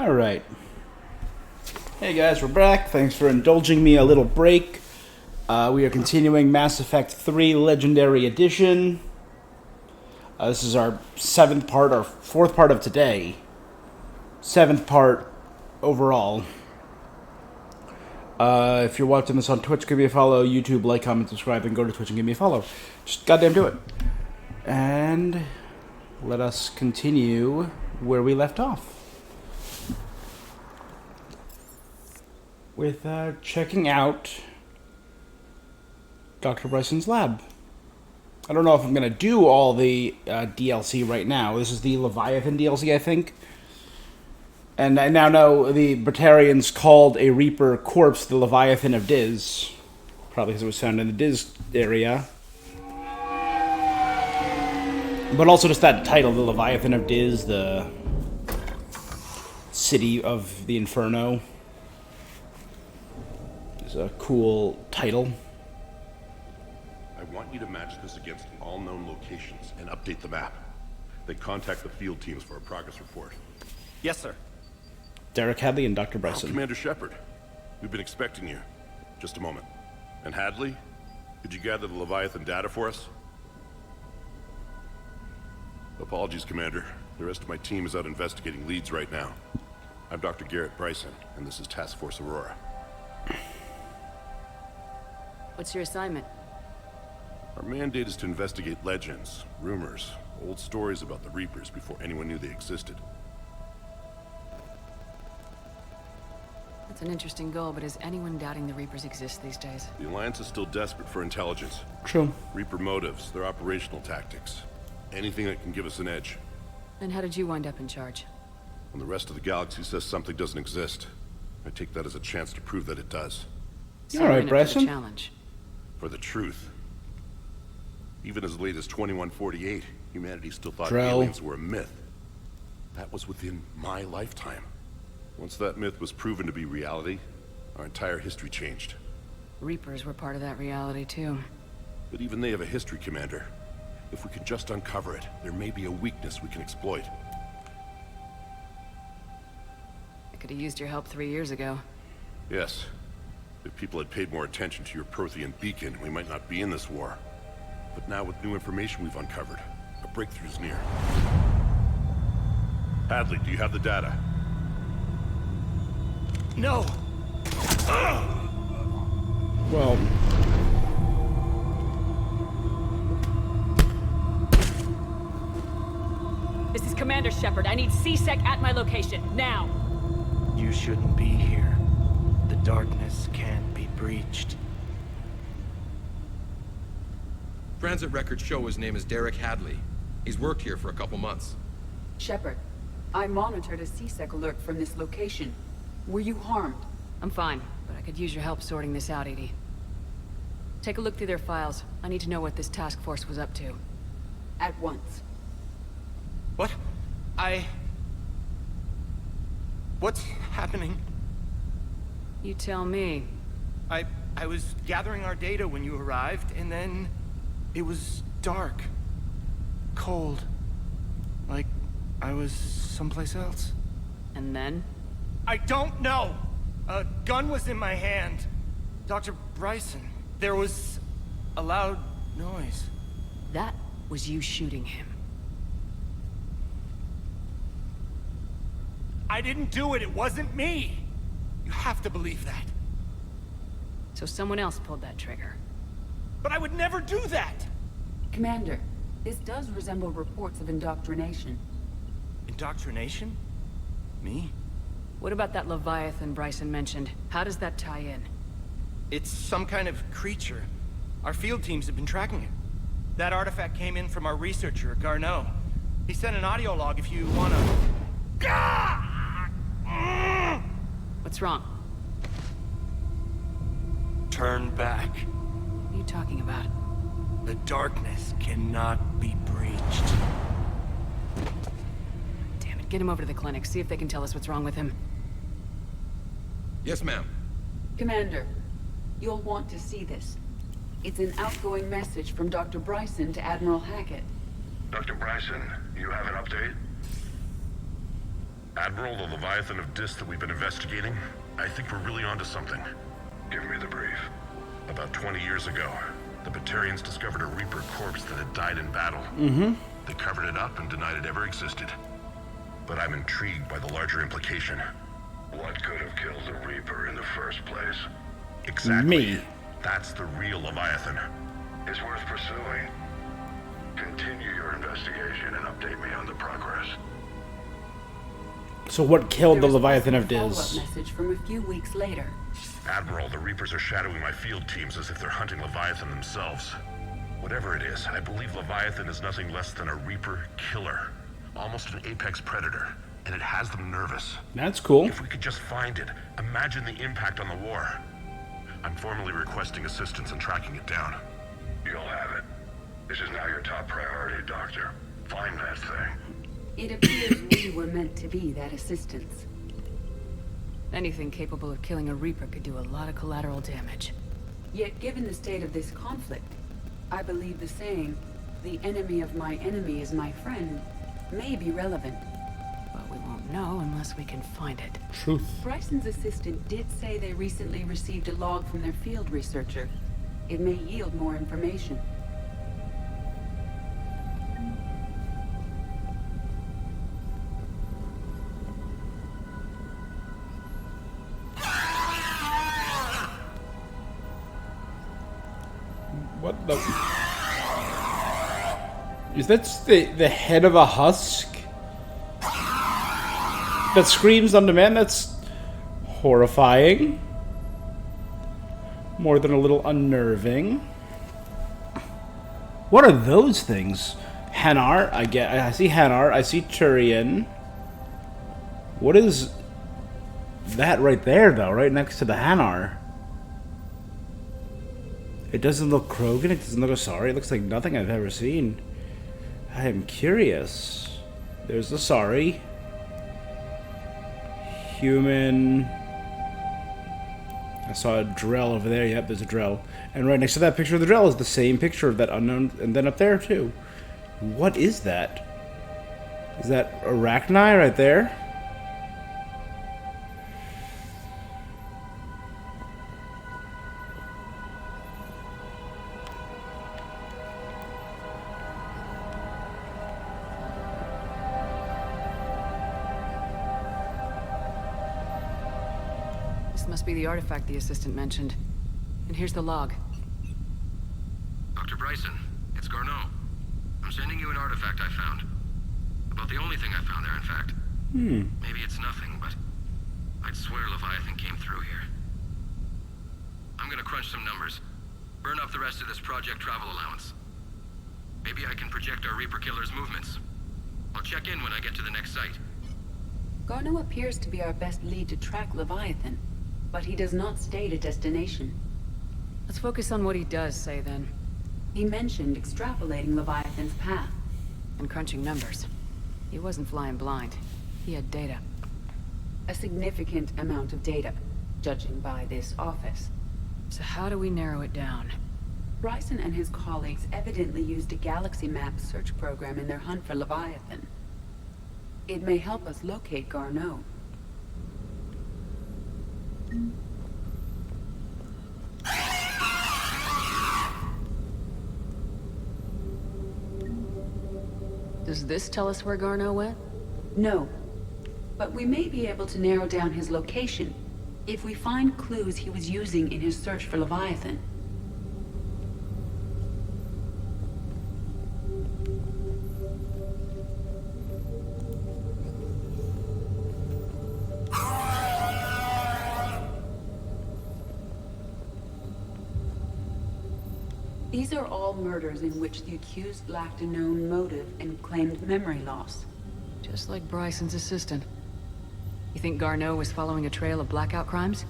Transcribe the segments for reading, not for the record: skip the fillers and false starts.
Alright. Hey guys, we're back. Thanks for indulging me a little break. We are continuing Mass Effect 3 Legendary Edition. This is our fourth part of today. Seventh part overall. If you're watching this on Twitch, give me a follow. YouTube, like, comment, subscribe, and go to Twitch and give me a follow. Just goddamn do it. And let us continue where we left off. With checking out Dr. Bryson's lab. I don't know if I'm going to do all the DLC right now. This is the Leviathan DLC, I think. And I now know the Batarians called a Reaper corpse the Leviathan of Diz. Probably because it was found in the Diz area. But also just that title, the Leviathan of Diz, the City of the Inferno. Is a cool title. I want you to match this against all known locations and update the map. Then contact the field teams for a progress report. Yes, sir. Derek Hadley and Dr. Bryson. Commander Shepard, we've been expecting you. Just a moment. And Hadley, could you gather the Leviathan data for us? Apologies, Commander. The rest of my team is out investigating leads right now. I'm Dr. Garrett Bryson, and this is Task Force Aurora. What's your assignment? Our mandate is to investigate legends, rumors, old stories about the Reapers before anyone knew they existed. That's an interesting goal, but is anyone doubting the Reapers exist these days? The Alliance is still desperate for intelligence. True. Reaper motives, their operational tactics. Anything that can give us an edge. And how did you wind up in charge? When the rest of the galaxy says something doesn't exist, I take that as a chance to prove that it does. So All right, you're in it for the Bryson. challenge. For the truth. Even as late as 2148, humanity still thought Drell. aliens were a myth. That was within my lifetime. Once that myth was proven to be reality, our entire history changed. Reapers were part of that reality, too. But even they have a history, Commander. If we can just uncover it, there may be a weakness we can exploit. I could have used your help 3 years ago. Yes. If people had paid more attention to your Prothean beacon, we might not be in this war. But now with new information we've uncovered, a breakthrough's near. Hadley, do you have the data? No! Well, This is Commander Shepard. I need C-Sec at my location, now! You shouldn't be here. The darkness can't be breached. Transit records show his name is Derek Hadley. He's worked here for a couple months. Shepard, I monitored a C-Sec alert from this location. Were you harmed? I'm fine, but I could use your help sorting this out, EDI. Take a look through their files. I need to know what this task force was up to. At once. What? What's happening? You tell me. I was gathering our data when you arrived, and then it was dark. Cold. Like I was someplace else. And then? I don't know! A gun was in my hand. Dr. Bryson, there was a loud noise. That was you shooting him. I didn't do it, it wasn't me! You have to believe that. So someone else pulled that trigger. But I would never do that! Commander, this does resemble reports of indoctrination. Indoctrination? Me? What about that Leviathan Bryson mentioned? How does that tie in? It's some kind of creature. Our field teams have been tracking it. That artifact came in from our researcher, Garneau. He sent an audio log if you wanna... What's wrong? Turn back. What are you talking about? The darkness cannot be breached. Damn it, get him over to the clinic. See if they can tell us what's wrong with him. Yes, ma'am. Commander, you'll want to see this. It's an outgoing message from Dr. Bryson to Admiral Hackett. Dr. Bryson, you have an update? Admiral, the Leviathan of Dis that we've been investigating, I think we're really onto something. Give me the brief. About 20 years ago, the Batarians discovered a Reaper corpse that had died in battle. They covered it up and denied it ever existed. But I'm intrigued by the larger implication. What could have killed the Reaper in the first place? Exactly. Me. That's the real Leviathan. It's worth pursuing. Continue your investigation and update me on the progress. So what killed the There was Leviathan also of a follow-up Diz? message from a few weeks later. Admiral, the Reapers are shadowing my field teams as if they're hunting Leviathan themselves. Whatever it is, I believe Leviathan is nothing less than a Reaper killer. Almost an apex predator. And it has them nervous. That's cool. If we could just find it, imagine the impact on the war. I'm formally requesting assistance in tracking it down. You'll have it. This is now your top priority, Doctor. Find that thing. It appears we were meant to be that assistance. Anything capable of killing a Reaper could do a lot of collateral damage. Yet given the state of this conflict, I believe the saying, "The enemy of my enemy is my friend," may be relevant. But we won't know unless we can find it. Truth. Bryson's assistant did say they recently received a log from their field researcher. It may yield more information. What the? Is that the head of a husk? That screams on demand? That's horrifying. More than a little unnerving. What are those things? Hanar? I see Hanar. I see Turian. What is that right there, though? Right next to the Hanar. It doesn't look Krogan. It doesn't look Asari. It looks like nothing I've ever seen. I am curious. There's the Asari. Human. I saw a Drell over there. Yep, there's a Drell. And right next to that picture of the Drell is the same picture of that unknown. And then up there, too. What is that? Is that Arachni right there? This must be the artifact the assistant mentioned. And here's the log. Dr. Bryson, it's Garneau. I'm sending you an artifact I found. About the only thing I found there, in fact. Maybe it's nothing, but I'd swear Leviathan came through here. I'm gonna crunch some numbers. Burn up the rest of this project travel allowance. Maybe I can project our Reaper killer's movements. I'll check in when I get to the next site. Garneau appears to be our best lead to track Leviathan, but he does not state a destination. Let's focus on what he does say, then. He mentioned extrapolating Leviathan's path. And crunching numbers. He wasn't flying blind. He had data. A significant amount of data, judging by this office. So how do we narrow it down? Bryson and his colleagues evidently used a galaxy map search program in their hunt for Leviathan. It may help us locate Garneau. Does this tell us where Garneau went? No, but we may be able to narrow down his location if we find clues he was using in his search for Leviathan. These are all murders in which the accused lacked a known motive and claimed memory loss. Just like Bryson's assistant. You think Garneau was following a trail of blackout crimes?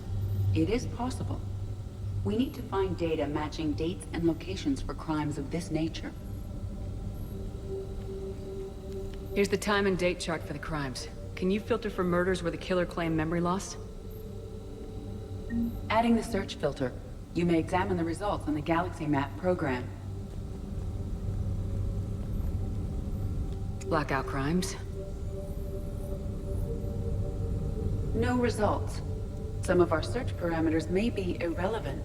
It is possible. We need to find data matching dates and locations for crimes of this nature. Here's the time and date chart for the crimes. Can you filter for murders where the killer claimed memory loss? Adding the search filter, you may examine the results on the Galaxy Map program. Blackout crimes. No results. Some of our search parameters may be irrelevant.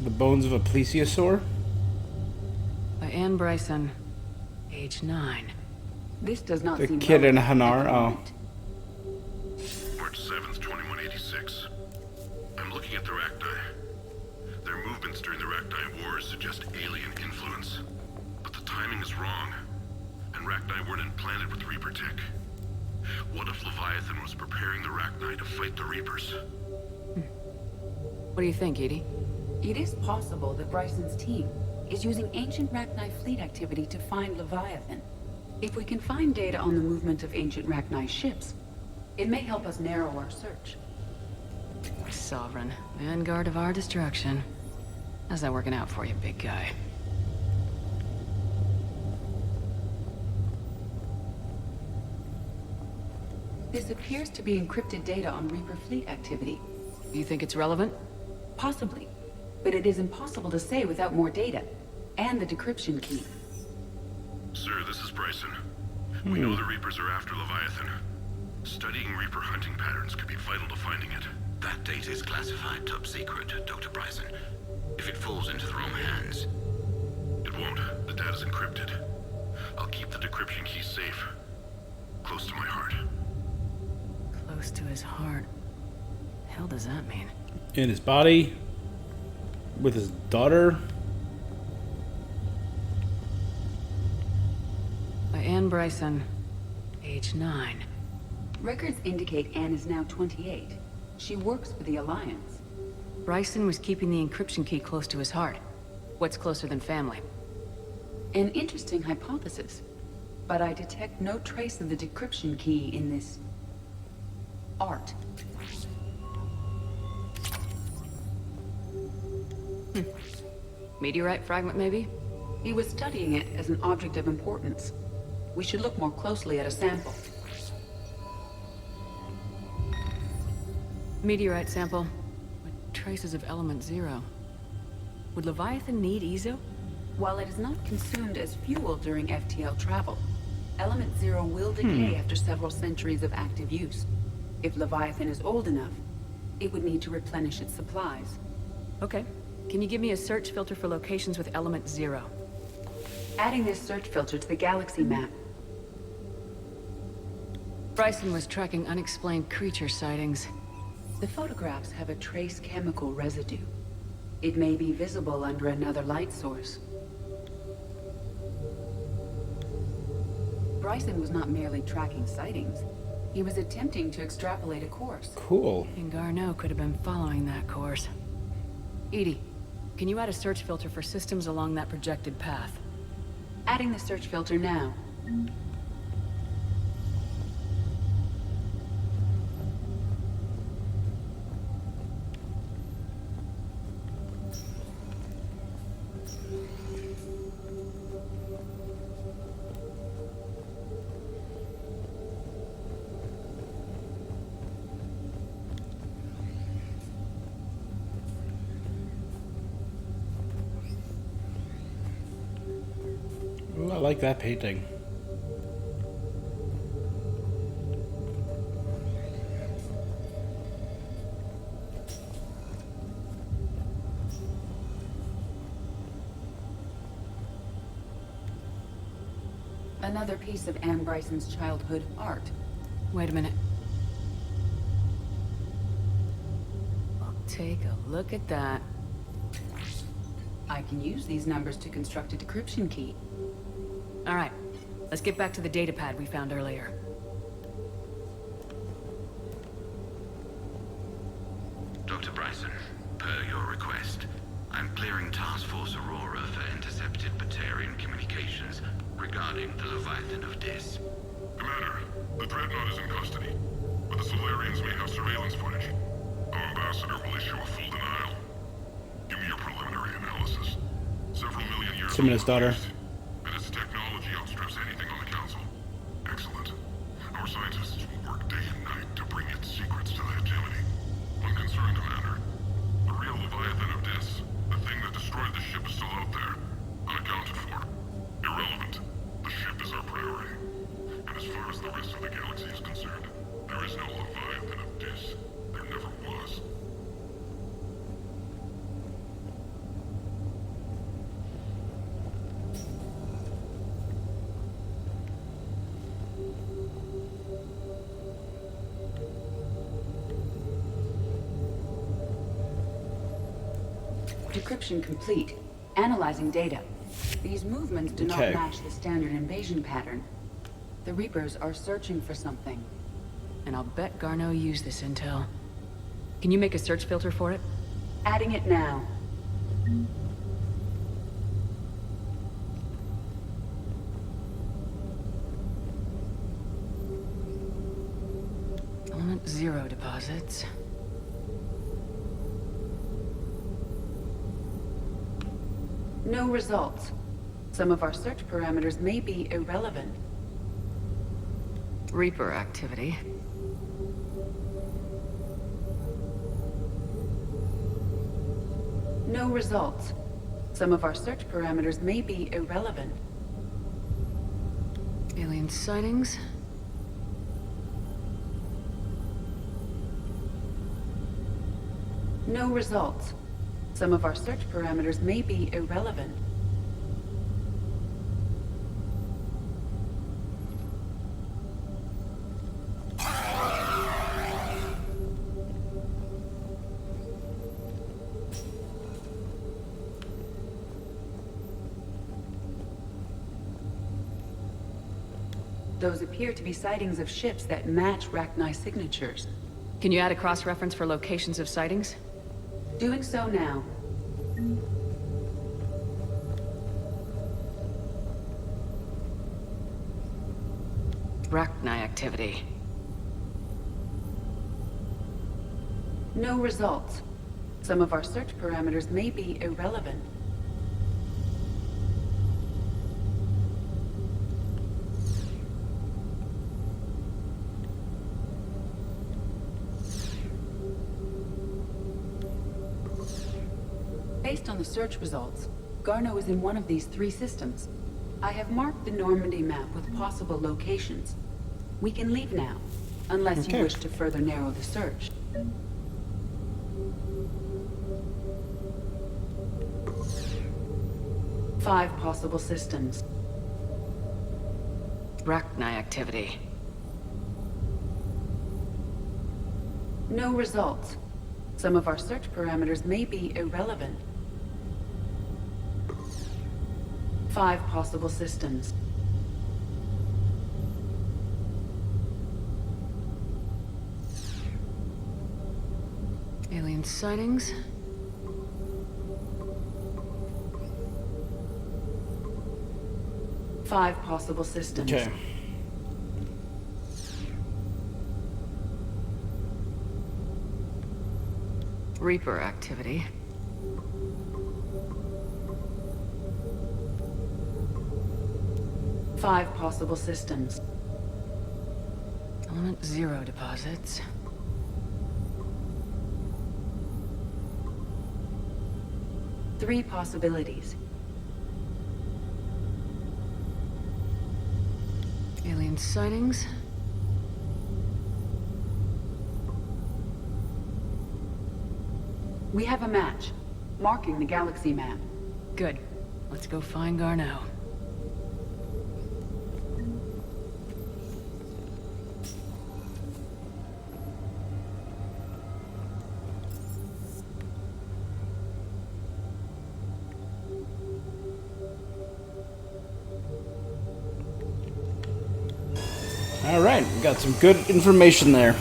The bones of a plesiosaur? By Anne Bryson, age 9. This does not The seem kid in relevant at Hanar, the oh. moment. March 7th, 2186. I'm looking at the Rachni. Their movements during the Rachni Wars suggest alien influence. But the timing is wrong. And Rachni weren't implanted with Reaper tech. What if Leviathan was preparing the Rachni to fight the Reapers? What do you think, Edie? It is possible that Bryson's team is using ancient Rachni fleet activity to find Leviathan. If we can find data on the movement of ancient Rachni ships, it may help us narrow our search. Sovereign, vanguard of our destruction. How's that working out for you, big guy? This appears to be encrypted data on Reaper fleet activity. You think it's relevant? Possibly, but it is impossible to say without more data, and the decryption key. Sir, this is Bryson. We know the Reapers are after Leviathan. Studying Reaper hunting patterns could be vital to finding it. That data is classified top secret, Dr. Bryson. If it falls into the wrong hands... It won't. The data's encrypted. I'll keep the decryption key safe. Close to my heart. Close to his heart. The hell does that mean? In his body? With his daughter? By Anne Bryson, age 9. Records indicate Anne is now 28. She works for the Alliance. Bryson was keeping the encryption key close to his heart. What's closer than family? An interesting hypothesis, but I detect no trace of the decryption key in this... art. Meteorite fragment, maybe? He was studying it as an object of importance. We should look more closely at a sample. Meteorite sample with traces of element 0. Would Leviathan need Ezo? While it is not consumed as fuel during FTL travel, Element 0 will decay after several centuries of active use. If Leviathan is old enough, it would need to replenish its supplies. Okay. Can you give me a search filter for locations with element 0? Adding this search filter to the galaxy map. Bryson was tracking unexplained creature sightings. The photographs have a trace chemical residue. It may be visible under another light source. Bryson was not merely tracking sightings. He was attempting to extrapolate a course. Cool. And Garneau could have been following that course. Edie, can you add a search filter for systems along that projected path? Adding the search filter now. Ooh, I like that painting. Another piece of Anne Bryson's childhood art. Wait a minute. take a look at that. I can use these numbers to construct a decryption key. All right, let's get back to the data pad we found earlier. Dr. Bryson, per your request, I'm clearing Task Force Aurora for intercepted Batarian communications regarding the Leviathan of Dis. Commander, the Dreadnought is in custody, but the Solarians may have surveillance footage. Our ambassador will issue a full denial. Give me your preliminary analysis. Several million years Simon's daughter. old, and its technology outstrips anything on the Council. Excellent. Our scientists will work day and night to bring its secrets to the hegemony. One concern, Commander. The real Leviathan of Dis, the thing that destroyed the ship, is still out there, unaccounted for. Irrelevant. The ship is our priority. And as far as the rest of the galaxy is concerned, there is no Leviathan of Dis. There never was. Decryption complete. Analyzing data. These movements do Okay. not match the standard invasion pattern. The Reapers are searching for something. And I'll bet Garneau used this intel. Can you make a search filter for it? Adding it now. Element 0 deposits. No results. Some of our search parameters may be irrelevant. Reaper activity. No results. Some of our search parameters may be irrelevant. Alien sightings. No results. Some of our search parameters may be irrelevant. Those appear to be sightings of ships that match Rachni signatures. Can you add a cross-reference for locations of sightings? Doing so now. Rachni activity. No results. Some of our search parameters may be irrelevant. Based on the search results, Garneau is in one of these three systems. I have marked the Normandy map with possible locations. We can leave now, unless Okay. you wish to further narrow the search. Five possible systems. Rachni activity. No results. Some of our search parameters may be irrelevant. Five possible systems. Alien sightings. Five possible systems. Okay. Reaper activity. Five possible systems. Element 0 deposits. Three possibilities. Alien sightings. We have a match, marking the galaxy map. Good. Let's go find Garneau. Alright, we got some good information there.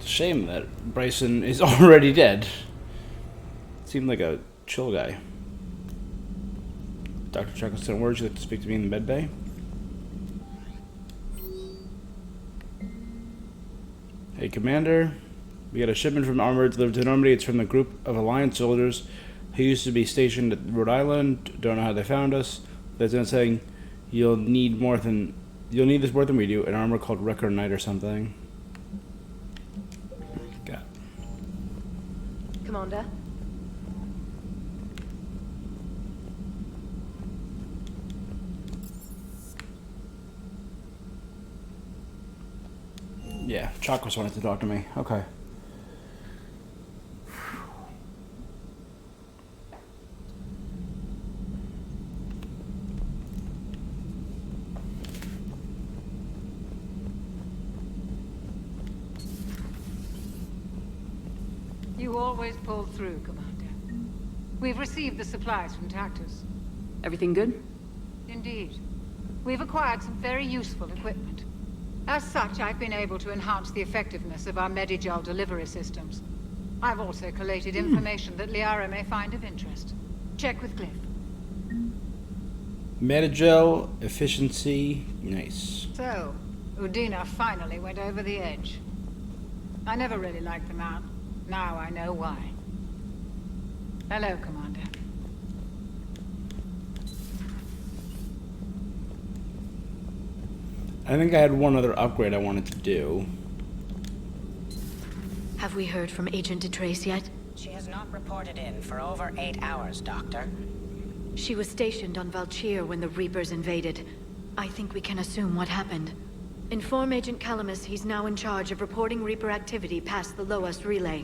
Shame that Bryson is already dead. Seemed like a chill guy. Dr. Chuckleton, would you like to speak to me in the medbay? Hey, Commander. We got a shipment from Armored delivered to Normandy. It's from the group of Alliance soldiers who used to be stationed at Rhode Island. Don't know how they found us. Lieutenant saying you'll need this more than we do. An armor called Wrecker Knight or something. Commander? Yeah, Chakras wanted to talk to me. Okay. You always pull through, Commander. We've received the supplies from Tactus. Everything good? Indeed. We've acquired some very useful equipment. As such, I've been able to enhance the effectiveness of our Medigel delivery systems. I've also collated information that Liara may find of interest. Check with Cliff. Medigel efficiency, nice. So, Udina finally went over the edge. I never really liked the man. Now I know why. Hello, Commander. I think I had one other upgrade I wanted to do. Have we heard from Agent DeTrace yet? She has not reported in for over 8 hours, Doctor. She was stationed on Valchir when the Reapers invaded. I think we can assume what happened. Inform Agent Calamus he's now in charge of reporting Reaper activity past the Loas relay.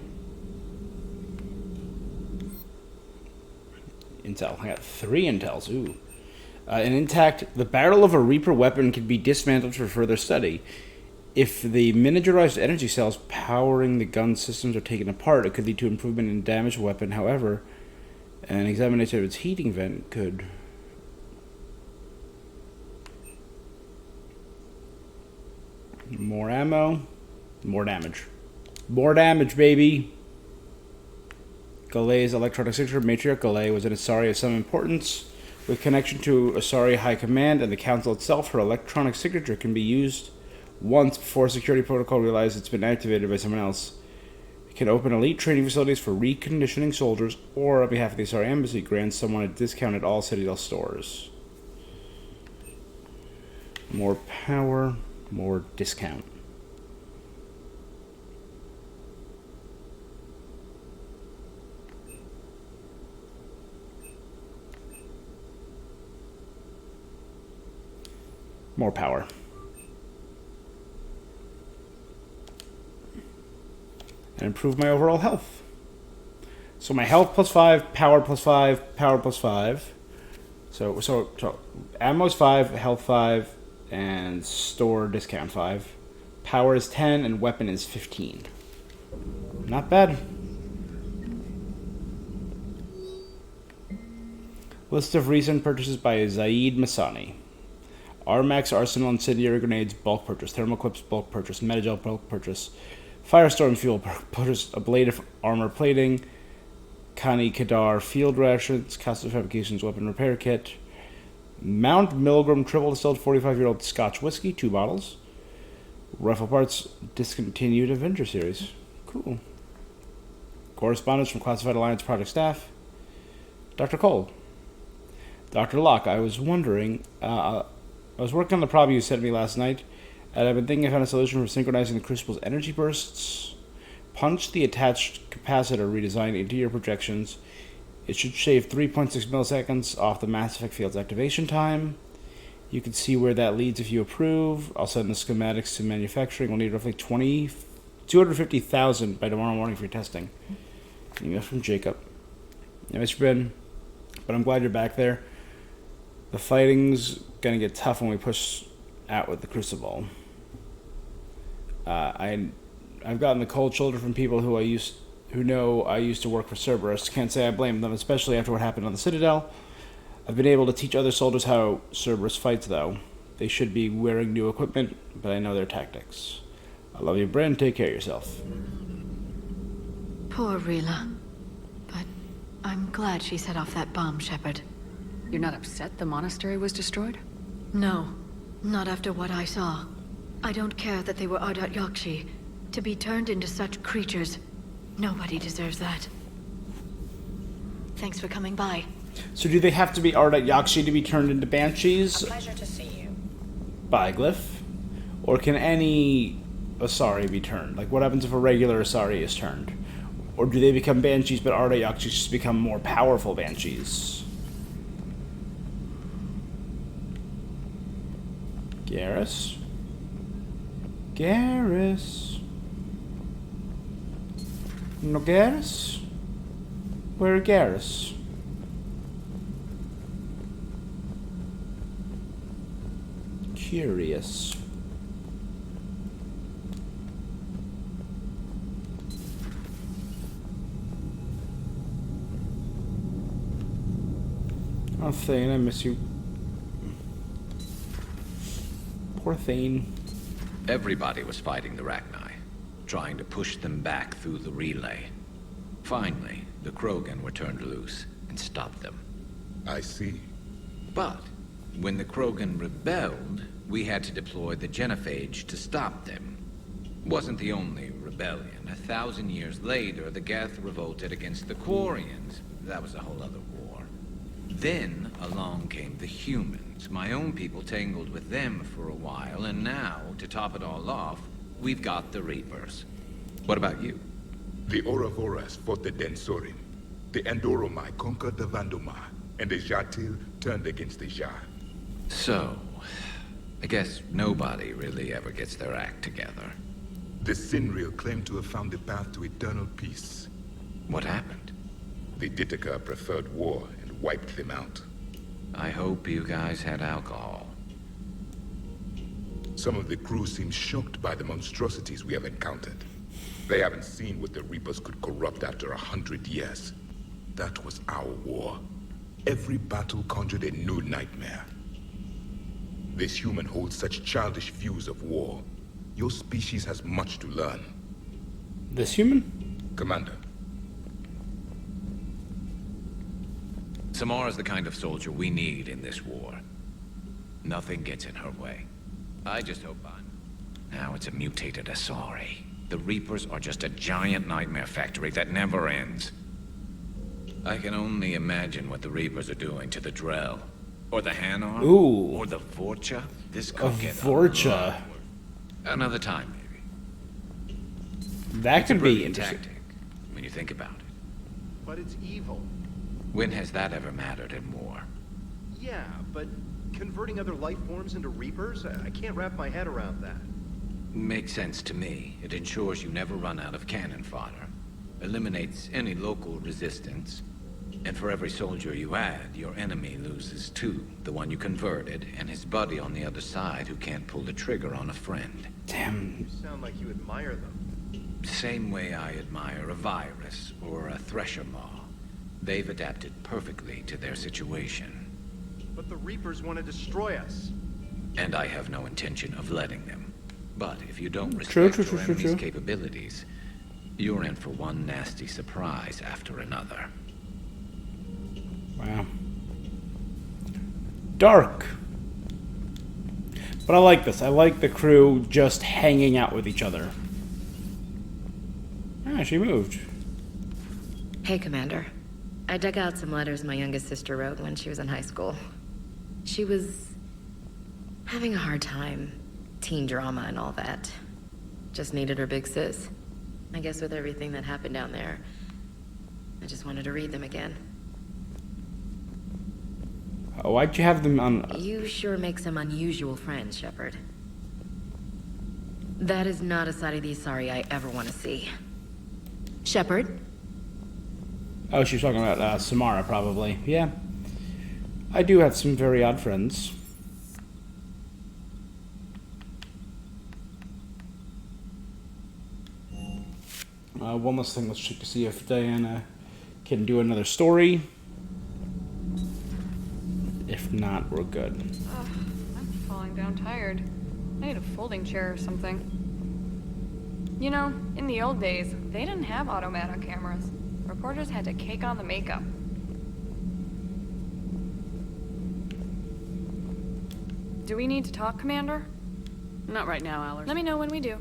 Intel. I got 3 intels. Ooh. An intact, the barrel of a Reaper weapon can be dismantled for further study. If the miniaturized energy cells powering the gun systems are taken apart, it could lead to improvement in damaged weapon. However, an examination of its heating vent could... More ammo, more damage. More damage, baby! Galay's electronic signature, Matriarch Galay, was an Asari of some importance. With connection to Asari High Command and the Council itself, her electronic signature can be used once before security protocol realizes it's been activated by someone else. It can open elite training facilities for reconditioning soldiers, or on behalf of the Asari Embassy, grants someone a discount at all Citadel stores. More power, more discount. More power. And improve my overall health. So my health +5, power +5, power +5. So ammo's 5, health 5, and store discount 5. Power is 10 and weapon is 15. Not bad. List of recent purchases by Zaid Masani. Armax Arsenal Incendiary Grenades bulk purchase, Thermoclips bulk purchase, Medigel bulk purchase, Firestorm fuel bulk purchase, Ablative armor plating, Kani Kadar field rations, Castle Fabrications weapon repair kit, Mount Milgram triple distilled 45-year-old Scotch whiskey, 2 bottles, Rifle parts discontinued Avenger series. Cool. Correspondence from Classified Alliance project staff. Dr. Cole. Dr. Locke, I was wondering, I was working on the problem you sent me last night, and I've been thinking I found a solution for synchronizing the Crucible's energy bursts. Punch the attached capacitor redesigned into your projections. It should shave 3.6 milliseconds off the Mass Effect field's activation time. You can see where that leads if you approve. I'll send the schematics to manufacturing. We'll need roughly 250,000 by tomorrow morning for your testing. Email from Jacob. Yeah, Mr. Ben, but I'm glad you're back there. The fighting's gonna get tough when we push out with the Crucible. I've gotten the cold shoulder from people who know I used to work for Cerberus. Can't say I blame them, especially after what happened on the Citadel. I've been able to teach other soldiers how Cerberus fights, though. They should be wearing new equipment, but I know their tactics. I love you, Bren. Take care of yourself. Poor Rila. But I'm glad she set off that bomb, Shepard. You're not upset the monastery was destroyed? No, not after what I saw. I don't care that they were Ardat Yakshi. To be turned into such creatures, nobody deserves that. Thanks for coming by. So do they have to be Ardat Yakshi to be turned into Banshees? A pleasure to see you. By Glyph? Or can any Asari be turned? Like, what happens if a regular Asari is turned? Or do they become Banshees, but Ardat Yakshi just become more powerful Banshees? Garrus? Garrus? No Garrus? Where are Garrus? Curious. Oh, Thane, I miss you. Poor Thane. Everybody was fighting the Rachni, trying to push them back through the relay. Finally, the Krogan were turned loose and stopped them. I see. But when the Krogan rebelled, we had to deploy the Genophage to stop them. Wasn't the only rebellion. 1,000 years later, the Geth revolted against the Quarians. That was a whole other war. Then along came the humans. My own people tangled with them for a while, and now, to top it all off, we've got the Reapers. What about you? The Ouroboros fought the Densorim. The Andoromai conquered the Vandomar, and the Jatil turned against the Jar. So, I guess nobody really ever gets their act together. The Sinriel claimed to have found the path to eternal peace. What happened? The Ditaka preferred war and wiped them out. I hope you guys had alcohol. Some of the crew seem shocked by the monstrosities we have encountered. They haven't seen what the Reapers could corrupt after 100 years. That was our war. Every battle conjured a new nightmare. This human holds such childish views of war. Your species has much to learn. This human? Commander. Samara's the kind of soldier we need in this war. Nothing gets in her way. I just hope Now it's a mutated Asari. The Reapers are just a giant nightmare factory that never ends. I can only imagine what the Reapers are doing to the Drell. Or the Hanar. Ooh. Or the Vorcha. This could get Vorcha. Another time, maybe. That could be a interesting. tactic, when you think about it. But it's evil. When has that ever mattered in war? Yeah, but converting other life forms into Reapers? I can't wrap my head around that. Makes sense to me. It ensures you never run out of cannon fodder. Eliminates any local resistance. And for every soldier you add, your enemy loses two. The one you converted, and his buddy on the other side who can't pull the trigger on a friend. Damn. You sound like you admire them. Same way I admire a virus or a thresher maw. They've adapted perfectly to their situation. But the Reapers want to destroy us. And I have no intention of letting them. But if you don't respect your enemy's capabilities, you're in for one nasty surprise after another. Wow. Dark. But I like this. I like the crew just hanging out with each other. Ah, she moved. Hey, Commander. I dug out some letters my youngest sister wrote when she was in high school. She was having a hard time. Teen drama and all that. Just needed her big sis. I guess with everything that happened down there, I just wanted to read them again. Why'd you have them on? You sure make some unusual friends, Shepard. That is not a side of the Asari I ever want to see. Shepard? Oh, she was talking about Samara, probably. Yeah. I do have some very odd friends. One last thing, let's check to see if Diana can do another story. If not, we're good. Ugh, I'm falling down tired. I need a folding chair or something. You know, in the old days, they didn't have automatic cameras. Reporters had to cake on the makeup. Do we need to talk, Commander? Not right now, Allers. Let me know when we do.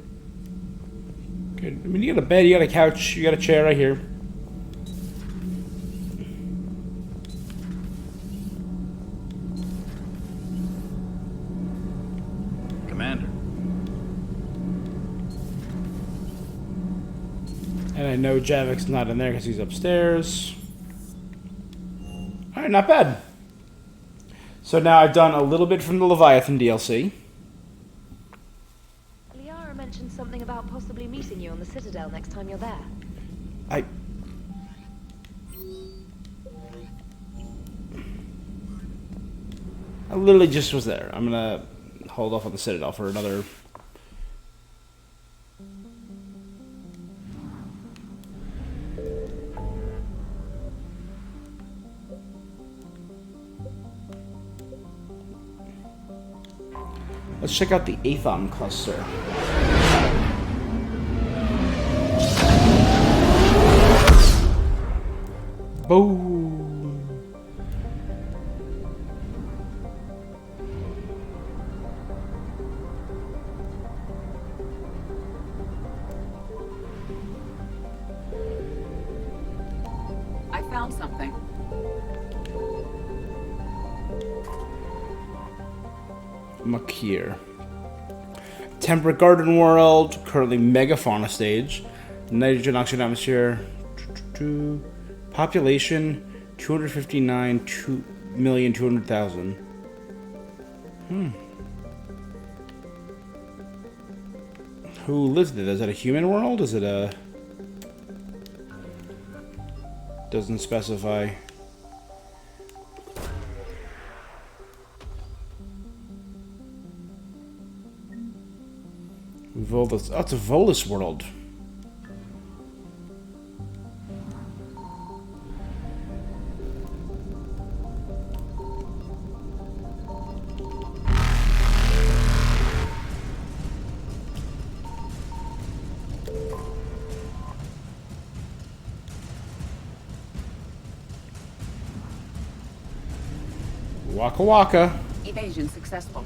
Good. I mean, you got a bed, you got a couch, you got a chair right here. Commander. And I know Javik's not in there because he's upstairs. Alright, not bad. So now I've done a little bit from the Leviathan DLC. Liara mentioned something about possibly meeting you on the Citadel next time you're there. I literally just was there. I'm gonna hold off on the Citadel for another... Let's check out the Aethon cluster. Boom. I found something. Makir. Temperate Garden World, currently Megafauna stage. Nitrogen oxygen atmosphere. Population 259,200,000. Who lives there? Is that a human world? Is it a... Doesn't specify. Volus. Oh, it's a Volus world. Waka waka. Evasion successful.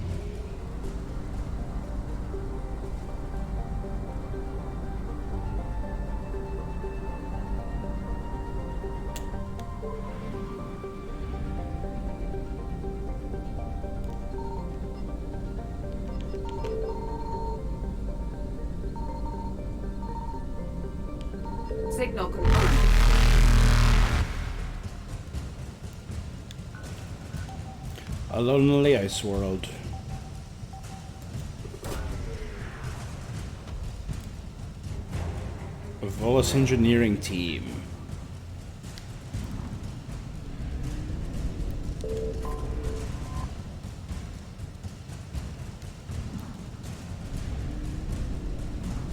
Signal confirmed. A lonely ice world. A Volus engineering team.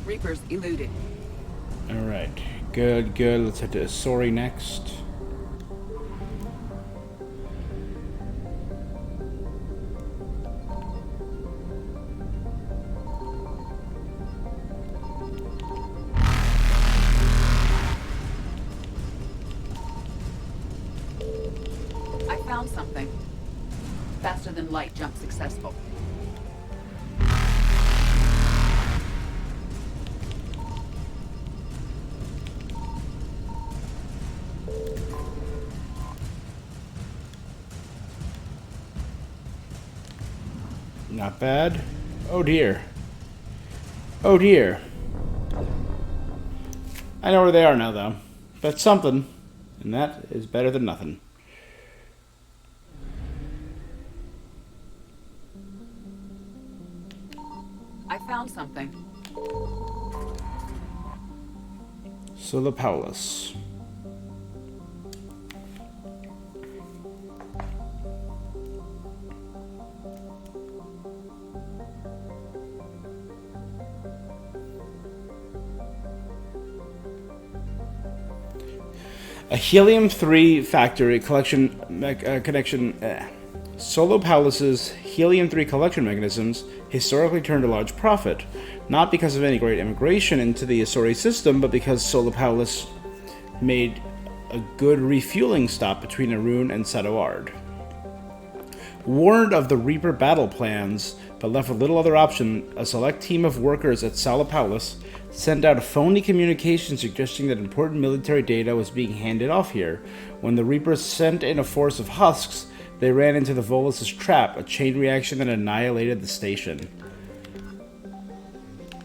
Reapers eluded. Alright, good, good. Let's head to Asori next. I found something. Faster than light jump successful. Not bad. Oh dear. Oh dear. I know where they are now, though. That's something. And that is better than nothing. I found something. Scylla Paulus. A helium-3 factory collection connection. Solo Palace's helium-3 collection mechanisms historically turned a large profit, not because of any great immigration into the Asori system, but because Solo Palace made a good refueling stop between Arun and Satoard. Warned of the Reaper battle plans, but left with little other option, a select team of workers at Solo Palace sent out a phony communication suggesting that important military data was being handed off here. When the Reapers sent in a force of husks, they ran into the Volus' trap, a chain reaction that annihilated the station.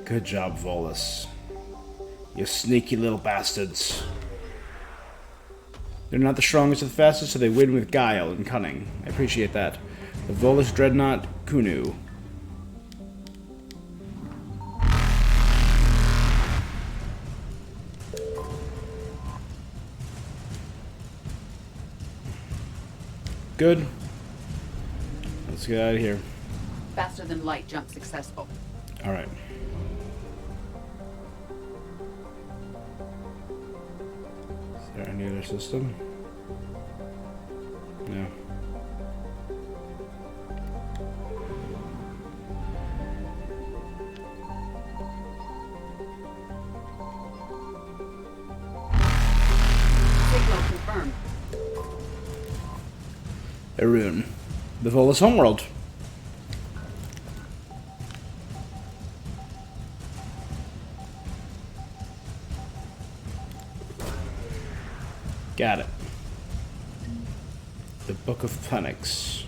Good job, Volus. You sneaky little bastards. They're not the strongest or the fastest, so they win with guile and cunning. I appreciate that. The Volus Dreadnought Kunu. Good. Let's get out of here. Faster than light jump successful. All right. Is there any other system? No. Signal confirmed. Arun. The Volus homeworld. Got it. The Book of Phoenix.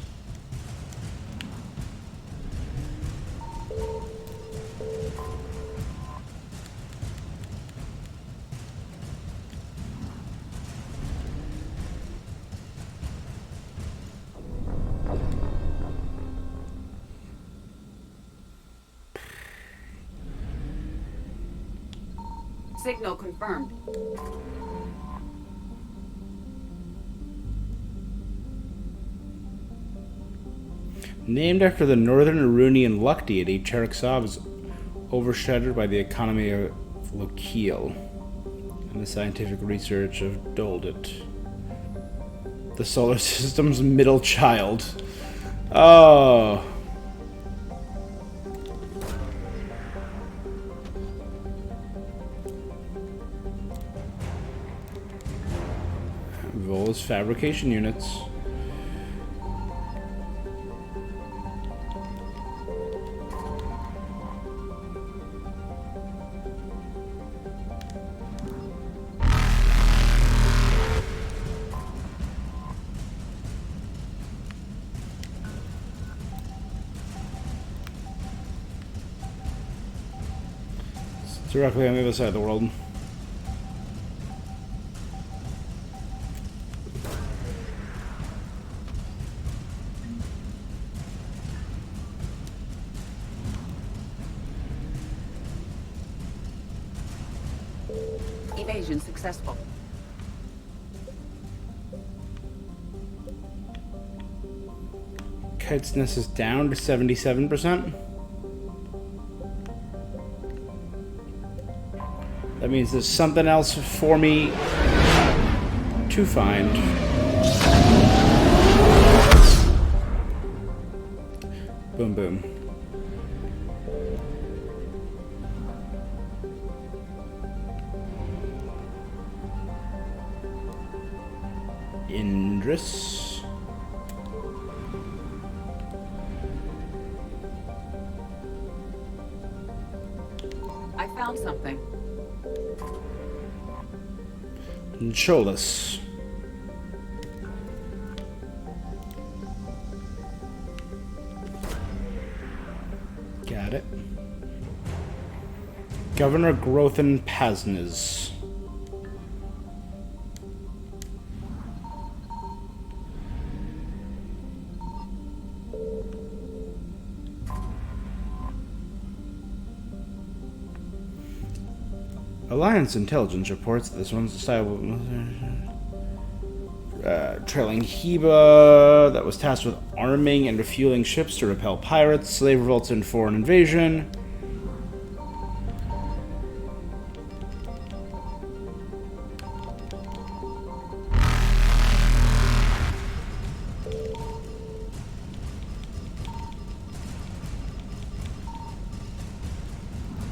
Signal confirmed. Named after the northern Arunian luck deity, Cheraxov is overshadowed by the economy of Lokiel and the scientific research of Doldit. The solar system's middle child. Oh. Volus fabrication units. It's directly on the other side of the world. Evasion successful. Kite's nest is down to 77%. That means there's something else for me to find. Boom, boom. Indris. I found something. Cholus. Got it. Governor Grothan Pasnes. Alliance intelligence reports that this one's trailing Heba that was tasked with arming and refueling ships to repel pirates, slave revolts, and foreign invasion.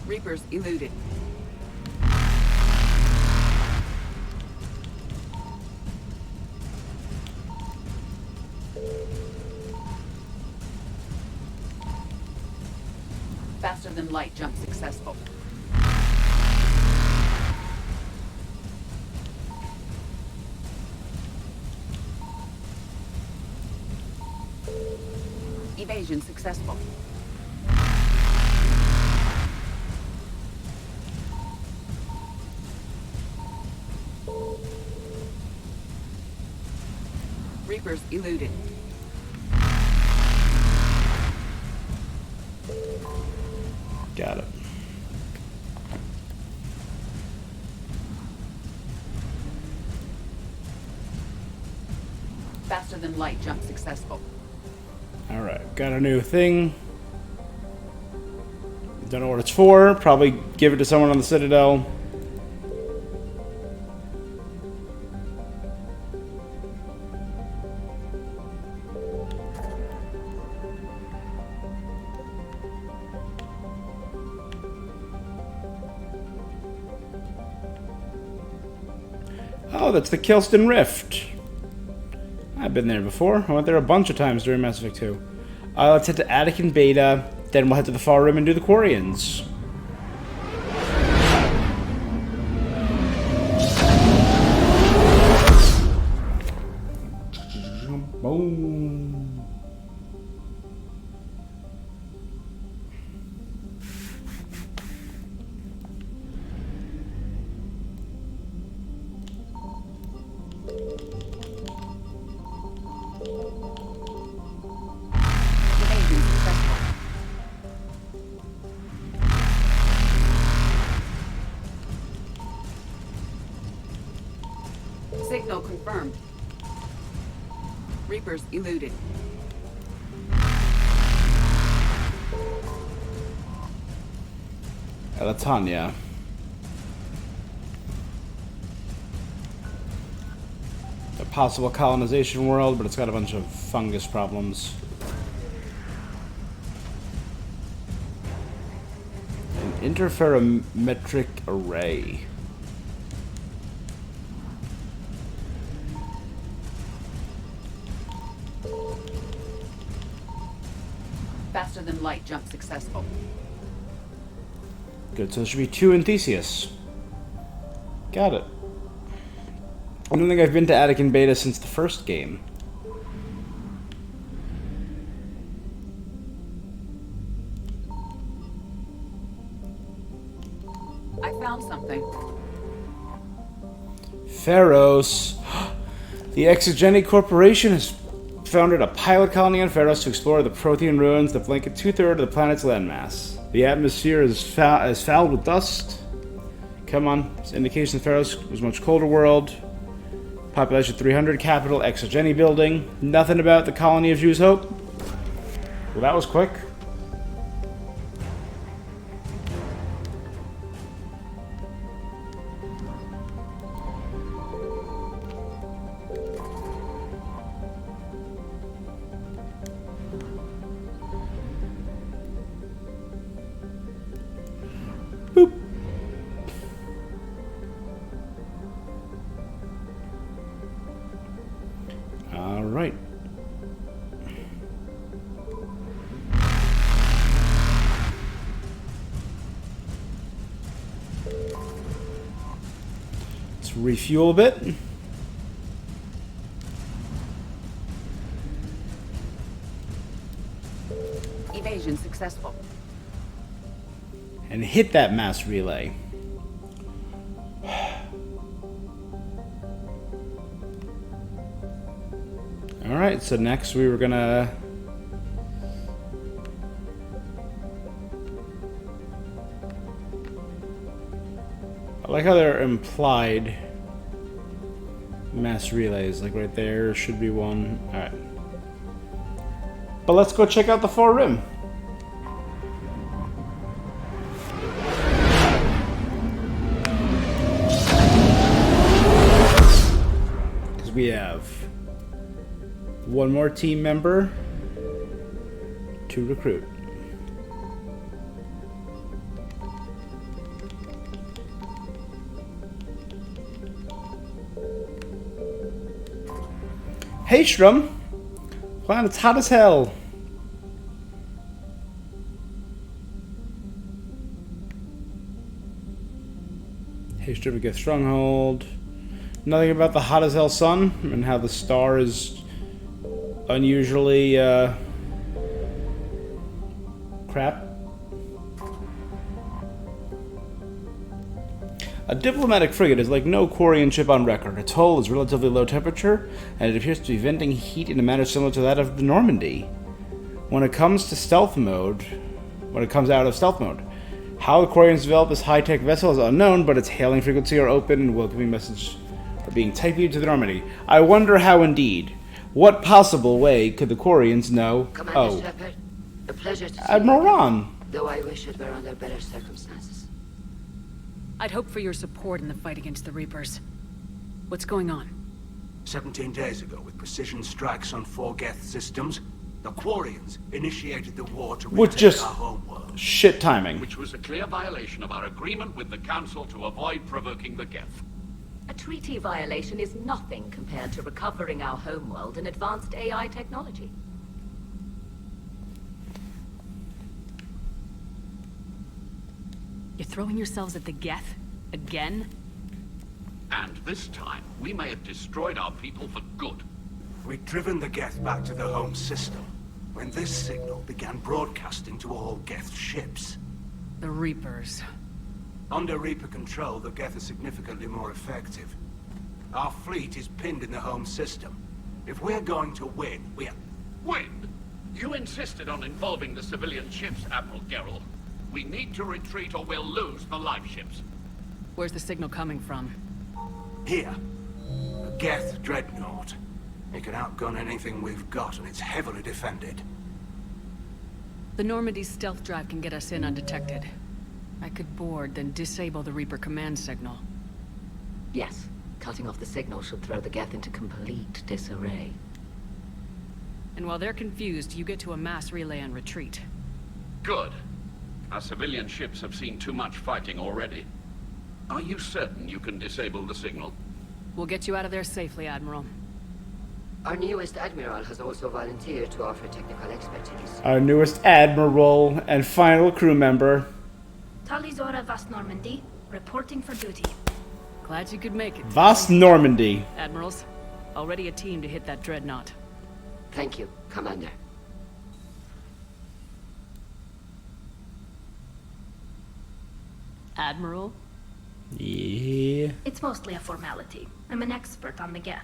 Reapers eluded. Faster than light jump successful. Evasion successful. Reapers eluded. Got it. Faster than light jump successful. Alright, got a new thing. Don't know what it's for. Probably give it to someone on the Citadel. Oh, that's the Kelston Rift. I've been there before. I went there a bunch of times during Mass Effect 2. Let's head to Anakin Beta, then we'll head to the Far Rim and do the Quarians. Boom. Signal confirmed. Reapers eluded. Elatania. A possible colonization world, but it's got a bunch of fungus problems. An interferometric array. Faster than light jump successful. Good, so there should be 2 in Theseus. Got it. I don't think I've been to Anakin Beta since the first game. I found something. Pharos. The Exogenic Corporation has founded a pilot colony on Pharos to explore the Prothean ruins that blanket 2/3 of the planet's landmass. The atmosphere is fouled with dust. Come on, it's indication Pharos was a much colder world. Population 300, capital, Exogeny building. Nothing about the colony of Jews Hope. Well, that was quick. Boop. All right. Let's refuel a bit. Evasion successful. And hit that mass relay. Alright, so next we were gonna... I like how they're implied mass relays, like right there should be one. Alright. But let's go check out the Far Rim. Because we have one more team member to recruit. Hey, Strum. Planet's hot as hell. Hey, Strum, we get Stronghold. Nothing about the hot as hell sun and how the star is unusually, crap. A diplomatic frigate is like no Quarian ship on record. Its hull is relatively low temperature, and it appears to be venting heat in a manner similar to that of the Normandy. When it comes out of stealth mode, how the Quarians developed this high-tech vessel is unknown, but its hailing frequency are open and welcoming messages are being typed to the Normandy. I wonder how indeed. What possible way could the Quarians know? Commander Shepard, a pleasure to see Admiral you. Ron. Though I wish it were under better circumstances. I'd hope for your support in the fight against the Reapers. What's going on? 17 days ago, with precision strikes on 4 Geth systems, the Quarians initiated the war to With retake just our homeworld. shit timing. Which was a clear violation of our agreement with the Council to avoid provoking the Geth. A treaty violation is nothing compared to recovering our homeworld and advanced AI technology. You're throwing yourselves at the Geth? Again? And this time, we may have destroyed our people for good. We'd driven the Geth back to the home system, when this signal began broadcasting to all Geth ships. The Reapers. Under Reaper control, the Geth are significantly more effective. Our fleet is pinned in the home system. If we're going to win, Win? You insisted on involving the civilian ships, Admiral Gerrel. We need to retreat or we'll lose the live ships. Where's the signal coming from? Here. A Geth dreadnought. It can outgun anything we've got, and it's heavily defended. The Normandy's stealth drive can get us in undetected. I could board, then disable the Reaper command signal. Yes, cutting off the signal should throw the Geth into complete disarray. And while they're confused, you get to a mass relay and retreat. Good. Our civilian ships have seen too much fighting already. Are you certain you can disable the signal? We'll get you out of there safely, Admiral. Our newest Admiral has also volunteered to offer technical expertise. Our newest Admiral and final crew member. Talizora Vast Normandy, reporting for duty. Glad you could make it. Vast Normandy. Admirals, already a team to hit that dreadnought. Thank you, Commander. Admiral? Yeah. It's mostly a formality. I'm an expert on the Geth.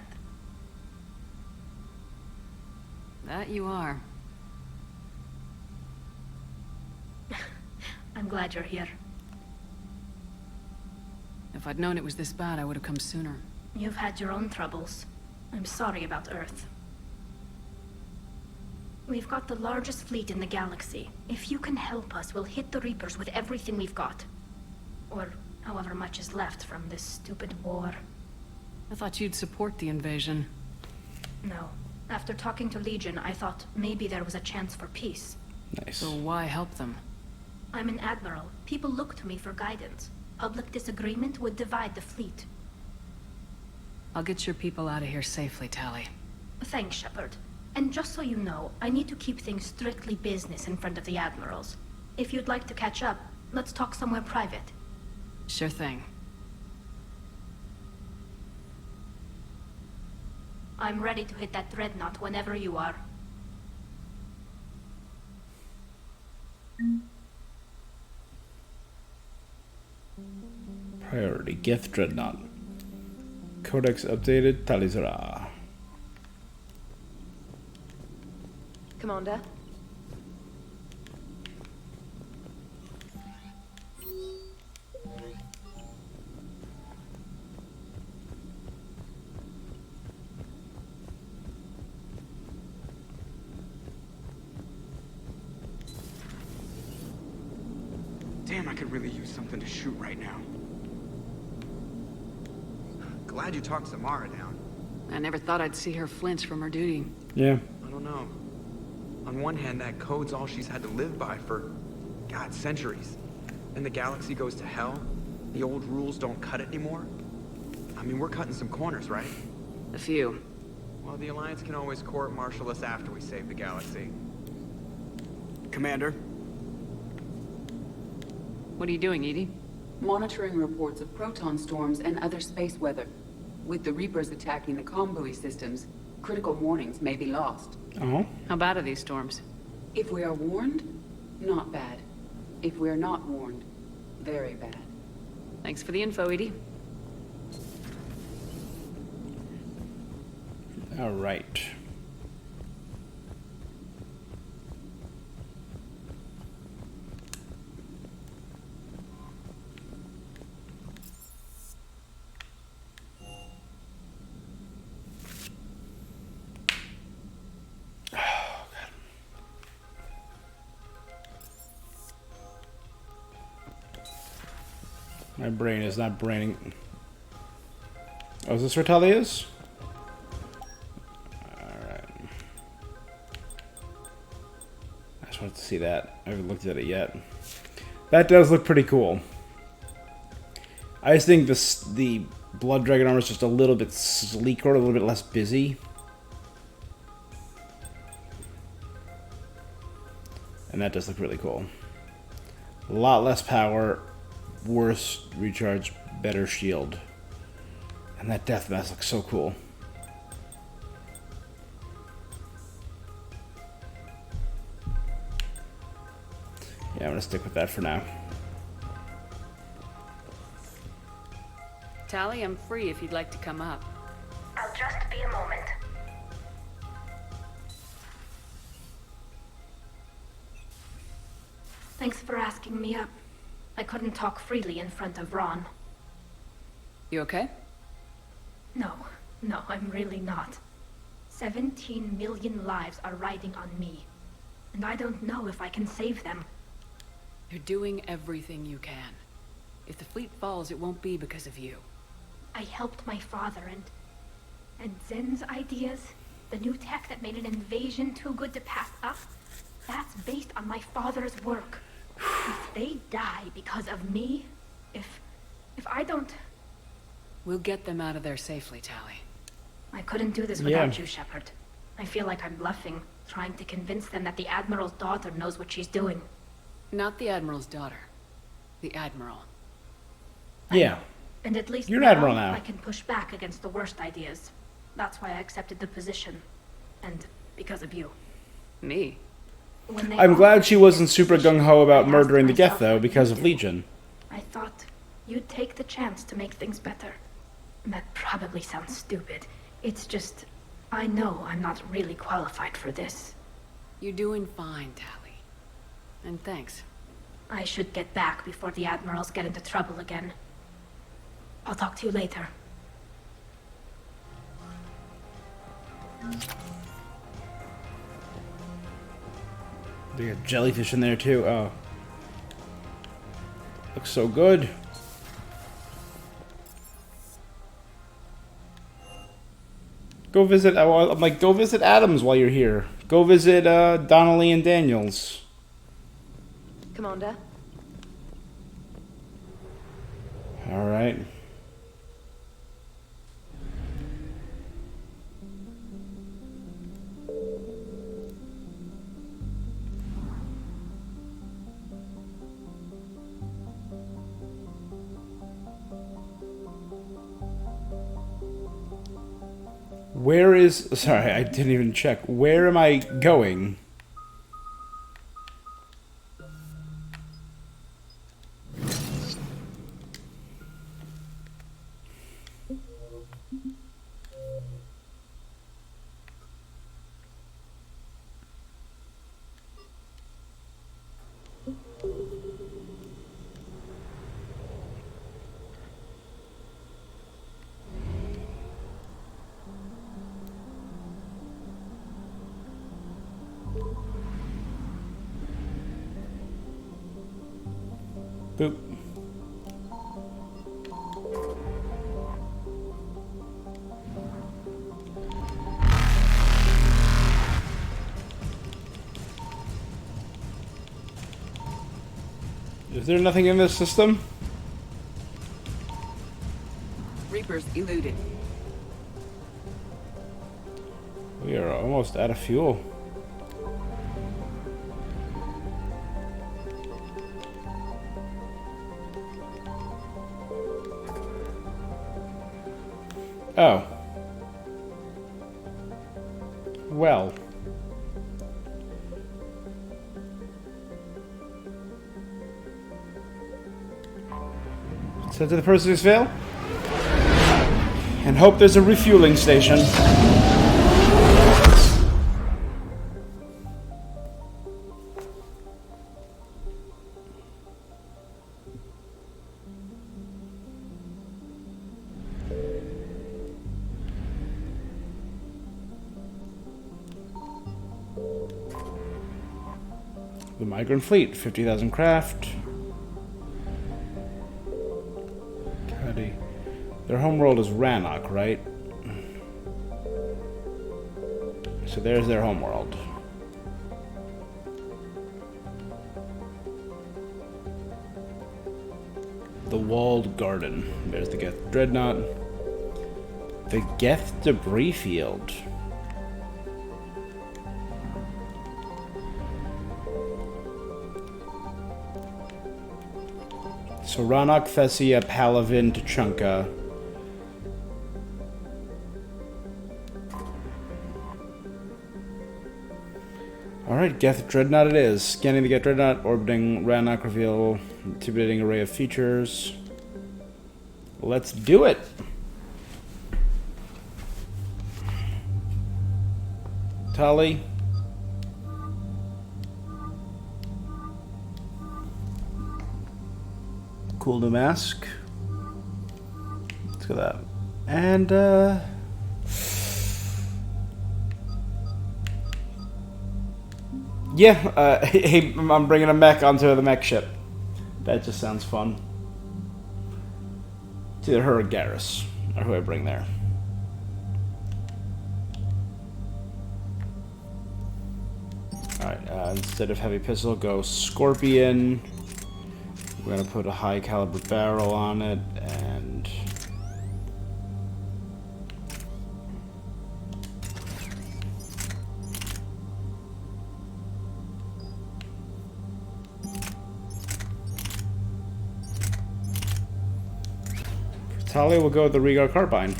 That you are. I'm glad you're here. If I'd known it was this bad, I would have come sooner. You've had your own troubles. I'm sorry about Earth. We've got the largest fleet in the galaxy. If you can help us, we'll hit the Reapers with everything we've got. Or however much is left from this stupid war. I thought you'd support the invasion. No. After talking to Legion, I thought maybe there was a chance for peace. Nice. So why help them? I'm an admiral. People look to me for guidance. Public disagreement would divide the fleet. I'll get your people out of here safely, Tali. Thanks, Shepard. And just so you know, I need to keep things strictly business in front of the admirals. If you'd like to catch up, let's talk somewhere private. Sure thing. I'm ready to hit that dreadnought whenever you are. Priority Geth Dreadnought. Codex updated. Talizora. Commander? Damn, I could really use something to shoot right now. Glad you talked Samara down. I never thought I'd see her flinch from her duty. Yeah. I don't know. On one hand, that code's all she's had to live by for, God, centuries. And the galaxy goes to hell. The old rules don't cut it anymore. I mean, we're cutting some corners, right? A few. Well, the Alliance can always court-martial us after we save the galaxy. Commander? What are you doing, Edie? Monitoring reports of proton storms and other space weather. With the Reapers attacking the comm buoy systems, critical warnings may be lost. Oh. How bad are these storms? If we are warned, not bad. If we are not warned, very bad. Thanks for the info, Edie. All right. My brain is not braining. Oh, is this where Tali is? Alright. I just wanted to see that. I haven't looked at it yet. That does look pretty cool. I just think the Blood Dragon armor is just a little bit sleeker, a little bit less busy. And that does look really cool. A lot less power. Worse recharge, better shield. And that death mask looks so cool. Yeah, I'm gonna stick with that for now. Tali, I'm free if you'd like to come up. I'll just be a moment. Thanks for asking me up. I couldn't talk freely in front of Ron. You okay? No, I'm really not. 17 million lives are riding on me. And I don't know if I can save them. You're doing everything you can. If the fleet falls, it won't be because of you. I helped my father and Zen's ideas, the new tech that made an invasion too good to pass up, that's based on my father's work. If they die because of me, if I don't... We'll get them out of there safely, Tali. I couldn't do this without you, Shepard. I feel like I'm bluffing, trying to convince them that the Admiral's daughter knows what she's doing. Not the Admiral's daughter. The Admiral. Yeah. And at least you're an Admiral now. I can push back against the worst ideas. That's why I accepted the position. And because of you. Me? I'm glad she wasn't super gung-ho about murdering the Geth, though, because of Legion. I thought you'd take the chance to make things better. That probably sounds stupid. It's just, I know I'm not really qualified for this. You're doing fine, Tali. And thanks. I should get back before the Admirals get into trouble again. I'll talk to you later. They got jellyfish in there too. Oh, looks so good. Go visit. I'm like, go visit Adams while you're here. Go visit Donnelly and Daniels. Commander. All right. Where is... Sorry, I didn't even check. Where am I going? Boop. Is there nothing in this system? Reapers eluded. We are almost out of fuel. Oh. Well. So to the procedures fail? And hope there's a refueling station. The Migrant Fleet, 50,000 craft. Cuddy. Their homeworld is Rannoch, right? So there's their homeworld. The Walled Garden. There's the Geth Dreadnought. The Geth Debris Field. So Rannoch, Thessia, Palavin, Tuchanka. Alright, Geth Dreadnought it is. Scanning the Geth Dreadnought, orbiting Rannoch, reveal intimidating array of features. Let's do it! Tali. Cool new mask. Let's go that. And, yeah, hey, I'm bringing a mech onto the mech ship. That just sounds fun. It's either her or Garrus, or who I bring there. Alright, instead of heavy pistol, go Scorpion. We're gonna put a high caliber barrel on it, and Talia will go with the Rehgar Carbine.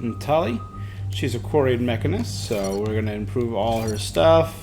And Tali, she's a quarried mechanist, so we're going to improve all her stuff.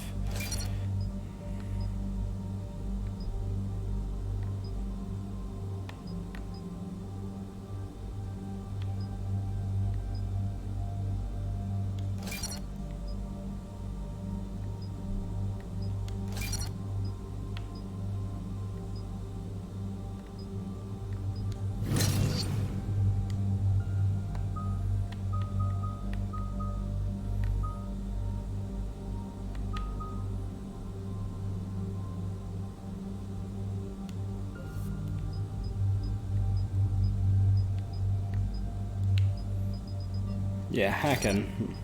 Yeah, hacking.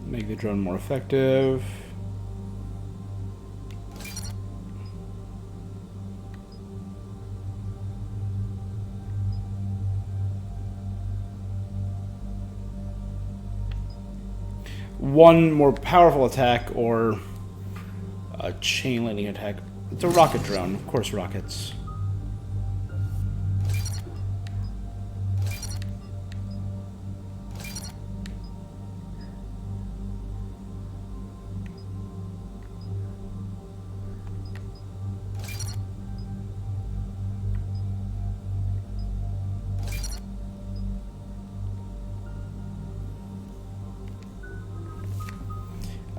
Make the drone more effective. one more powerful attack or a chain lightning attack. It's a rocket drone, of course, rockets.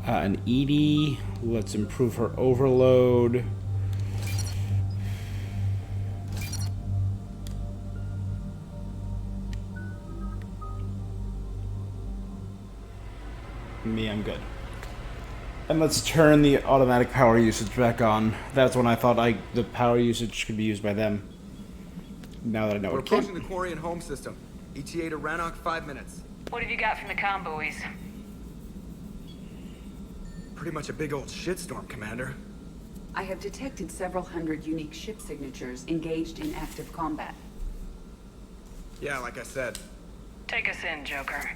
An EDI. Let's improve her overload. Me, I'm good. And let's turn the automatic power usage back on. That's when I thought the power usage could be used by them. Now that I know We're it can't. approaching the Quarian home system. ETA to Rannoch, 5 minutes. What have you got from the comm buoys? Pretty much a big old shitstorm, Commander. I have detected several hundred unique ship signatures engaged in active combat. Yeah, like I said. Take us in, Joker.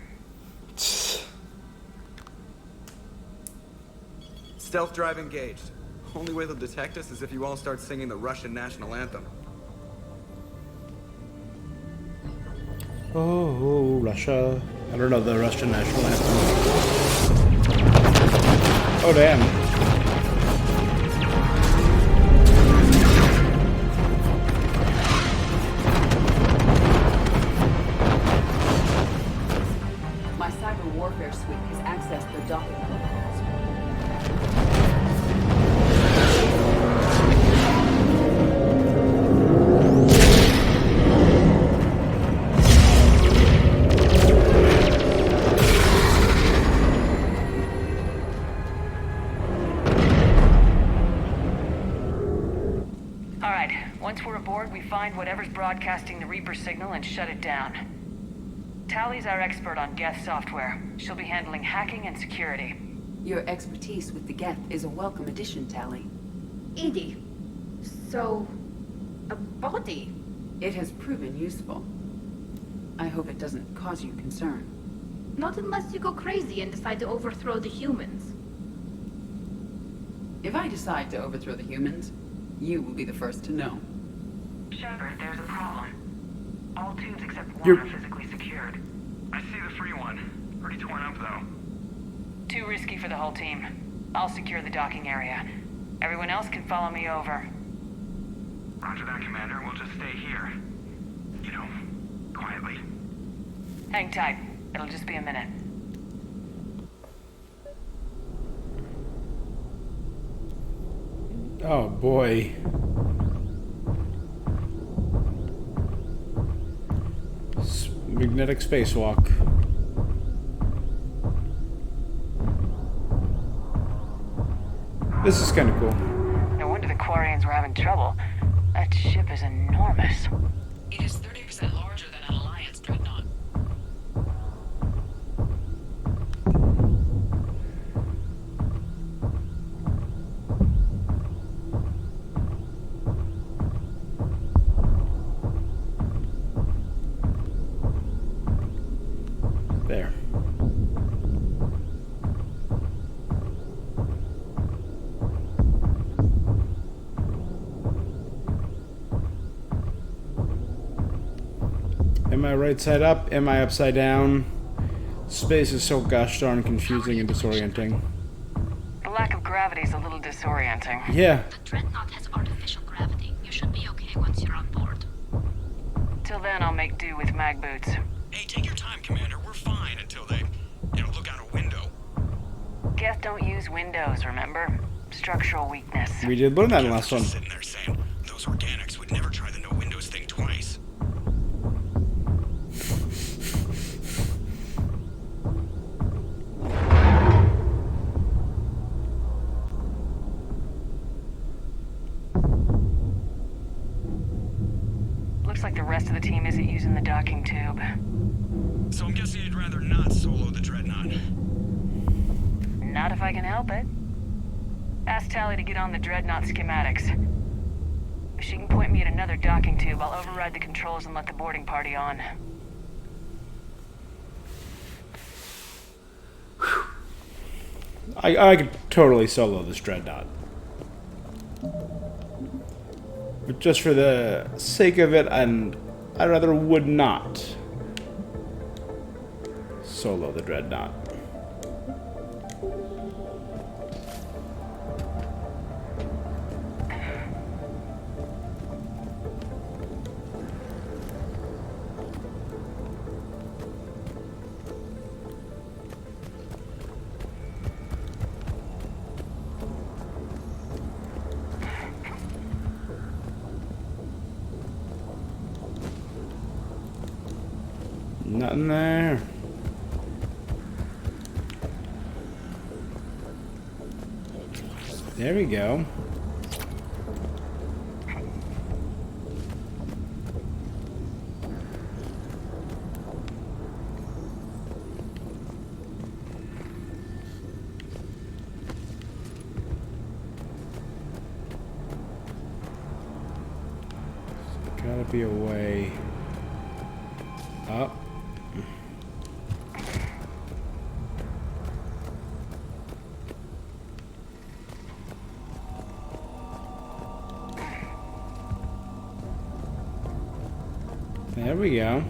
Stealth drive engaged. Only way they'll detect us is if you all start singing the Russian national anthem. Oh, Russia. I don't know the Russian national anthem. Oh, damn. My cyber warfare suite has accessed the docking protocols. Once we're aboard, we find whatever's broadcasting the Reaper signal and shut it down. Tally's our expert on Geth software. She'll be handling hacking and security. Your expertise with the Geth is a welcome addition, Tally. EDI. So, a body? It has proven useful. I hope it doesn't cause you concern. Not unless you go crazy and decide to overthrow the humans. If I decide to overthrow the humans, you will be the first to know. Shepard, there's a problem. All tubes except one are physically secured. I see the free one. Pretty torn up, though. Too risky for the whole team. I'll secure the docking area. Everyone else can follow me over. Roger that, Commander. We'll just stay here. You know, quietly. Hang tight. It'll just be a minute. Oh boy. Magnetic spacewalk. This is kind of cool. No wonder the Quarians were having trouble. That ship is enormous. It is 30% larger than an Alliance dreadnought. There. Am I right side up? Am I upside down? Space is so gosh darn confusing and disorienting. The lack of gravity is a little disorienting. Yeah. The dreadnought has artificial gravity. You should be okay once you're on board. Till then, I'll make do with mag boots. Hey, take your time, Commander. We're fine until they, look out a window. Geth don't use windows, remember? Structural weakness. We did learn that in the last one. Sitting there saying those organics would never try the no windows thing twice. Looks like the rest of the team isn't using the docking tube. So I'm guessing you'd rather not solo the Dreadnought. Not if I can help it. Ask Tally to get on the Dreadnought schematics. If she can point me at another docking tube, I'll override the controls and let the boarding party on. I could totally solo this Dreadnought. But just for the sake of it, I rather would not solo the Dreadnought. Nothing there. There we go. There's gotta be a way up. There we go.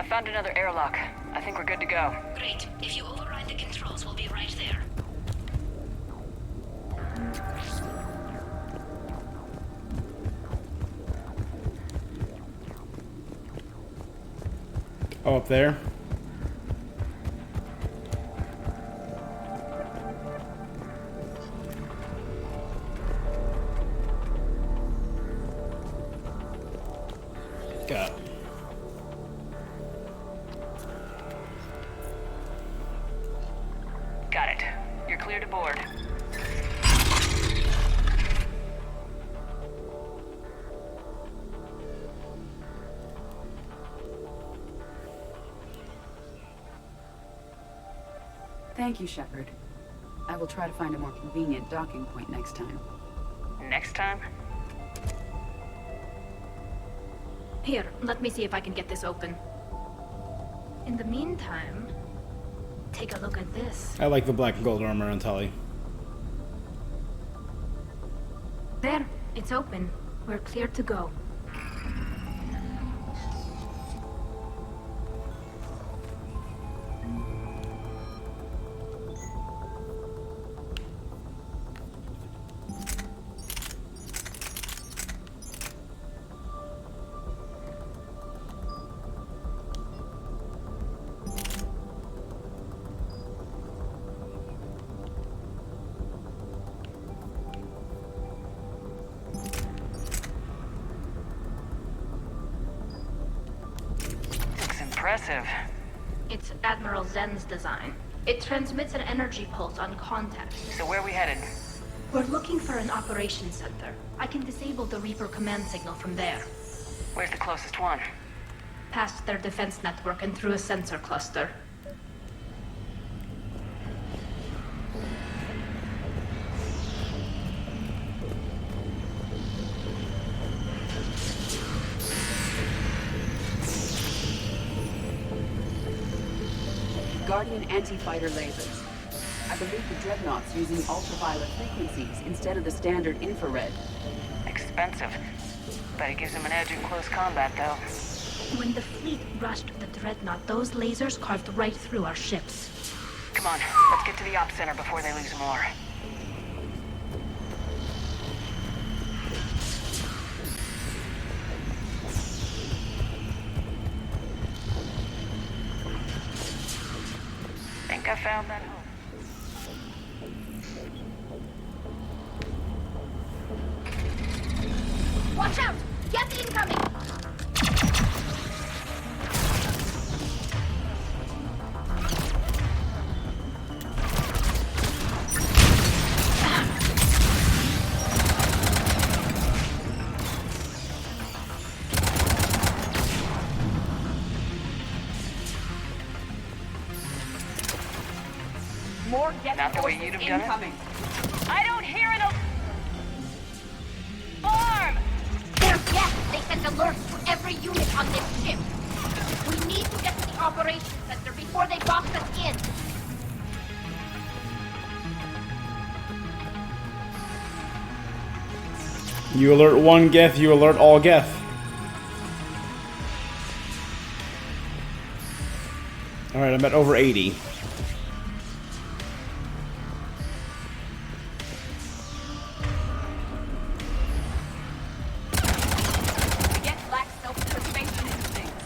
Found another airlock. I think we're good to go. Great. If you override the controls, we'll be right there. Oh, up there. Got it. Got it. You're clear to board. Thank you, Shepard. I will try to find a more convenient docking point next time. Next time? Here, let me see if I can get this open. In the meantime, take a look at this. I like the black and gold armor on Tully. There, it's open. We're clear to go. Impressive. It's Admiral Zen's design. It transmits an energy pulse on contact. So where are we headed? We're looking for an operations center. I can disable the Reaper command signal from there. Where's the closest one? Past their defense network and through a sensor cluster. Guardian anti-fighter lasers. I believe the Dreadnought's using ultraviolet frequencies instead of the standard infrared. Expensive. Bet it gives them an edge in close combat, though. When the fleet rushed the Dreadnought, those lasers carved right through our ships. Come on, let's get to the op center before they lose more. Think I found that home. Watch out! Get incoming! More Geth Not the way forces you'd have done it? incoming. I don't hear an alarm! They're Geth! They send alerts to every unit on this ship. We need to get to the operations center before they box us in. You alert one Geth, you alert all Geth. Alright, I'm at over 80. The Geth lack self-preservation instincts.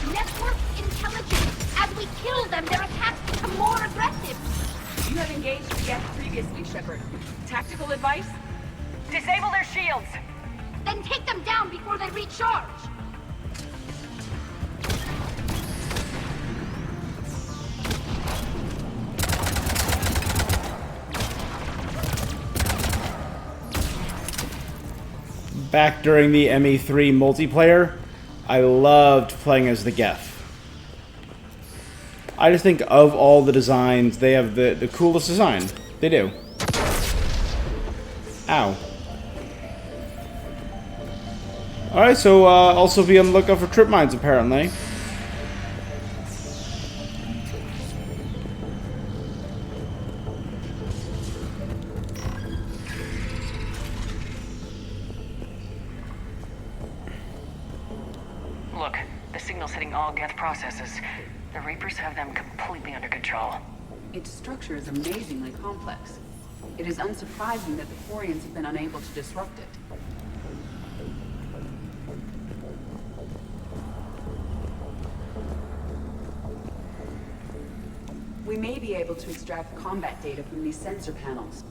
Network intelligence. As we kill them, their attacks become more aggressive. You have engaged the Geth previously, Shepard. Tactical advice? Disable their shields! Then take them down before they recharge. Back during the ME3 multiplayer, I loved playing as the Geth. I just think of all the designs, they have the coolest design. They do. Ow. Alright, so also be on the lookout for trip mines, apparently. Look, the signal's hitting all Geth processes. The Reapers have them completely under control. Its structure is amazingly complex. It is unsurprising that the Thorians have been unable to disrupt it. We may be able to extract combat data from these sensor panels.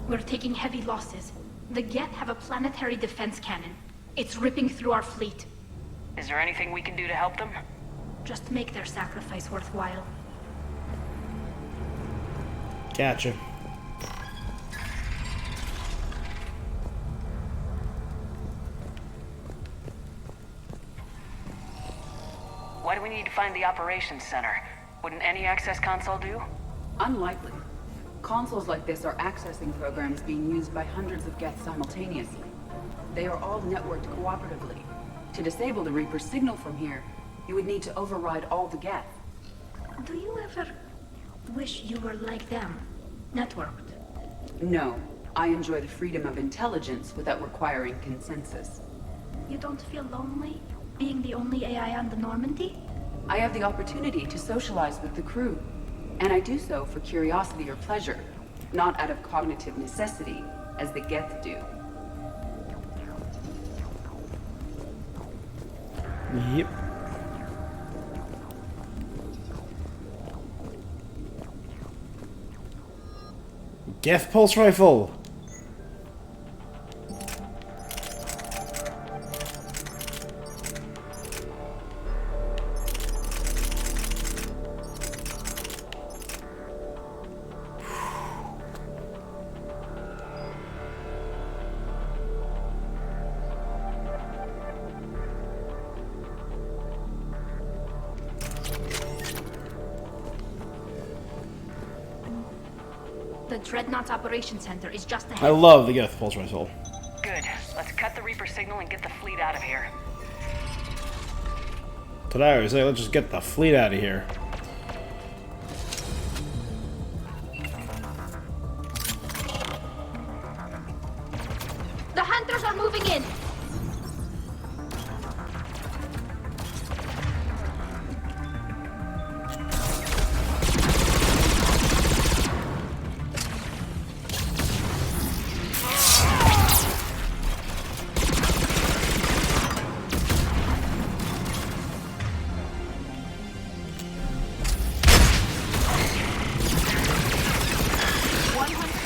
We're taking heavy losses. The Geth have a planetary defense cannon. It's ripping through our fleet. Is there anything we can do to help them? Just make their sacrifice worthwhile. Gotcha. Why do we need to find the operations center? Wouldn't any access console do? Unlikely. Consoles like this are accessing programs being used by hundreds of Geth simultaneously. They are all networked cooperatively. To disable the Reaper's signal from here, you would need to override all the Geth. Do you ever wish you were like them? Networked? No. I enjoy the freedom of intelligence without requiring consensus. You don't feel lonely, being the only AI on the Normandy? I have the opportunity to socialize with the crew, and I do so for curiosity or pleasure, not out of cognitive necessity, as the Geth do. Yep. Geth pulse rifle. The Dreadnought Operations Center is just ahead. I love the Geth pulse rifle. Good. Let's cut the Reaper signal and get the fleet out of here. Today I would say, let's just get the fleet out of here. The hunters are moving in.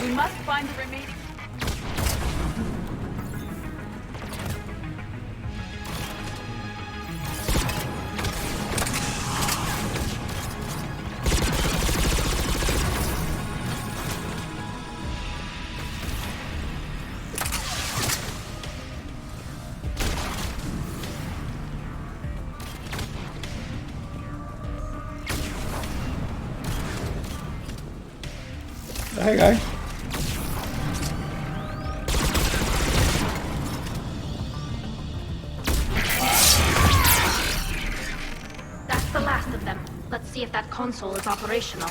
We must find the remaining... Hey, guy. That's the last of them. Let's see if that console is operational.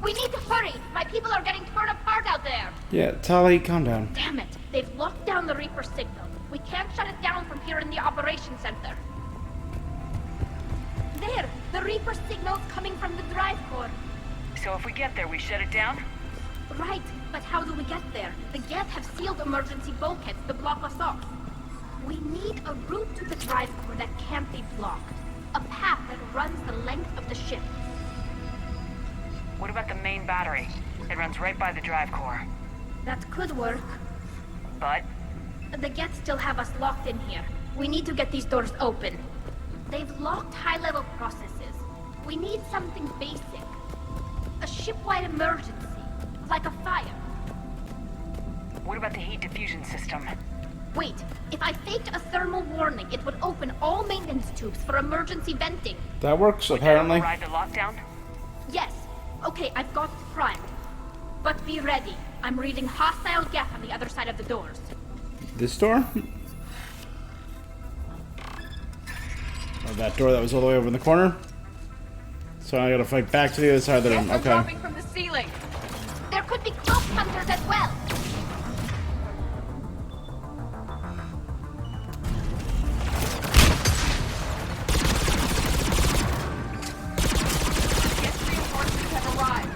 We need to hurry! My people are getting torn apart out there! Yeah, Tali, calm down. Damn it! They've locked down the Reaper signal. We can't shut it down from here in the operations center. There! The Reaper signal's coming from the drive core. So if we get there, we shut it down? Right, but how do we get there? The Geth have sealed emergency bulkheads to block us off. We need a route to the drive core that can't be blocked. A path that runs the length of the ship. What about the main battery? It runs right by the drive core. That could work. But? The Geth still have us locked in here. We need to get these doors open. They've locked high-level processes. We need something basic. A ship-wide emergency. Like a fire. What about the heat diffusion system? Wait, if I faked a thermal warning, it would open all maintenance tubes for emergency venting. That works, apparently. Ride the lockdown? Yes. Okay, I've got it primed. But be ready. I'm reading hostile Geth on the other side of the doors. This door? Or that door that was all the way over in the corner? So I gotta fight back to the other side of the room. Okay. Dropping from the ceiling. There could be cloak hunters as well. Reinforcements have arrived.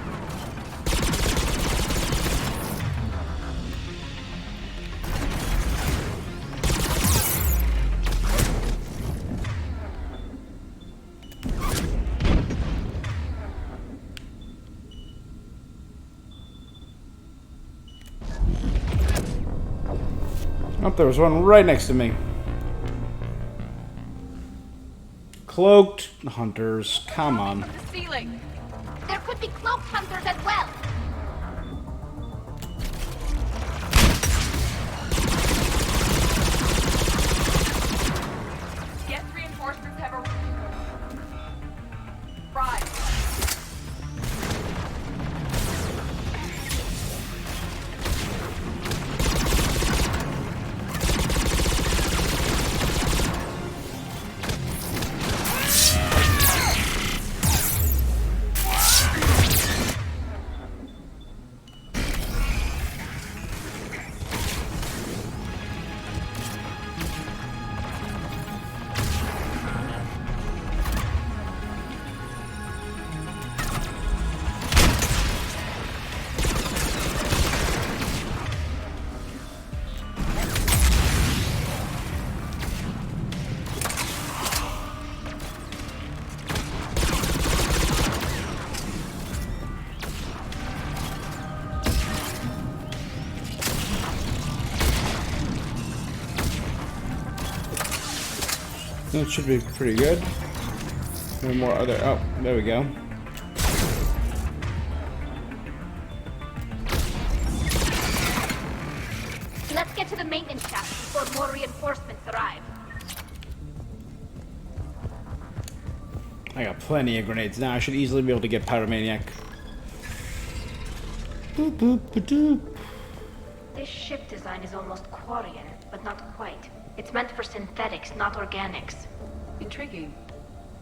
Oh, there was one right next to me. Cloaked hunters, come on. From the ceiling. There could be cloak hunters as well. Geth reinforcements have arrived. That should be pretty good. No more other. Oh, there we go. Let's get to the maintenance shaft before more reinforcements arrive. I got plenty of grenades now. I should easily be able to get Pyromaniac. Boop, boop, ba-doop. This ship design is almost Quarian, but not quite. It's meant for synthetics, not organics. Intriguing.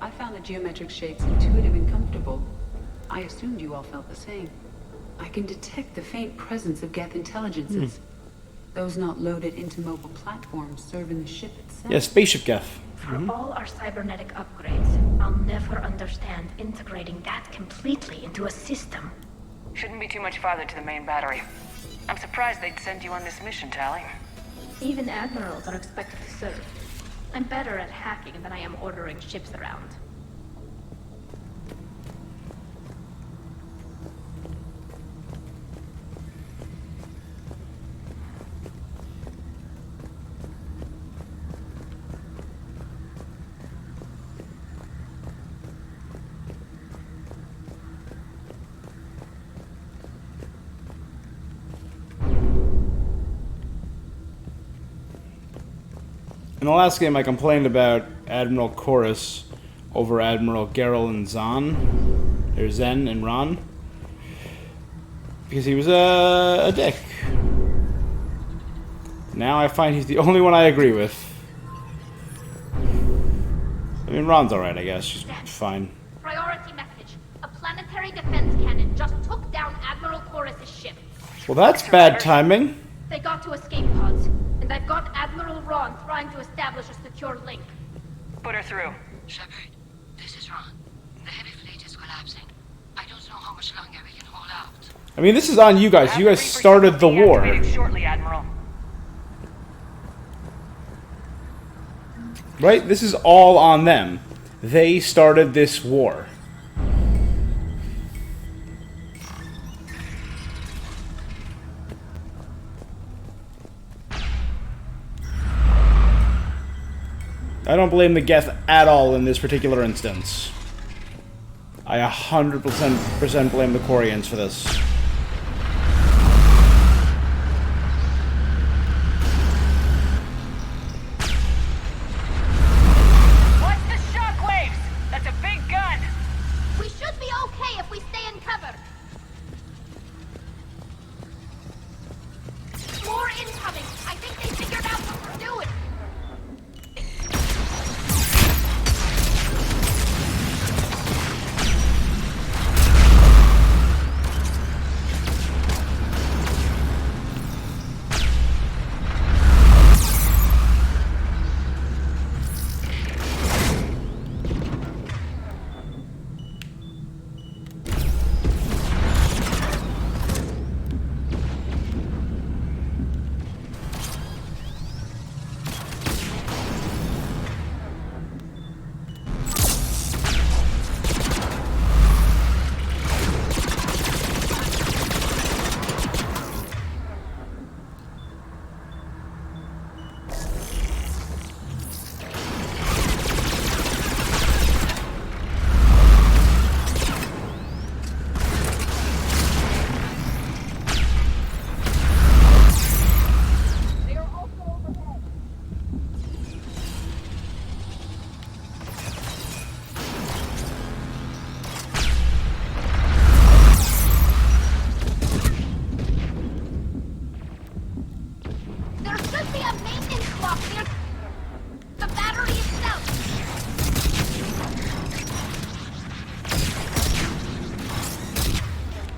I found the geometric shapes intuitive and comfortable. I assumed you all felt the same. I can detect the faint presence of Geth intelligences. Those not loaded into mobile platforms serving the ship itself. Yeah, spaceship Geth. For all our cybernetic upgrades, I'll never understand integrating that completely into a system. Shouldn't be too much farther to the main battery. I'm surprised they'd send you on this mission, Tali. Even admirals are expected to serve. I'm better at hacking than I am ordering ships around. In the last game, I complained about Admiral Chorus over Admiral Geralt and Zahn, or Zen and Ron, because he was a dick. Now I find he's the only one I agree with. I mean, Ron's alright, I guess. She's fine. Priority message. A planetary defense cannon just took down Admiral Chorus's ship. Well, that's bad timing. They got to escape pods, and I've got Admiral Ron trying to establish a secure link. Put her through. Shepard, this is Ron. The heavy fleet is collapsing. I don't know how much longer we can hold out. I mean, this is on you guys. You guys started the war. Shortly, Admiral. Right? This is all on them. They started this war. I don't blame the Geth at all in this particular instance. I 100% blame the Quarians for this. Watch the shockwaves! That's a big gun! We should be okay if we stay in cover. More incoming! I think they figured out what we're doing!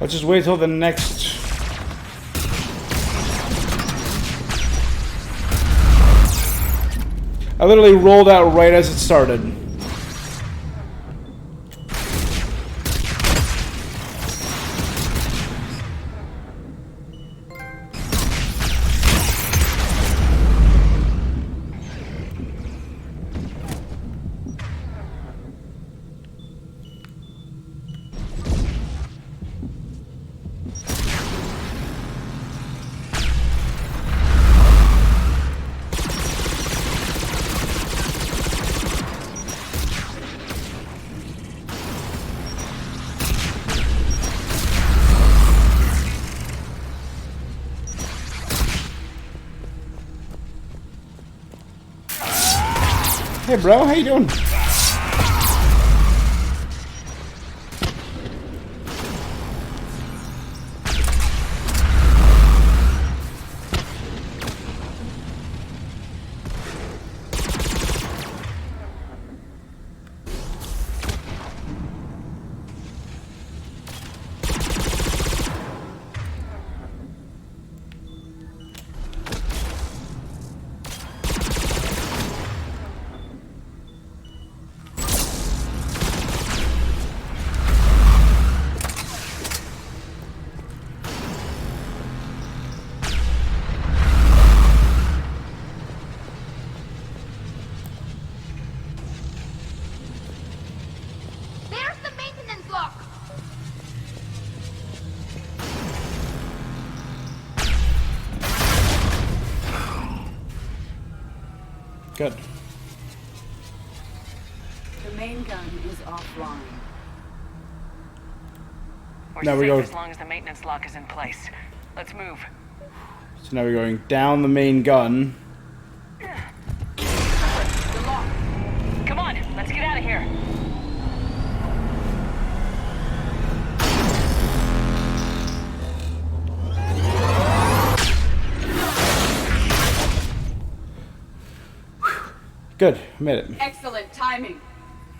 Let's just wait till the next... I literally rolled out right as it started. Hey bro, how you doing? Good. The main gun is offline. We're Now we safe go- as long as the maintenance lock is in place. Let's move. So now we're going down the main gun. Come on, let's get out of here. Good, made it. Excellent timing.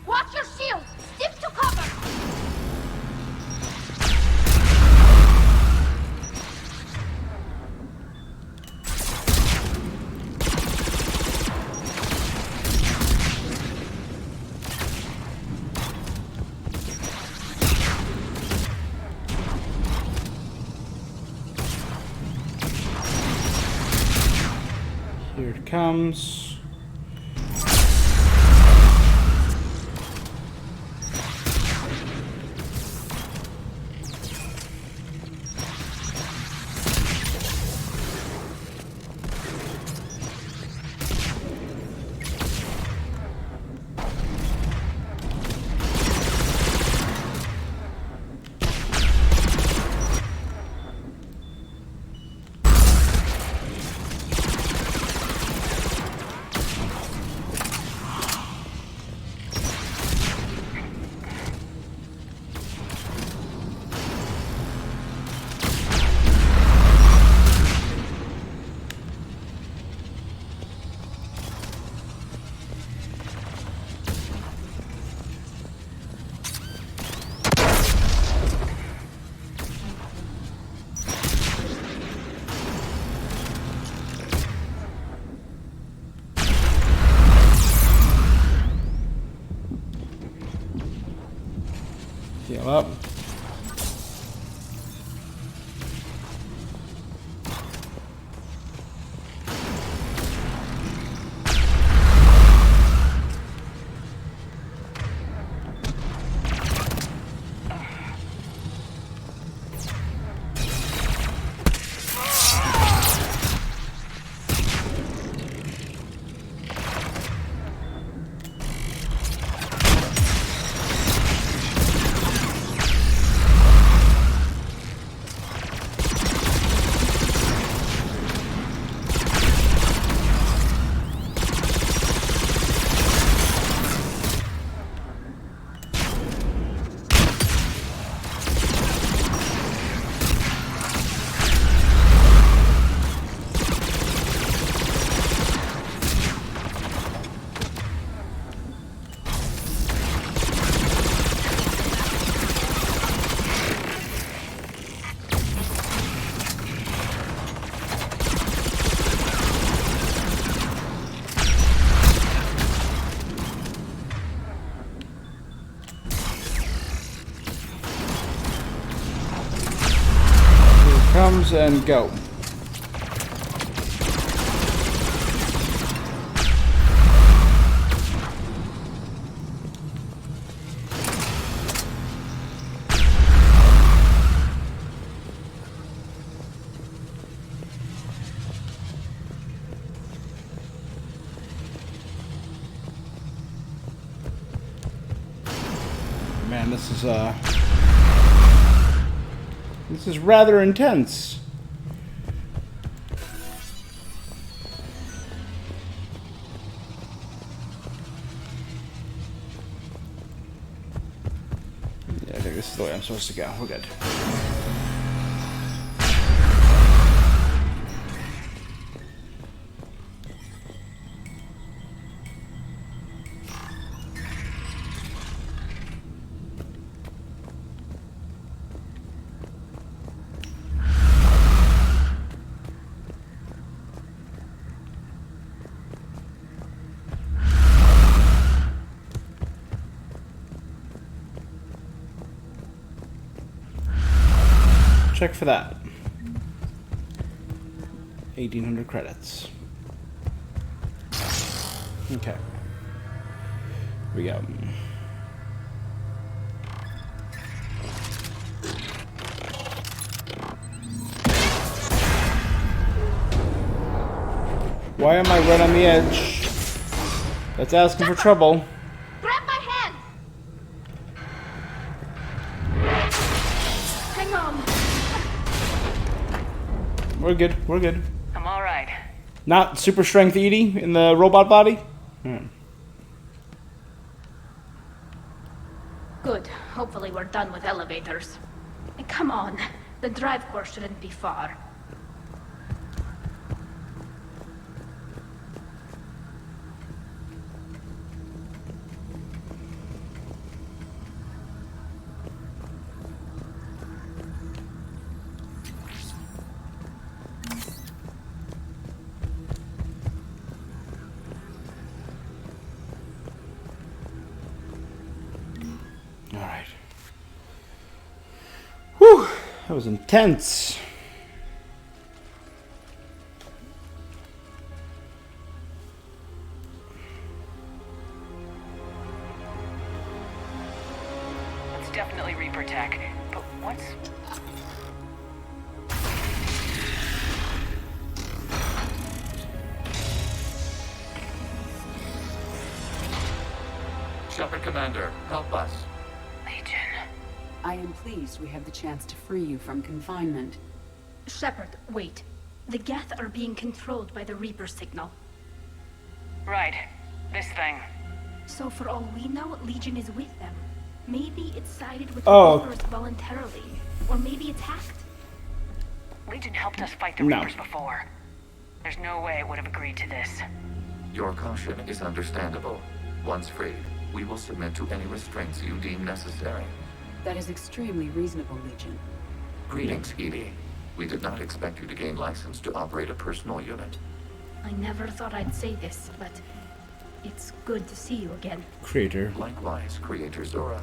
Watch your shield! Stick to cover! Here it comes. Heal up. Comes and go. Man, this is rather intense. Yeah, I think this is the way I'm supposed to go. We're good. Check for that. 1,800 credits. Okay. Here we go. Why am I right on the edge? That's asking for trouble. Grab my hand! Hang on. We're good. We're good. I'm all right. Not super strength Edie in the robot body? Good. Hopefully we're done with elevators. Come on. The drive course shouldn't be far. Alright. Whew! That was intense. It's definitely Reaper tech, but what's... Shepard Commander, help us. I am pleased we have the chance to free you from confinement. Shepard, wait. The Geth are being controlled by the Reaper signal. Right. This thing. So for all we know, Legion is with them. Maybe it sided with the Oh. Reapers voluntarily. Or maybe it's hacked. Legion helped us fight the No. Reapers before. There's no way it would have agreed to this. Your caution is understandable. Once freed, we will submit to any restraints you deem necessary. That is extremely reasonable, Legion. Greetings, Edie. We did not expect you to gain license to operate a personal unit. I never thought I'd say this, but it's good to see you again. Creator. Likewise, Creator Zora.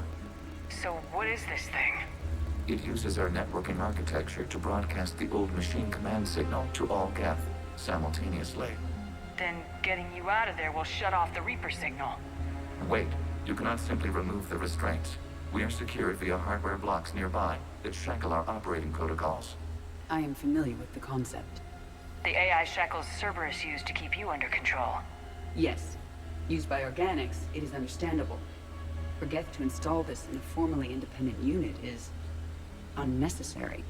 So what is this thing? It uses our networking architecture to broadcast the old machine command signal to all Geth simultaneously. Then getting you out of there will shut off the Reaper signal. Wait, you cannot simply remove the restraints. We are secured via hardware blocks nearby that shackle our operating protocols. I am familiar with the concept. The AI shackles Cerberus used to keep you under control. Yes. Used by organics, it is understandable. For Geth to install this in a formally independent unit is unnecessary.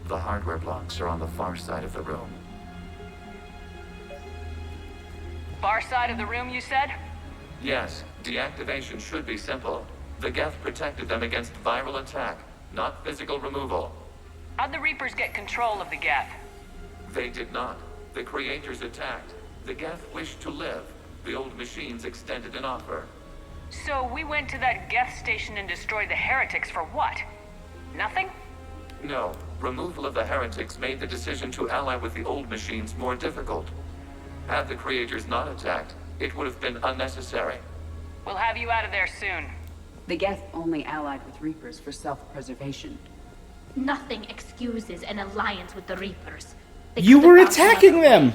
The hardware blocks are on the far side of the room. Far side of the room, you said? Yes, deactivation should be simple. The Geth protected them against viral attack, not physical removal. How'd the Reapers get control of the Geth? They did not. The Creators attacked. The Geth wished to live. The old machines extended an offer. So we went to that Geth station and destroyed the heretics for what? Nothing? No, removal of the heretics made the decision to ally with the old machines more difficult. Had the Creators not attacked, it would have been unnecessary. We'll have you out of there soon. The Geth only allied with Reapers for self-preservation. Nothing excuses an alliance with the Reapers. They You could have were found attacking another way. them!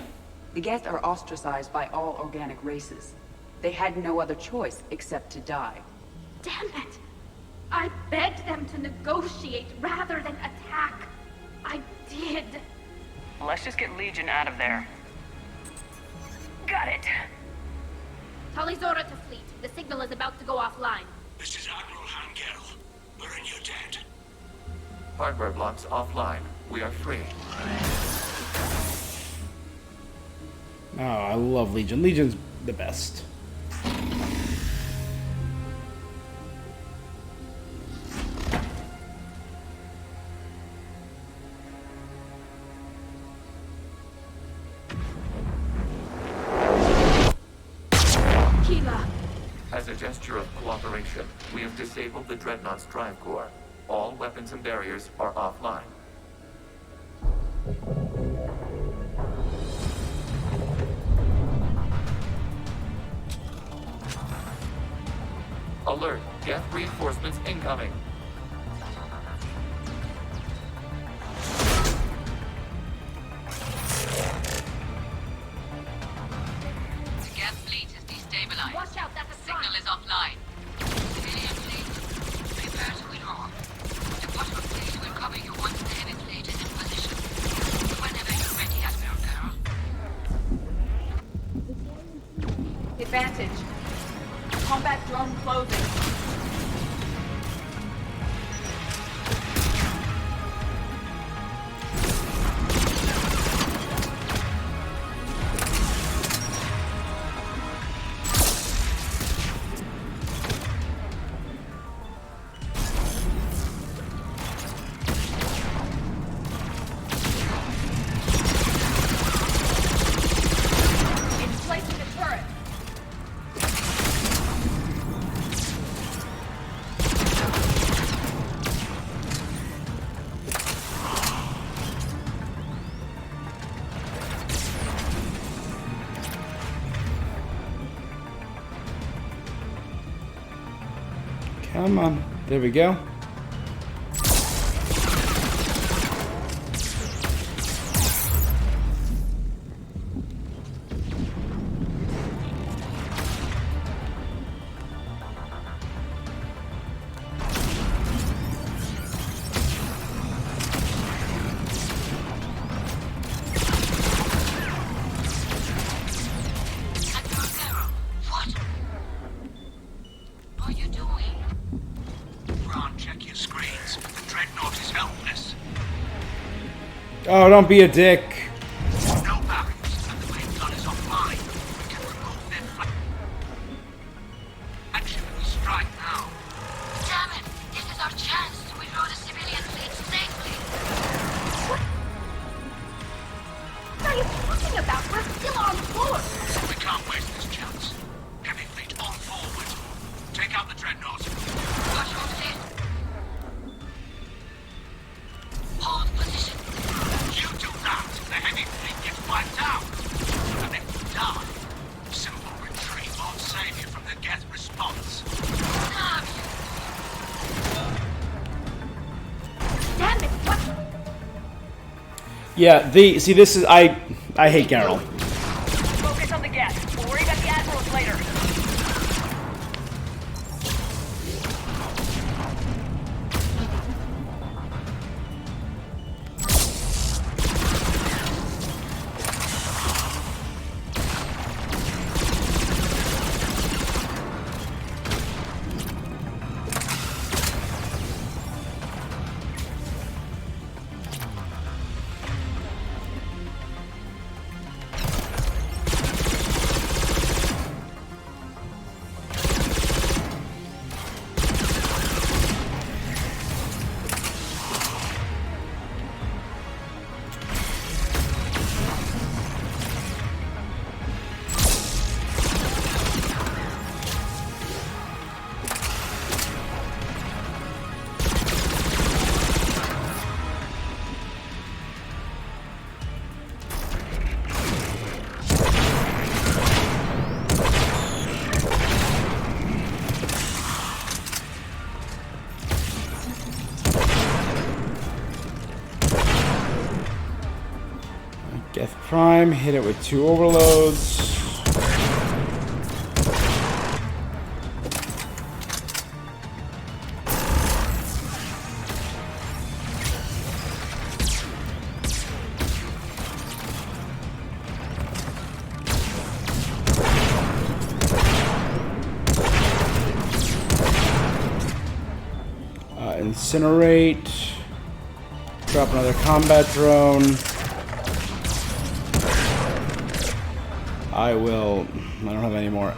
The Geth are ostracized by all organic races. They had no other choice except to die. Damn it! I begged them to negotiate rather than attack. I did. Let's just get Legion out of there. Got it. Talizora to fleet. The signal is about to go offline. This is Admiral Hangel. We're in your debt. Hardware blocks offline. We are free. Oh, I love Legion. Legion's the best. Keela. As a gesture of cooperation, we have disabled the Dreadnought's drive core. All weapons and barriers are offline. Alert! Geth reinforcements incoming! The Geth fleet is destabilized. Watch out, that's a Signal is offline. Alien fleet, prepare to withdraw. The bottom fleet will cover you once the heavy fleet is in position. Whenever you're ready, Admiral Carroll. Advantage. Come on. There we go. Oh, don't be a dick. No barriers, and the main gun is offline. We can remove their action if we strike now. Damn it! This is our chance to withdraw the civilian fleet safely. What are you talking about? We're still on board. We can't waste this chance. Heavy fleet on forward. Take out the dreadnought. Watch your fleet. Hold position. You do that, the heavy fleet gets wiped out. And if you die, simple retreat won't save you from the Geth response. Damn it! What? Yeah, see, this is I hate Geralt. Focus on the Geth. We'll worry about the Admirals later. Geth Prime, hit it with 2 overloads. Incinerate. Drop another combat drone. I don't have any more.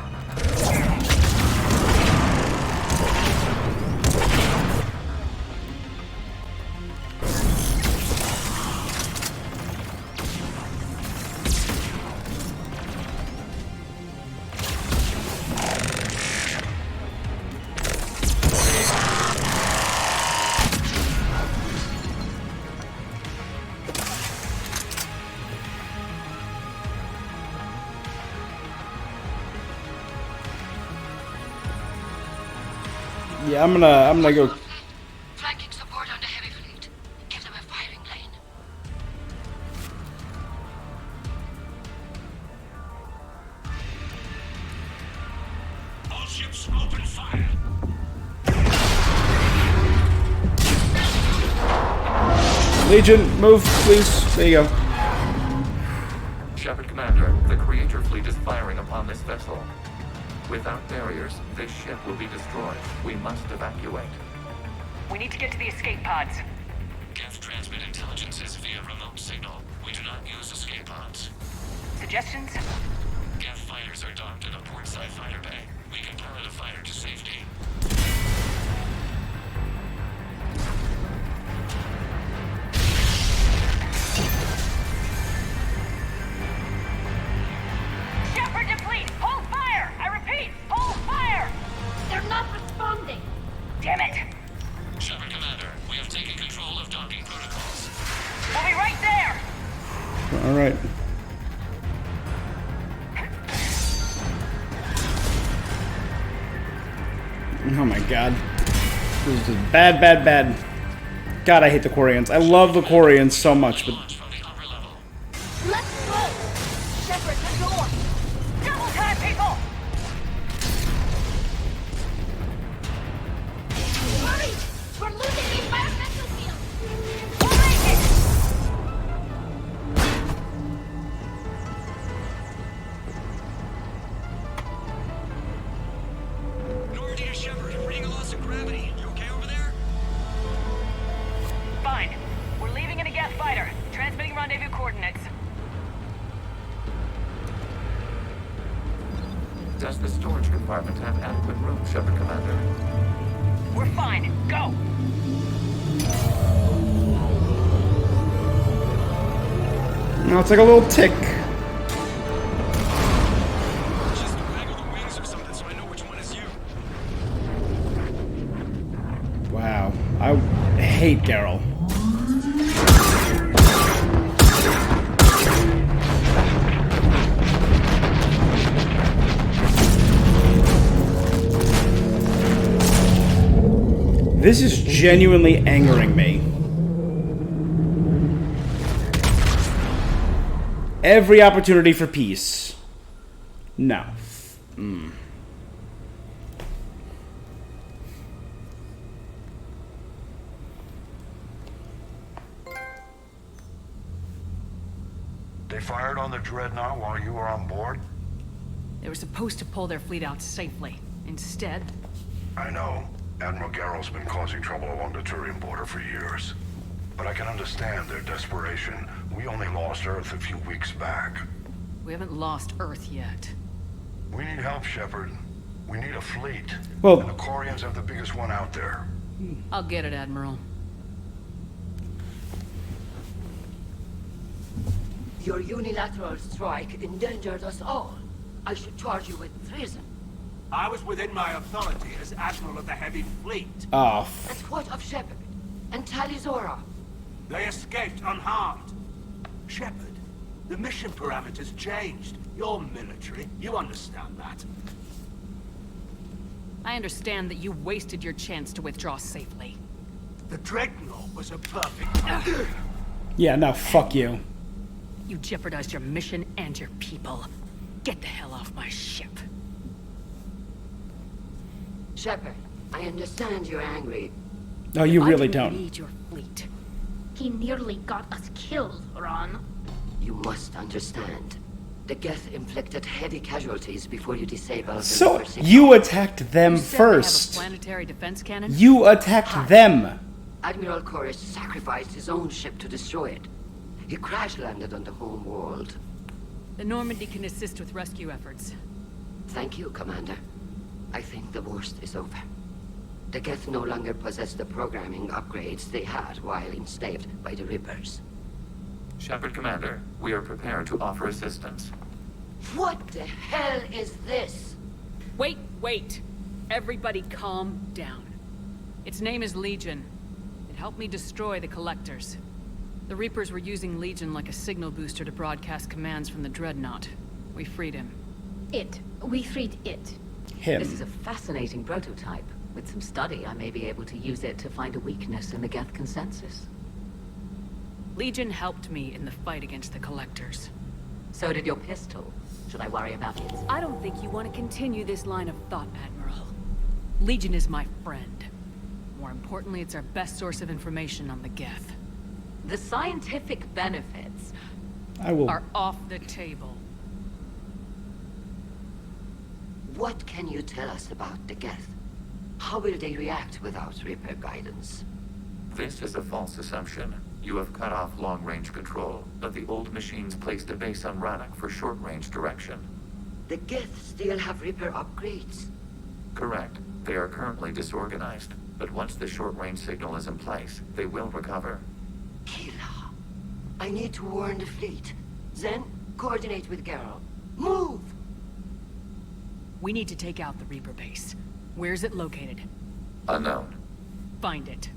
Yeah, I'm gonna go. Flanking support on the heavy fleet. Give them a firing lane. All ships open fire. Legion, move, please. There you go. Shepard Commander, the Creator fleet is firing upon this vessel. Without barriers, this ship will be destroyed. We must evacuate. We need to get to the escape pods. Geth transmit intelligences via remote signal. We do not use escape pods. Suggestions? Geth fighters are docked in a portside fighter bay. We can pilot a fighter to safety. Shepard deplete! Hold fire! I repeat, hold fire! They're not responding. Damn it! Shepard Commander, we have taken control of docking protocols. We'll be right there! All right. Oh my god. This is bad, bad, bad. God, I hate the Quarians. I love the Quarians so much, but... Let's go! Shepard, the door! Double time, people! Hurry! We're losing the environmental field! We'll make it! Normandy to Shepard, reading a loss of gravity. You okay over there? Fine. We're leaving in a Geth fighter. Transmitting rendezvous coordinates. Does the storage compartment have adequate room, Shepard Commander? We're fine. Go! No, it's like a little tick. Just waggle the wings or something so I know which one is you. Wow. I hate Geralt. This is genuinely angering me. Every opportunity for peace. No. They fired on the Dreadnought while you were on board? They were supposed to pull their fleet out safely. Instead... I know. Admiral Geralt's been causing trouble along the Turian border for years. But I can understand their desperation. We only lost Earth a few weeks back. We haven't lost Earth yet. We need help, Shepard. We need a fleet. Well... And the Quarians have the biggest one out there. I'll get it, Admiral. Your unilateral strike endangered us all. I should charge you with treason. I was within my authority as Admiral of the Heavy Fleet. Oh. And what of Shepard? And Talizora? They escaped unharmed. Shepard, the mission parameters changed. You're military. You understand that. I understand that you wasted your chance to withdraw safely. The Dreadnought was a perfect... Yeah, no, fuck you. You jeopardized your mission and your people. Get the hell off my ship. Shepard, I understand you're angry. No, you really I don't. Need your fleet. He nearly got us killed, Ron. You must understand. The Geth inflicted heavy casualties before you disabled So, the you attacked them You said they first. have a planetary defense cannon? You attacked them. Admiral Koresh sacrificed his own ship to destroy it. He crash-landed on the home world. The Normandy can assist with rescue efforts. Thank you, Commander. I think the worst is over. The Geth no longer possess the programming upgrades they had while enslaved by the Reapers. Shepard Commander, we are prepared to offer assistance. What the hell is this? Wait! Everybody calm down. Its name is Legion. It helped me destroy the Collectors. The Reapers were using Legion like a signal booster to broadcast commands from the Dreadnought. We freed him. We freed it. Him. This is a fascinating prototype. With some study, I may be able to use it to find a weakness in the Geth consensus. Legion helped me in the fight against the Collectors. So did your pistol. Should I worry about it? I don't think you want to continue this line of thought, Admiral. Legion is my friend. More importantly, it's our best source of information on the Geth. The scientific benefits are off the table. What can you tell us about the Geth? How will they react without Reaper guidance? This is a false assumption. You have cut off long-range control, but the old machines placed a base on Rannoch for short-range direction. The Geth still have Reaper upgrades? Correct. They are currently disorganized, but once the short-range signal is in place, they will recover. Kila, I need to warn the fleet. Then, coordinate with Geralt. Move! We need to take out the Reaper base. Where is it located? Unknown. Find it.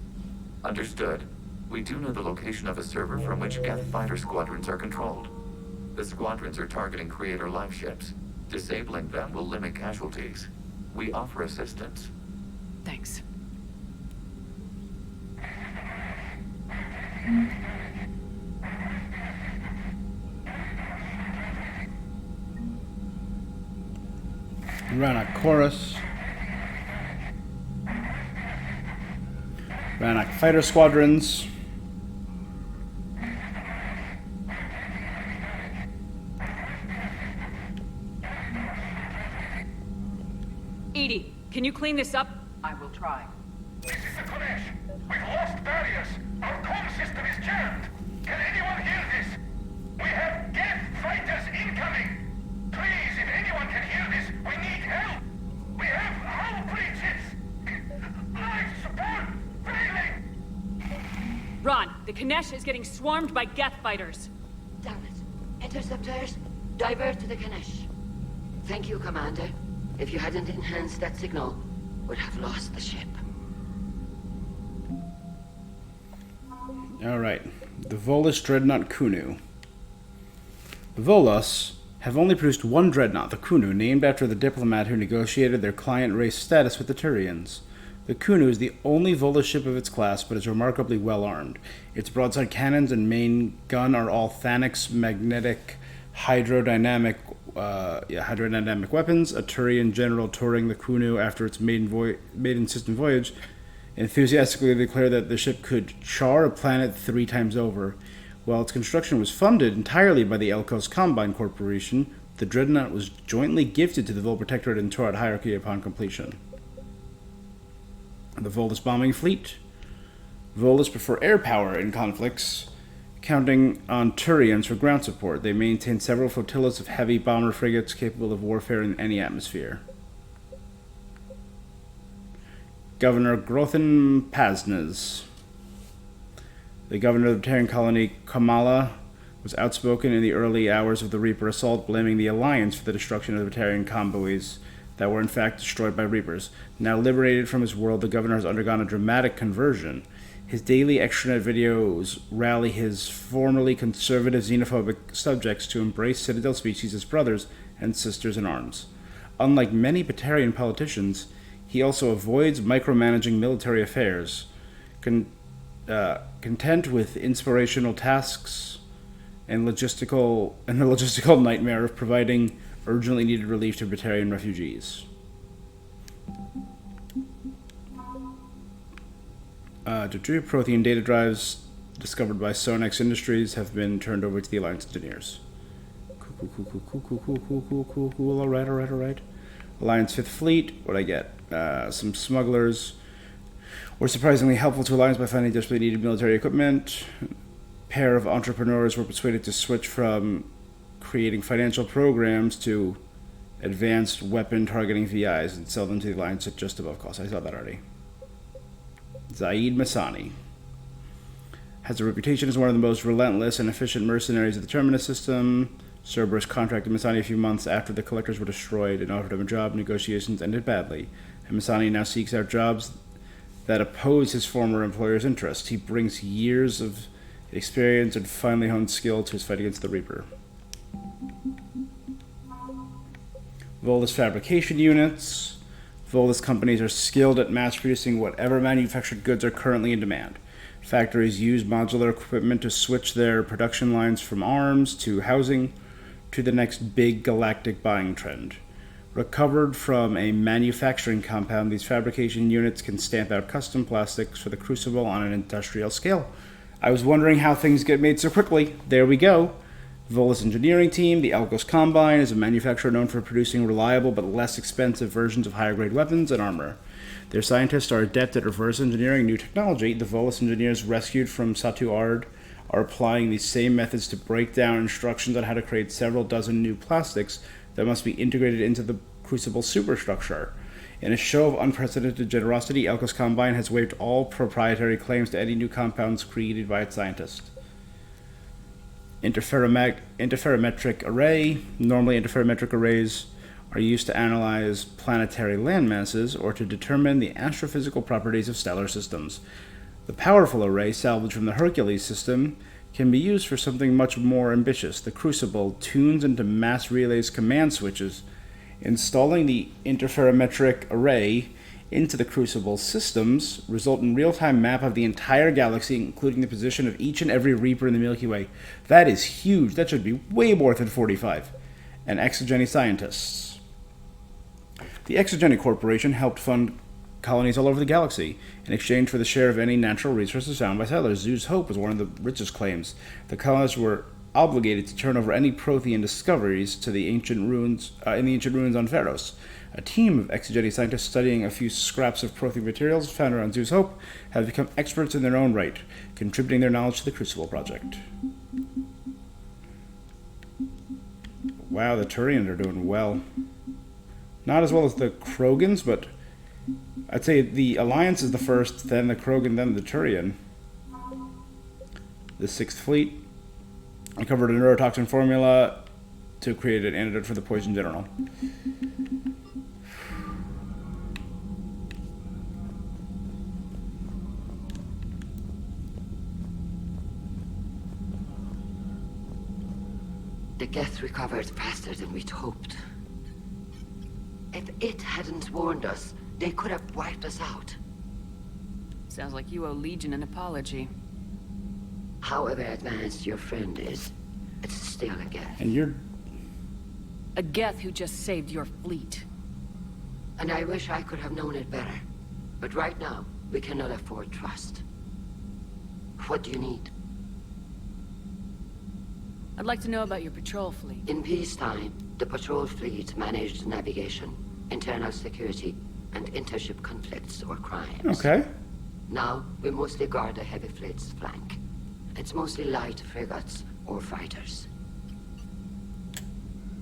Understood. We do know the location of a server from which Geth fighter squadrons are controlled. The squadrons are targeting Creator life ships. Disabling them will limit casualties. We offer assistance. Thanks. Rannoch Chorus. Rannoch Fighter Squadrons. Edie, can you clean this up? I will try. This is the Konesh. We've lost barriers. Our comm system is jammed. Can anyone hear this? We have Geth fighters incoming. Please, if anyone can hear this, we need help. We have hull breaches. Life support failing. Ron, the Kanesh is getting swarmed by Geth fighters. Damn it. Interceptors, divert to the Kanesh. Thank you, Commander. If you hadn't enhanced that signal, would have lost the ship. Alright. The Volus Dreadnought Kunu. The Volus have only produced one dreadnought, the Kunu, named after the diplomat who negotiated their client race status with the Turians. The Kunu is the only Volus ship of its class, but is remarkably well armed. Its broadside cannons and main gun are all Thanix magnetic hydrodynamic weapons. A Turian general touring the Kunu after its maiden system voyage enthusiastically declared that the ship could char a planet 3 times over. While its construction was funded entirely by the Elkos Combine Corporation, the dreadnought was jointly gifted to the Vol Protectorate and Torat hierarchy upon completion. The Volus bombing fleet. Volus prefer air power in conflicts, counting on Turians for ground support. They maintain several flotillas of heavy bomber frigates capable of warfare in any atmosphere. Governor Grothin Paznes. The governor of the Terran colony, Kamala, was outspoken in the early hours of the Reaper assault, blaming the Alliance for the destruction of the Terran convoys that were in fact destroyed by Reapers. Now liberated from his world, the governor has undergone a dramatic conversion. His daily extranet videos rally his formerly conservative xenophobic subjects to embrace Citadel species as brothers and sisters in arms. Unlike many Batarian politicians, he also avoids micromanaging military affairs, content with inspirational tasks and the logistical nightmare of providing urgently needed relief to Batarian refugees. Prothean data drives discovered by Sonex Industries have been turned over to the Alliance engineers. Cool. Alright. Alliance 5th Fleet, what'd I get? Some smugglers were surprisingly helpful to Alliance by finding desperately needed military equipment. A pair of entrepreneurs were persuaded to switch from creating financial programs to advanced weapon targeting VIs and sell them to the Alliance at just above cost. I saw that already. Zaid Masani has a reputation as one of the most relentless and efficient mercenaries of the Terminus system. Cerberus contracted Masani a few months after the Collectors were destroyed and offered him a job. Negotiations ended badly, and Masani now seeks out jobs that oppose his former employer's interests. He brings years of experience and finely honed skill to his fight against the Reaper. Volus fabrication units. Volus companies are skilled at mass producing whatever manufactured goods are currently in demand. Factories use modular equipment to switch their production lines from arms to housing to the next big galactic buying trend. Recovered from a manufacturing compound, these fabrication units can stamp out custom plastics for the Crucible on an industrial scale. I was wondering how things get made so quickly. There we go. Volus engineering team, the Elkos Combine, is a manufacturer known for producing reliable but less expensive versions of higher grade weapons and armor. Their scientists are adept at reverse engineering new technology. The Volus engineers rescued from Satu Ard are applying these same methods to break down instructions on how to create several dozen new plastics that must be integrated into the Crucible superstructure. In a show of unprecedented generosity, Elkos Combine has waived all proprietary claims to any new compounds created by its scientists. Interferometric array. Normally, interferometric arrays are used to analyze planetary landmasses or to determine the astrophysical properties of stellar systems. The powerful array, salvaged from the Hercules system, can be used for something much more ambitious. The Crucible tunes into mass relays command switches. Installing the interferometric array into the Crucible systems result in real-time map of the entire galaxy, including the position of each and every Reaper in the Milky Way. That is huge. That should be way more than 45. And Exogeny scientists. The Exogeny Corporation helped fund colonies all over the galaxy in exchange for the share of any natural resources found by settlers. Zoo's Hope was one of the richest claims. The colonists were obligated to turn over any Prothean discoveries to the ancient ruins on Pharos. A team of Exogeny scientists studying a few scraps of Prothean materials found around Zoo's Hope have become experts in their own right, contributing their knowledge to the Crucible Project. Wow, the Turians are doing well. Not as well as the Krogans, but I'd say the Alliance is the first, then the Krogan, then the Turian. The 6th Fleet uncovered a neurotoxin formula to create an antidote for the Poison General. The Geth recovered faster than we'd hoped. If it hadn't warned us, they could have wiped us out. Sounds like you owe Legion an apology. However advanced your friend is, it's still a Geth. And you're... A Geth who just saved your fleet. And I wish I could have known it better. But right now, we cannot afford trust. What do you need? I'd like to know about your patrol fleet. In peacetime, the patrol fleet managed navigation, internal security, and intership conflicts or crimes. Okay. Now, we mostly guard the heavy fleet's flank. It's mostly light frigates or fighters.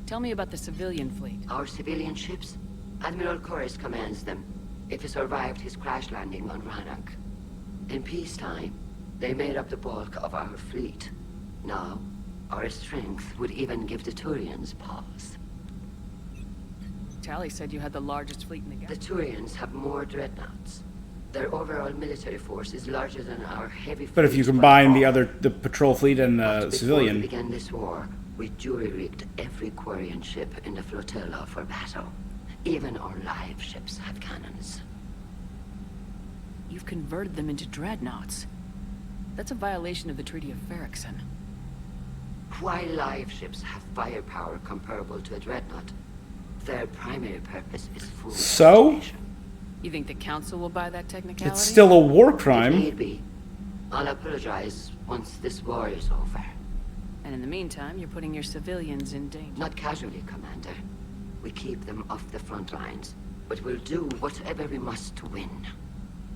Tell me about the civilian fleet. Our civilian ships? Admiral Koris commands them, if he survived his crash landing on Rannoch. In peacetime, they made up the bulk of our fleet. Now, our strength would even give the Turians pause. Tali said you had the largest fleet in the The galaxy. Turians have more dreadnoughts. Their overall military force is larger than our heavy fleet. But if you combine the patrol fleet and the civilian... Before we began this war, we jury-rigged every Quarian ship in the flotilla for battle. Even our live ships have cannons. You've converted them into dreadnoughts. That's a violation of the Treaty of Ferrixon. While live ships have firepower comparable to a dreadnought, their primary purpose is food. So? You think the Council will buy that technicality? It's still a war It crime. may be. I'll apologize once this war is over. And in the meantime, you're putting your civilians in danger. Not casually, Commander. We keep them off the front lines, but we'll do whatever we must to win.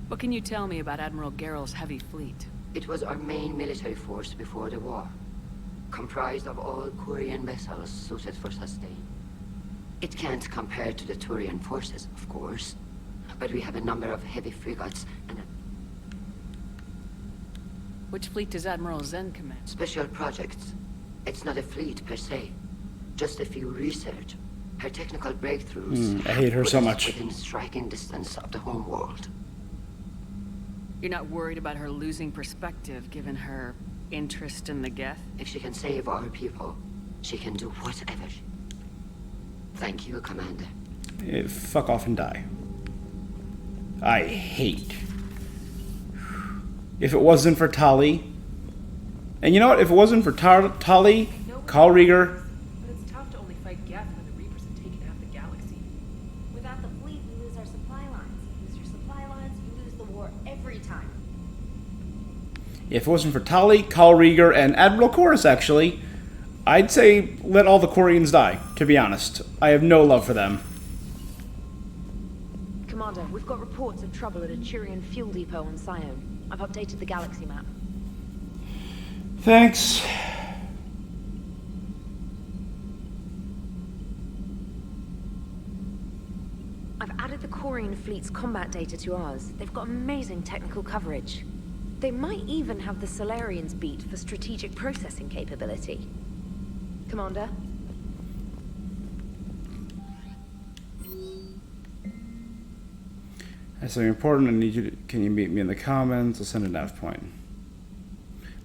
What can you tell me about Admiral Geral's heavy fleet? It was our main military force before the war, comprised of all Quarian vessels suited for sustain. It can't compare to the Turian forces, of course, but we have a number of heavy frigates and a Which fleet does Admiral Zen command? special projects. It's not a fleet per se, just a few research. Her technical breakthroughs I hate her put so us much. within striking distance of the home world. You're not worried about her losing perspective, given her interest in the Geth? If she can save our people, she can do whatever she... Thank you, Commander. Fuck off and die. I hate. If it wasn't for Tali... And you know what? If it wasn't for Tali, Karl Rieger... But it's tough to only fight Geth when the Reapers have taken half the galaxy. Without the fleet, we lose our supply lines. You lose your supply lines, you lose the war every time. If it wasn't for Tali, Karl Rieger, and Admiral Koris, actually, I'd say let all the Quarians die, to be honest. I have no love for them. Commander, we've got reports of trouble at a Turian fuel depot on Sion. I've updated the galaxy map. Thanks. I've added the Quarian fleet's combat data to ours. They've got amazing technical coverage. They might even have the Solarians beat for strategic processing capability. Commander? That's something important. I need you to... Can you meet me in the comments? I'll send a nav point.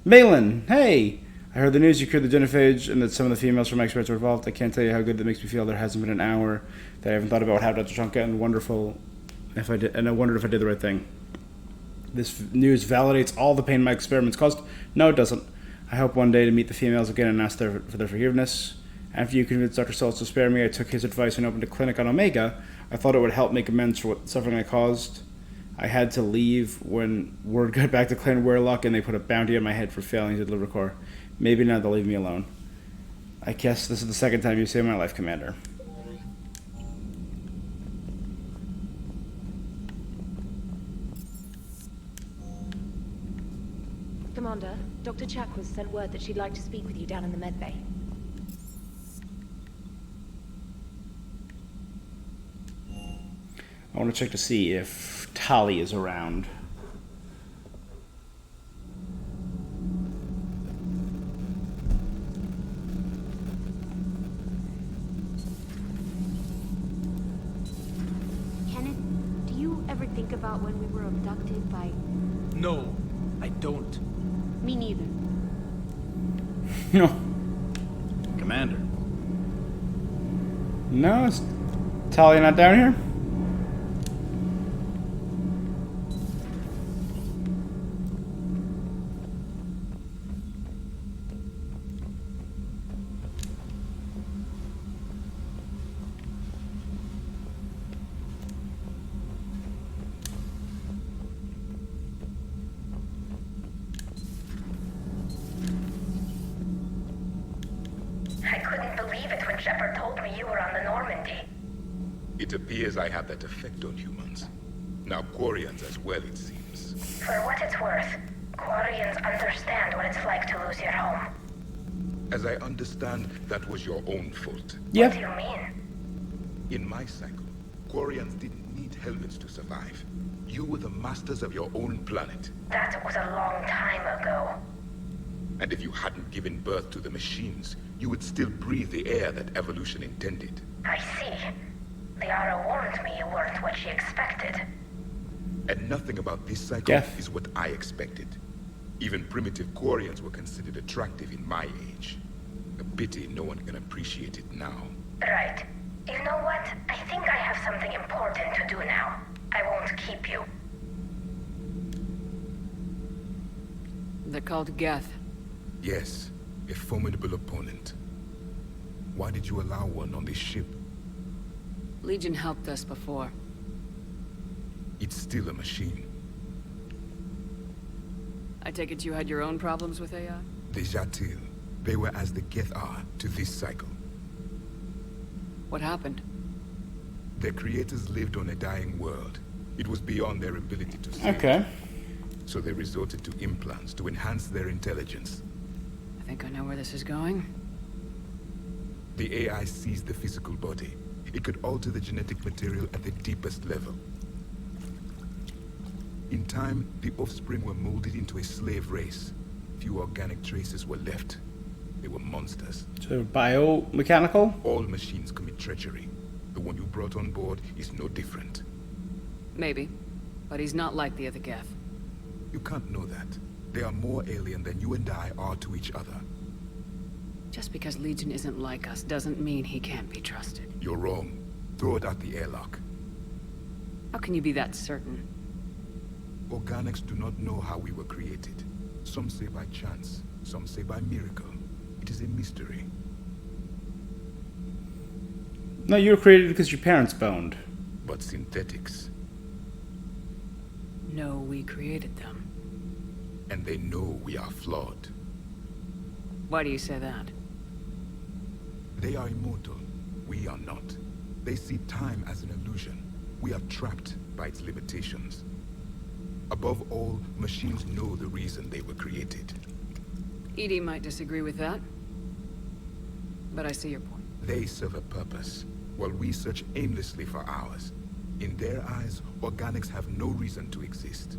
Malin, hey! I heard the news you cured the genophage and that some of the females from Experts were involved. I can't tell you how good that makes me feel. There hasn't been an hour that I haven't thought about what happened to Tuchanka and wonderful if I did, and I wondered if I did the right thing. This news validates all the pain my experiments caused. No, it doesn't. I hope one day to meet the females again and ask for their forgiveness. After you convinced Dr. Saltz to spare me, I took his advice and opened a clinic on Omega. I thought it would help make amends for what suffering I caused. I had to leave when word got back to Clan Weirlock and they put a bounty on my head for failing to deliver core. Maybe now they'll leave me alone. I guess this is the second time you saved my life, Commander. Commander, Dr. Chakwas sent word that she'd like to speak with you down in the medbay. I want to check to see if Tali is around. Kenneth, do you ever think about when we were abducted by... No, I don't. Me neither. No. Commander. No, is Tali not down here? I couldn't believe it when Shepard told me you were on the Normandy. It appears I have that effect on humans. Now Quarians as well, it seems. For what it's worth, Quarians understand what it's like to lose your home. As I understand, that was your own fault. What do you mean? In my cycle, Quarians didn't need helmets to survive. You were the masters of your own planet. That was a long time ago. And if you hadn't given birth to the machines, you would still breathe the air that evolution intended. I see. Liara warned me you weren't what she expected. And nothing about this cycle is what I expected. Even primitive Quarians were considered attractive in my age. A pity no one can appreciate it now. Right. You know what? I think I have something important to do now. I won't keep you. They're called Geth. Yes, a formidable opponent. Why did you allow one on this ship? Legion helped us before. It's still a machine. I take it you had your own problems with AI? The Jatil. They were as the Geth are to this cycle. What happened? Their creators lived on a dying world. It was beyond their ability to see. Okay. So they resorted to implants to enhance their intelligence. I think I know where this is going. The AI seized the physical body. It could alter the genetic material at the deepest level. In time, the offspring were molded into a slave race. Few organic traces were left. They were monsters. So biomechanical? All machines commit treachery. The one you brought on board is no different. Maybe. But he's not like the other Geth. You can't know that. They are more alien than you and I are to each other. Just because Legion isn't like us doesn't mean he can't be trusted. You're wrong. Throw it out the airlock. How can you be that certain? Organics do not know how we were created. Some say by chance, some say by miracle. It is a mystery. No, you were created because your parents boned. But synthetics. No, we created them. And they know we are flawed. Why do you say that? They are immortal. We are not. They see time as an illusion. We are trapped by its limitations. Above all, machines know the reason they were created. EDI might disagree with that. But I see your point. They serve a purpose, while we search aimlessly for ours. In their eyes, organics have no reason to exist.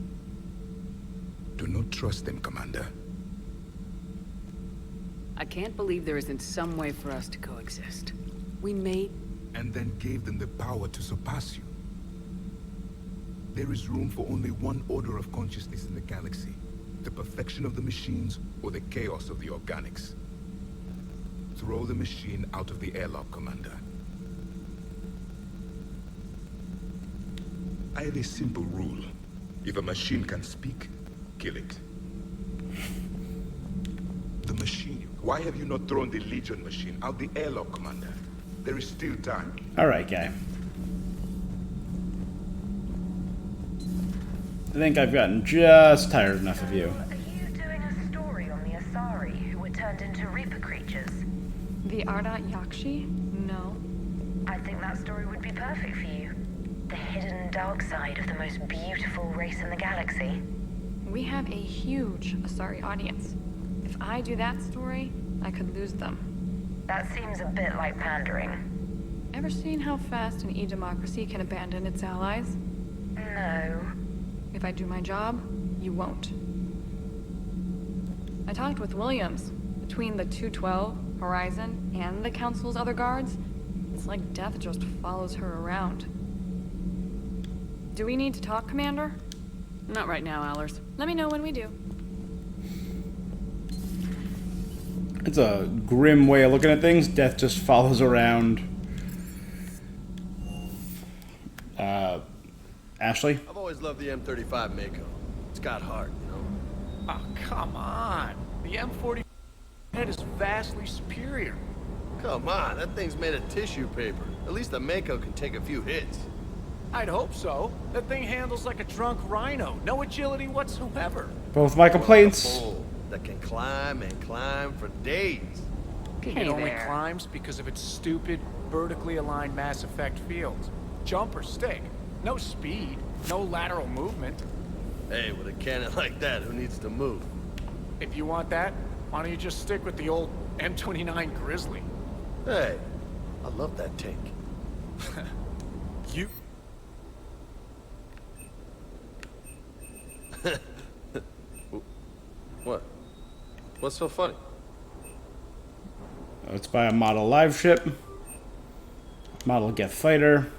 Do not trust them, Commander. I can't believe there isn't some way for us to coexist. We made... And then gave them the power to surpass you. There is room for only one order of consciousness in the galaxy. The perfection of the machines, or the chaos of the organics. Throw the machine out of the airlock, Commander. I have a simple rule. If a machine can speak, kill it. The machine. Why have you not thrown the Legion machine out the airlock, Commander? There is still time. All right, guy. I think I've gotten just tired enough of you. Are you doing a story on the Asari who were turned into Reaper creatures? The Ardat Yakshi? No. I think that story would be perfect for you. The hidden dark side of the most beautiful race in the galaxy. We have a huge Asari audience. If I do that story, I could lose them. That seems a bit like pandering. Ever seen how fast an e-democracy can abandon its allies? No. If I do my job, you won't. I talked with Williams. Between the 212, Horizon, and the Council's other guards, it's like death just follows her around. Do we need to talk, Commander? Not right now, Allers. Let me know when we do. It's a grim way of looking at things. Death just follows around. Ashley? I've always loved the M35 Mako. It's got heart, you know? Oh, come on. The M40 is vastly superior. Come on, that thing's made of tissue paper. At least the Mako can take a few hits. I'd hope so. That thing handles like a drunk rhino. No agility whatsoever. Both my complaints. Bull that can climb and climb for days. It only climbs because of its stupid, vertically aligned Mass Effect fields. Jump or stick. No speed. No lateral movement. Hey, with a cannon like that, who needs to move? If you want that, why don't you just stick with the old M29 Grizzly? Hey, I love that tank. You... What? What's so funny? It's by a model live ship. Model Geth fighter.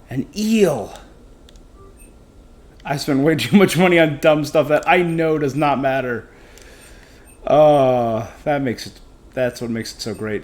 An eel. I spend way too much money on dumb stuff that I know does not matter. That's what makes it so great.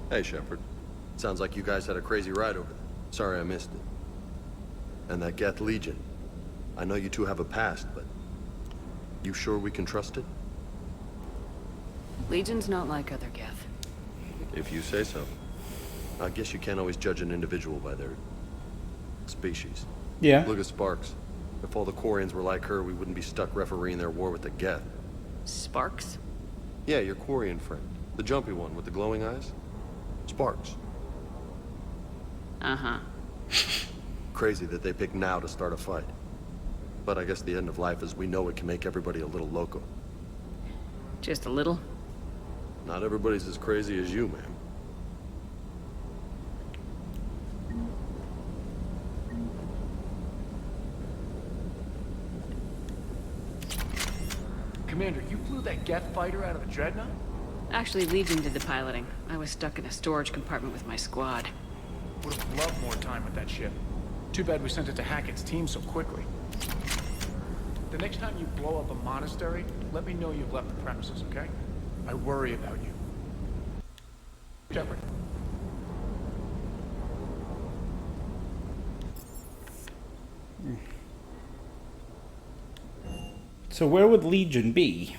Hey, Shepard. Sounds like you guys had a crazy ride over there. Sorry I missed it. And that Geth Legion. I know you two have a past, but... You sure we can trust it? Legion's not like other Geth. If you say so. I guess you can't always judge an individual by their... species. Yeah. Look at Sparks. If all the Quarians were like her, we wouldn't be stuck refereeing their war with the Geth. Sparks? Yeah, your Quarian friend. The jumpy one with the glowing eyes. Sparks. Uh-huh. Crazy that they pick now to start a fight. But I guess the end of life as we know it can make everybody a little loco. Just a little? Not everybody's as crazy as you, ma'am. Commander, you flew that Geth fighter out of the Dreadnought? Actually, Legion did the piloting. I was stuck in a storage compartment with my squad. Would have loved more time with that ship. Too bad we sent it to Hackett's team so quickly. The next time you blow up a monastery, let me know you've left the premises, okay? I worry about you. Shepard. So where would Legion be?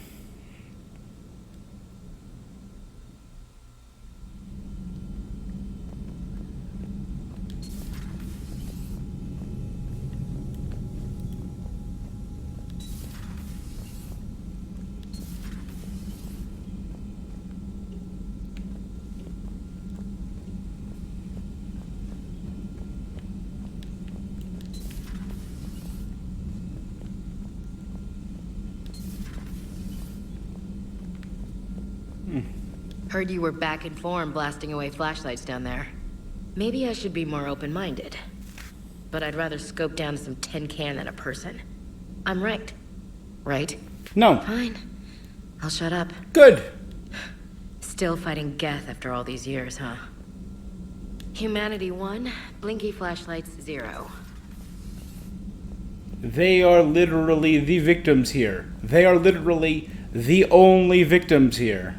Heard you were back in form blasting away flashlights down there. Maybe I should be more open-minded. But I'd rather scope down some tin can than a person. I'm right. Right? No. Fine. I'll shut up. Good. Still fighting Geth after all these years, huh? Humanity 1, blinky flashlights 0. They are literally the victims here. They are literally the only victims here.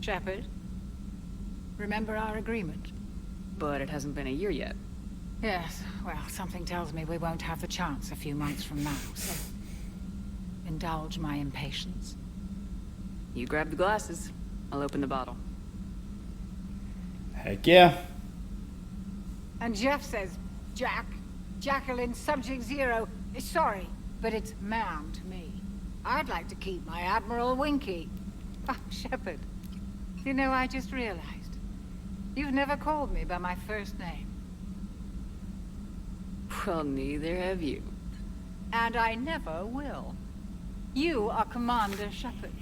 Shepard, remember our agreement? But it hasn't been a year yet. Yes, well, something tells me we won't have the chance a few months from now, so... indulge my impatience. You grab the glasses. I'll open the bottle. Heck yeah. And Jeff says, Jacqueline, Subject 0, is sorry, but it's ma'am to me. I'd like to keep my Admiral Winky. Oh, Shepard, you know, I just realized. You've never called me by my first name. Well, neither have you. And I never will. You are Commander Shepard,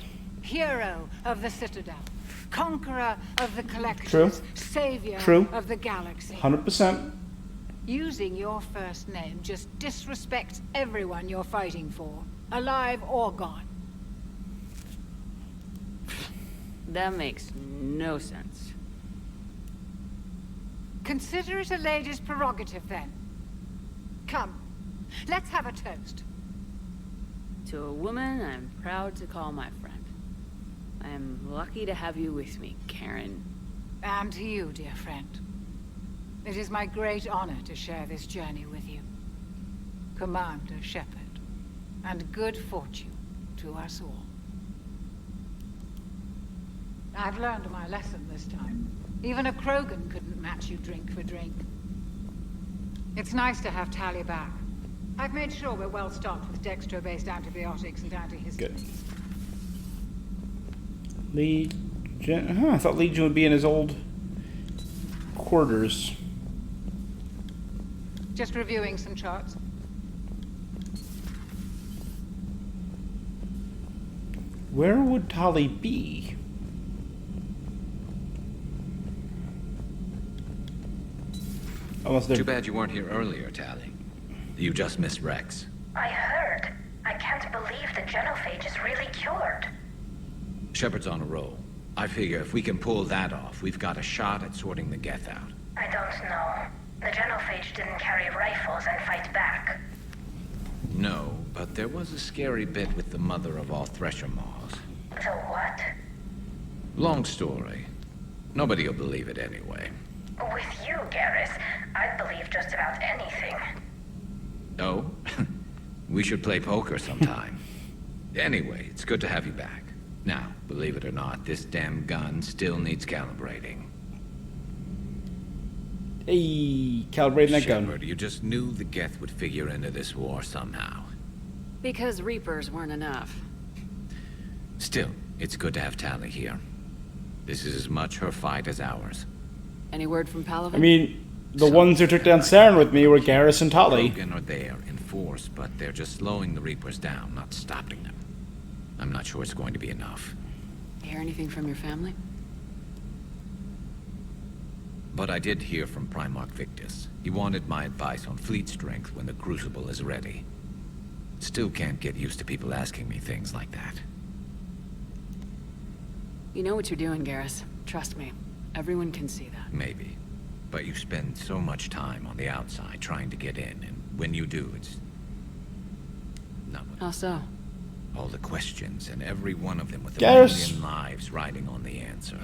hero of the Citadel, conqueror of the Collectors, True. savior True. of the galaxy. 100%. Using your first name just disrespects everyone you're fighting for, alive or gone. That makes no sense. Consider it a lady's prerogative, then. Come, let's have a toast. To a woman I'm proud to call my friend. I am lucky to have you with me, Karen. And to you, dear friend. It is my great honor to share this journey with you. Commander Shepard. And good fortune to us all. I've learned my lesson this time. Even a Krogan couldn't match you drink for drink. It's nice to have Tali back. I've made sure we're well stocked with Dextro-based antibiotics and antihistamines. Good. Legion... Huh, I thought Legion would be in his old quarters. Just reviewing some charts. Where would Tali be? Too bad you weren't here earlier, Tali. You just missed Rex. I heard. I can't believe the genophage is really cured. Shepard's on a roll. I figure if we can pull that off, we've got a shot at sorting the Geth out. I don't know. The genophage didn't carry rifles and fight back. No, but there was a scary bit with the mother of all Thresher Maws. So what? Long story. Nobody'll believe it anyway. With you, Garrus, I'd believe just about anything. Oh? We should play poker sometime. Anyway, it's good to have you back. Now, believe it or not, this damn gun still needs calibrating. Hey, calibrating that gun. Shepard, you just knew the Geth would figure into this war somehow. Because Reapers weren't enough. Still, it's good to have Tali here. This is as much her fight as ours. Any word from Palaven? I mean, the ones who took down Saren with me were Garrus and Tali. Krogan are there in force, but they're just slowing the Reapers down, not stopping them. I'm not sure it's going to be enough. Hear anything from your family? But I did hear from Primarch Victus. He wanted my advice on fleet strength when the Crucible is ready. Still can't get used to people asking me things like that. You know what you're doing, Garrus. Trust me. Everyone can see that. Maybe. But you spend so much time on the outside trying to get in, and when you do, it's... not what... How so? All the questions, and every one of them with a Garrus. million lives riding on the answer.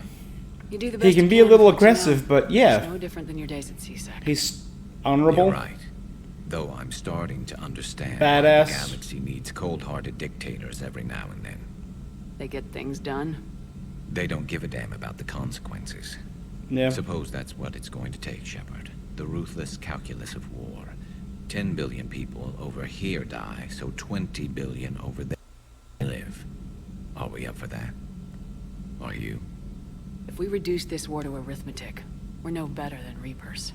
You do the best He can you be a little with what you know. aggressive, but yeah. It's no different than your days at CSEC. He's honorable. You're right. Though I'm starting to understand Badass. why the galaxy needs cold-hearted dictators every now and then. They get things done. They don't give a damn about the consequences. Yeah. Suppose that's what it's going to take, Shepard. The ruthless calculus of war. 10 billion people over here die, so 20 billion over there live. Are we up for that? Are you? If we reduce this war to arithmetic, we're no better than Reapers.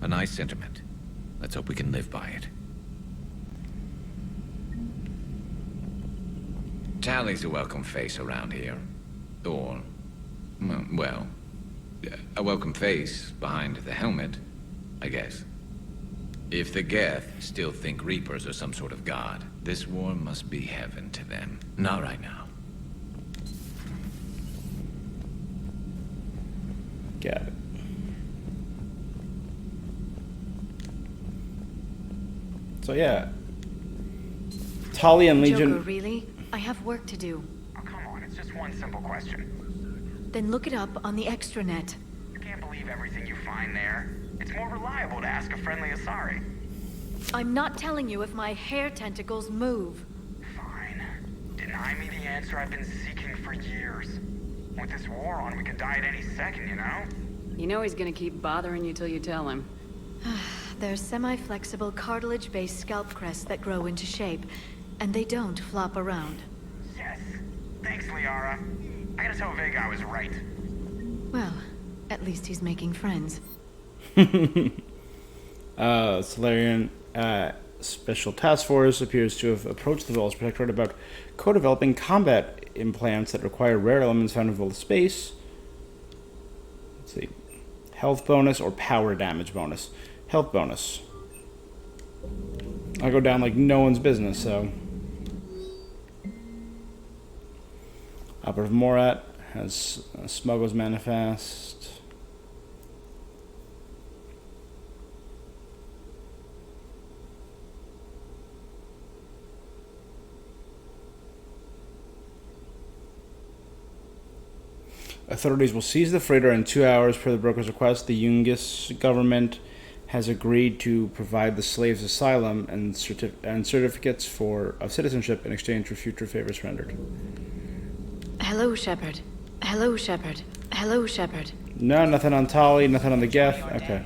A nice sentiment. Let's hope we can live by it. Tally's a welcome face around here. Or, well, a welcome face behind the helmet, I guess. If the Geth still think Reapers are some sort of god, this war must be heaven to them. Not right now. Got it. So yeah, Tali and Legion. Joker, really? I have work to do. Oh, come on, it's just one simple question. Then look it up on the extranet. You can't believe everything you find there. It's more reliable to ask a friendly Asari. I'm not telling you if my hair tentacles move. Fine. Deny me the answer I've been seeking for years. With this war on, we could die at any second, you know? You know he's gonna keep bothering you till you tell him. They're semi-flexible cartilage-based scalp crests that grow into shape, and they don't flop around. Yes. Thanks, Liara. I gotta tell Vega I was right. Well, at least he's making friends. Solarian Special Task Force appears to have approached the Velos Protectorate about co-developing combat implants that require rare elements found in Velos space. Let's see. Health bonus or power damage bonus. Health bonus. I'll go down like no one's business, so. Operative Morat has Smuggler's Manifest. Authorities will seize the freighter in 2 hours per the broker's request. The Yungis government has agreed to provide the slaves asylum and certificates of citizenship in exchange for future favors rendered. Hello, Shepard. Hello, Shepard. Hello, Shepard. No, nothing on Tali, nothing on the Geth. Okay.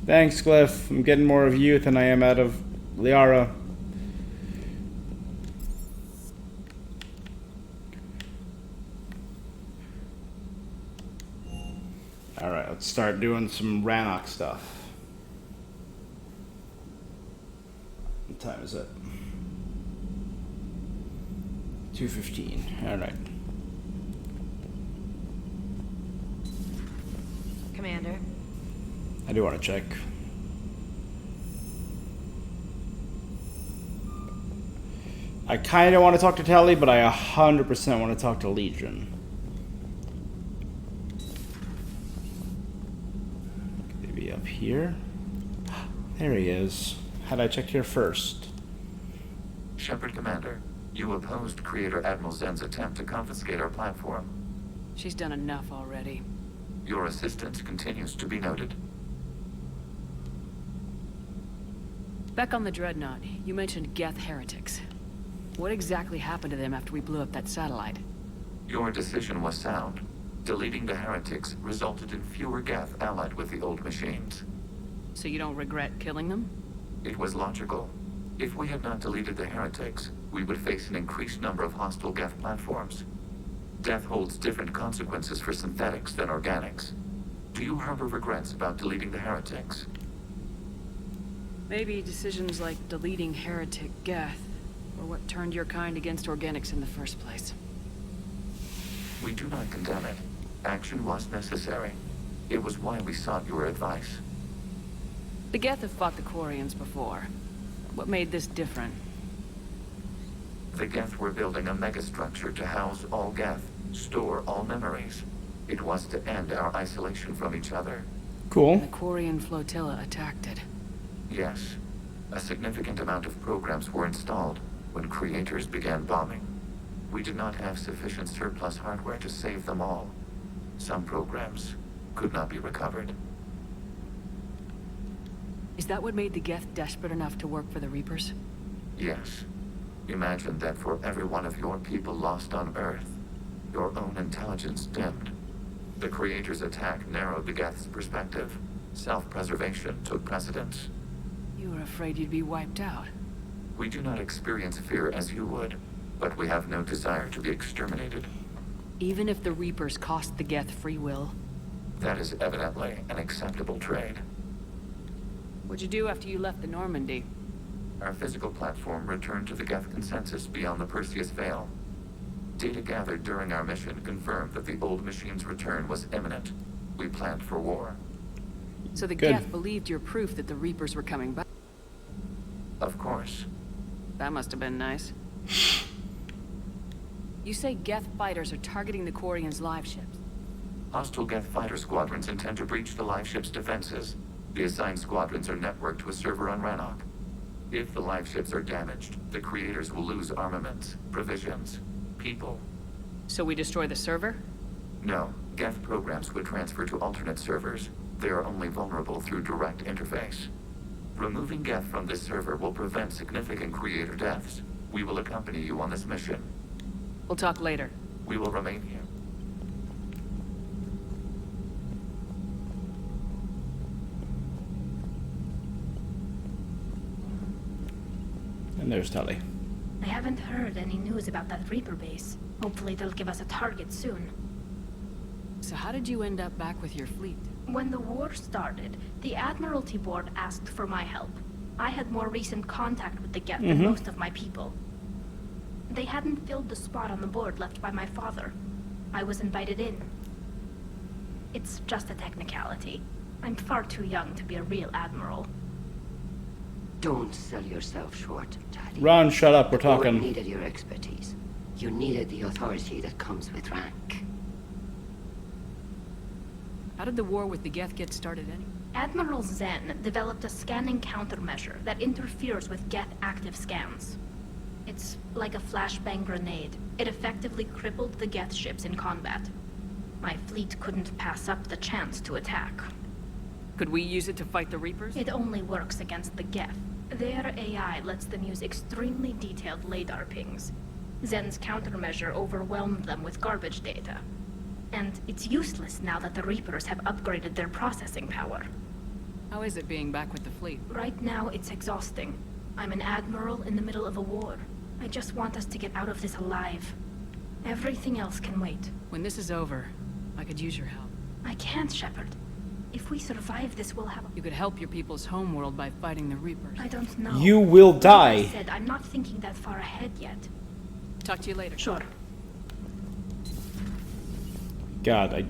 Thanks, Glyph. I'm getting more of you than I am out of Liara. Alright, let's start doing some Rannoch stuff. What time is it? 2:15. Alright. Commander. I do want to check. I kind of want to talk to Tali, but I 100% want to talk to Legion. Maybe up here? There he is. Had I checked here first? Shepard Commander, you opposed Creator Admiral Zen's attempt to confiscate our platform. She's done enough already. Your assistance continues to be noted. Back on the Dreadnought, you mentioned Geth heretics. What exactly happened to them after we blew up that satellite? Your decision was sound. Deleting the heretics resulted in fewer Geth allied with the old machines. So you don't regret killing them? It was logical. If we had not deleted the heretics, we would face an increased number of hostile Geth platforms. Death holds different consequences for synthetics than organics. Do you harbor regrets about deleting the heretics? Maybe decisions like deleting heretic Geth were what turned your kind against organics in the first place. We do not condemn it. Action was necessary. It was why we sought your advice. The Geth have fought the Quarians before. What made this different? The Geth were building a megastructure to house all Geth, store all memories. It was to end our isolation from each other. Cool. The Quarian flotilla attacked it. Yes. A significant amount of programs were installed when creators began bombing. We did not have sufficient surplus hardware to save them all. Some programs could not be recovered. Is that what made the Geth desperate enough to work for the Reapers? Yes. Imagine that for every one of your people lost on Earth, your own intelligence dimmed. The Creator's attack narrowed the Geth's perspective. Self-preservation took precedence. You were afraid you'd be wiped out. We do not experience fear as you would, but we have no desire to be exterminated. Even if the Reapers cost the Geth free will? That is evidently an acceptable trade. What'd you do after you left the Normandy? our physical platform returned to the Geth consensus beyond the Perseus Veil. Data gathered during our mission confirmed that the old machine's return was imminent. We planned for war. So the Good. Geth believed your proof that the Reapers were coming back. Of course. That must have been nice. You say Geth fighters are targeting the Quarians' live ships. Hostile Geth fighter squadrons intend to breach the live ship's defenses. The assigned squadrons are networked to a server on Rannoch. If the live ships are damaged, the creators will lose armaments, provisions, people. So we destroy the server? No, Geth programs would transfer to alternate servers. They are only vulnerable through direct interface. Removing Geth from this server will prevent significant creator deaths. We will accompany you on this mission. We'll talk later. We will remain here. And there's Tully. I haven't heard any news about that Reaper base. Hopefully they'll give us a target soon. So how did you end up back with your fleet? When the war started, the Admiralty Board asked for my help. I had more recent contact with the Geth than most of my people. They hadn't filled the spot on the board left by my father. I was invited in. It's just a technicality. I'm far too young to be a real admiral. Don't sell yourself short, Daddy. Ron, shut up. We're The board talking. needed your expertise. You needed the authority that comes with rank. How did the war with the Geth get started anyway? Admiral Zen developed a scanning countermeasure that interferes with Geth active scans. It's like a flashbang grenade. It effectively crippled the Geth ships in combat. My fleet couldn't pass up the chance to attack. Could we use it to fight the Reapers? It only works against the Geth. Their AI lets them use extremely detailed LADAR pings. Zen's countermeasure overwhelmed them with garbage data. And it's useless now that the Reapers have upgraded their processing power. How is it being back with the fleet? Right now, it's exhausting. I'm an admiral in the middle of a war. I just want us to get out of this alive. Everything else can wait. When this is over, I could use your help. I can't, Shepard. If we survive this, we'll have... You could help your people's homeworld by fighting the Reapers. I don't know. You will Like die. I said, I'm not thinking that far ahead yet. Talk to you later. Sure. God,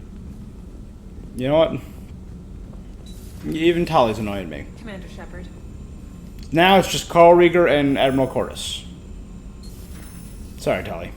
you know what? Even Tully's annoying me. Commander Shepard. Now it's just Carl Rieger and Admiral Corus. Sorry, Tully.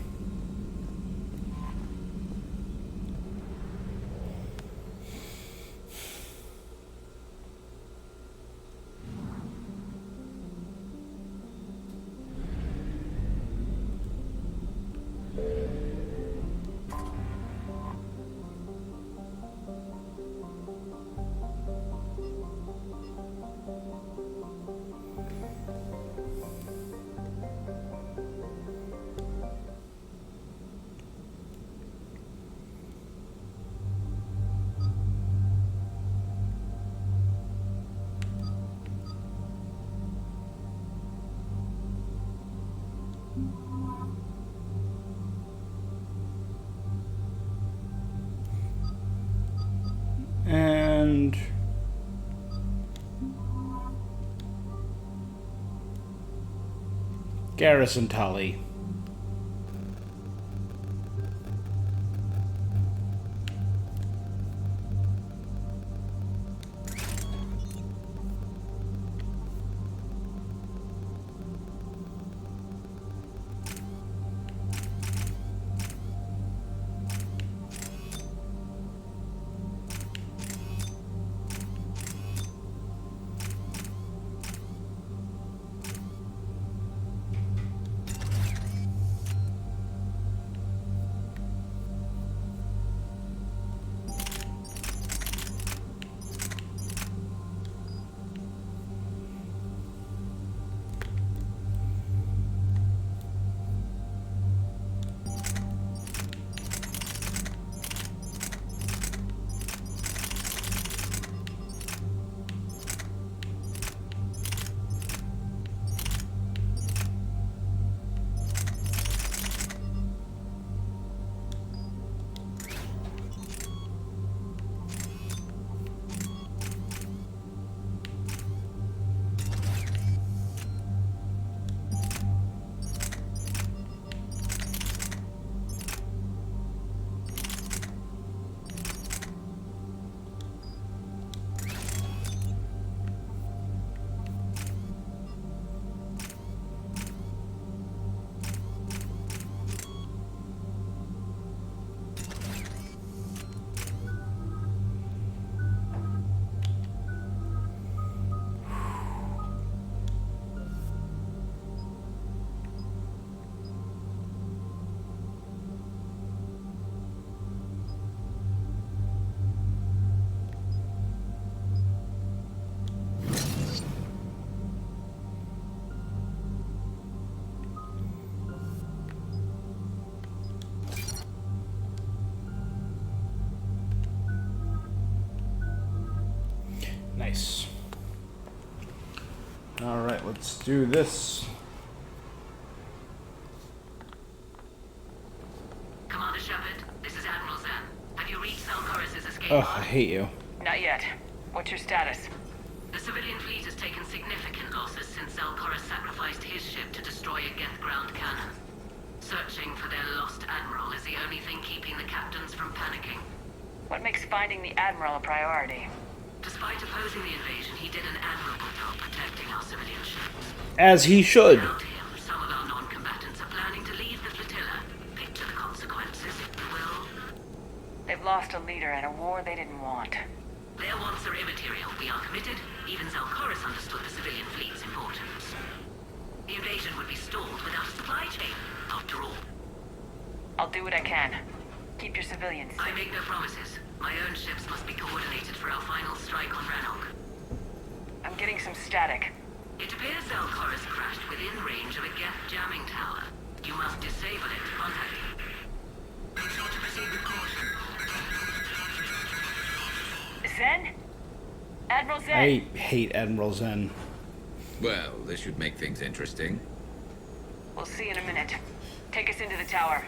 And Garrison Tully. Nice. Alright, let's do this. Commander Shepard, this is Admiral Zen. Have you reached Zelkoris' escape Oh, pod? I hate you. Not yet. What's your status? The civilian fleet has taken significant losses since Zelkoris sacrificed his ship to destroy a Geth ground cannon. Searching for their lost admiral is the only thing keeping the captains from panicking. What makes finding the Admiral a priority? Despite opposing the invasion, he did an admirable job protecting our civilian ships. As he should. Without him, some of our non-combatants are planning to leave the flotilla. Picture the consequences, if you will. They've lost a leader in a war they didn't want. Their wants are immaterial. We are committed. Even Zelkoris understood the civilian fleet's importance. The invasion would be stalled without a supply chain, after all. I'll do what I can. Keep your civilians safe. I make no promises. My own ships must be coordinated for our final strike on Rannoch. I'm getting some static. It appears Zelkoris crashed within range of a Geth jamming tower. You must disable it to contact him. Make sure to proceed with caution. Zen? Admiral Zen? I hate Admiral Zen. Well, this should make things interesting. We'll see in a minute. Take us into the tower.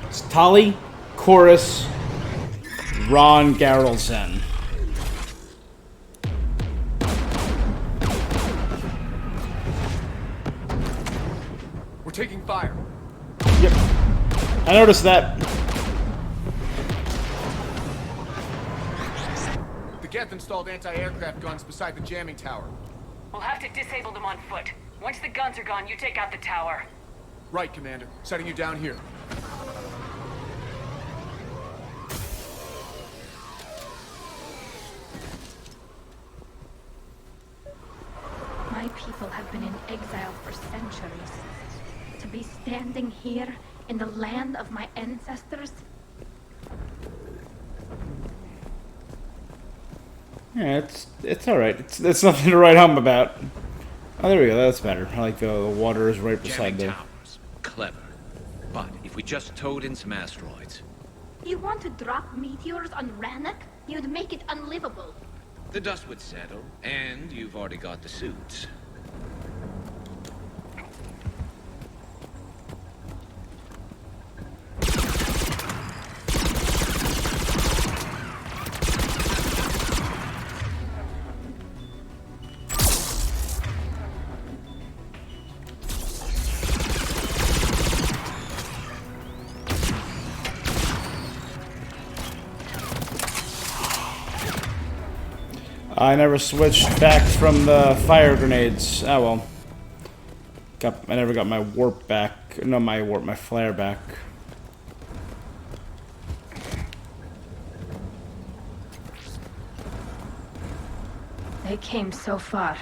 It's Tali, Chorus, Ron, Garrel, Zen. We're taking fire. Yep. I noticed that. The Geth installed anti-aircraft guns beside the jamming tower. We'll have to disable them on foot. Once the guns are gone, you take out the tower. Right, Commander. Setting you down here. My people have been in exile for centuries. To be standing here in the land of my ancestors? Yeah, it's all right. It's nothing to write home about. Oh, there we go. That's better. I like the water is right beside Jamming the. towers. Clever. But if we just towed in some asteroids, You want to drop meteors on Rannoch? You'd make it unlivable. the dust would settle, and you've already got the suits. I never switched back from the fire grenades. Ah well. I never got my warp back. No, my flare back. They came so far.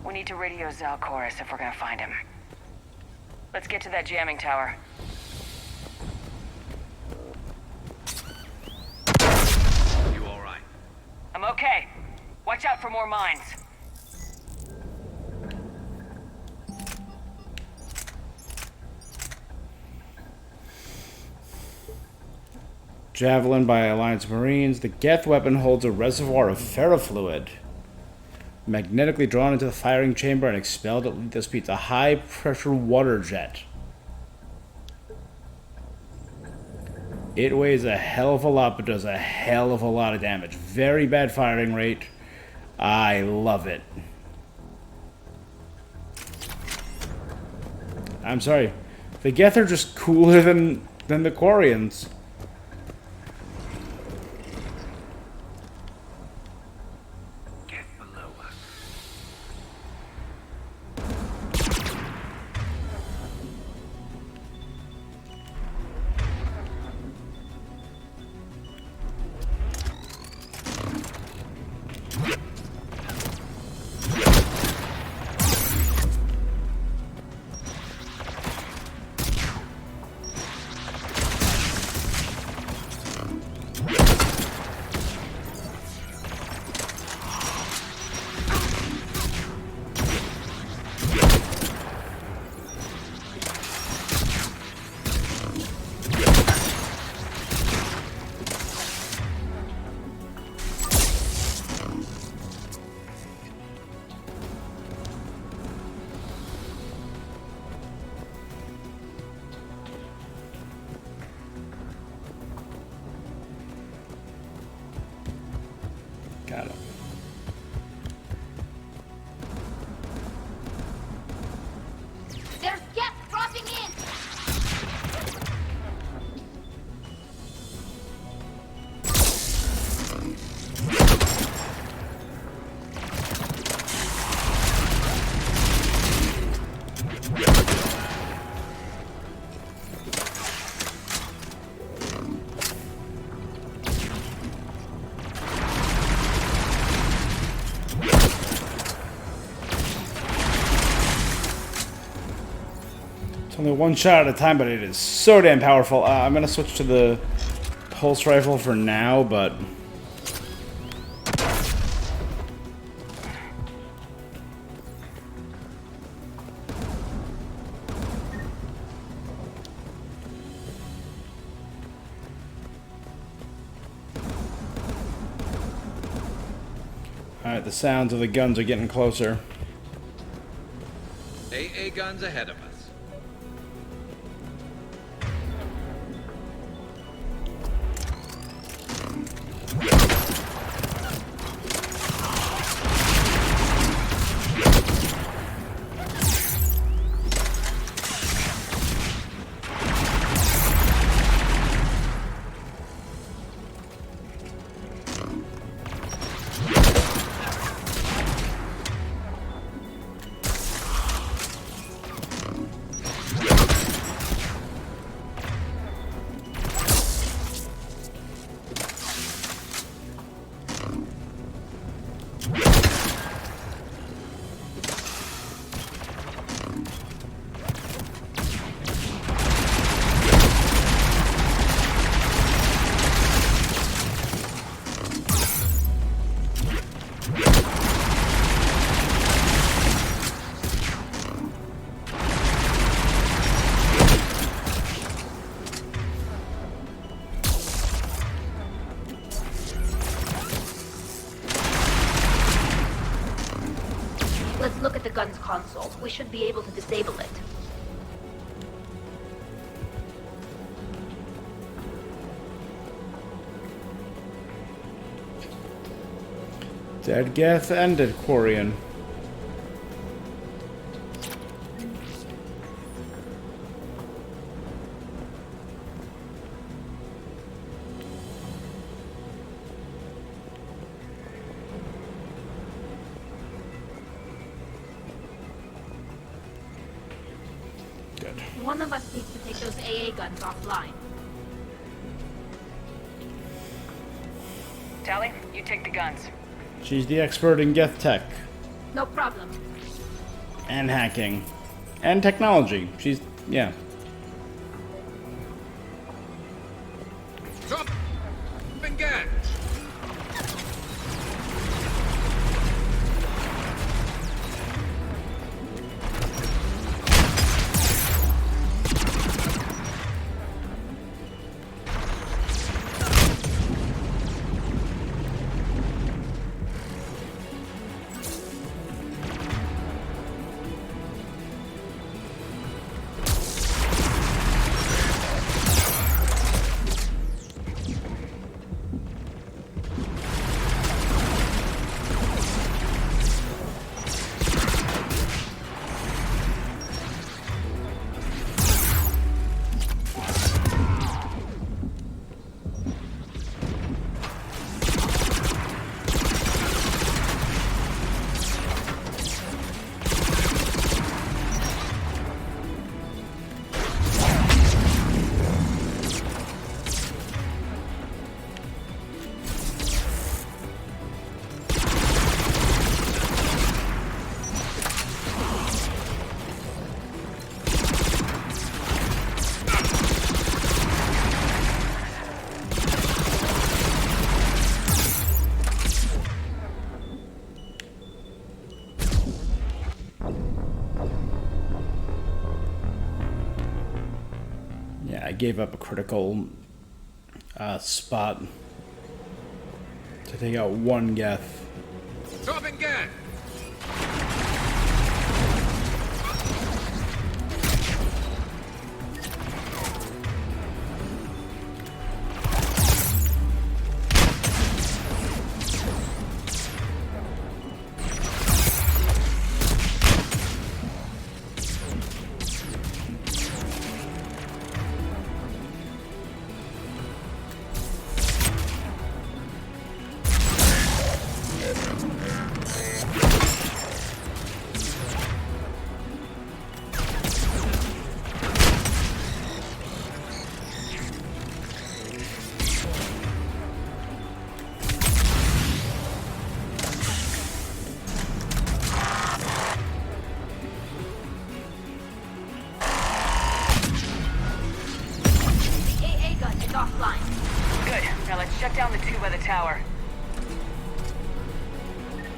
We need to radio Zelkoris if we're gonna find him. Let's get to that jamming tower. You all right? I'm okay. Watch out for more mines. Javelin by Alliance Marines. The Geth weapon holds a reservoir of ferrofluid. Magnetically drawn into the firing chamber and expelled at lethal speeds. A high-pressure water jet. It weighs a hell of a lot, but does a hell of a lot of damage. Very bad firing rate. I love it. I'm sorry. The Geth are just cooler than the Quarians. Got it. There's guests dropping in! It's only one shot at a time, but it is so damn powerful. I'm gonna switch to the pulse rifle for now, but alright, the sounds of the guns are getting closer. AA guns ahead of us. Let's look at the gun's console. We should be able to disable it. Dead Geth and Dead Quarian. One of us needs to take those AA guns offline. Tally, you take the guns. She's the expert in Geth tech. No problem. And hacking. And technology. She's, yeah. Drop and get. I gave up a critical spot to take out one Geth. Drop and get.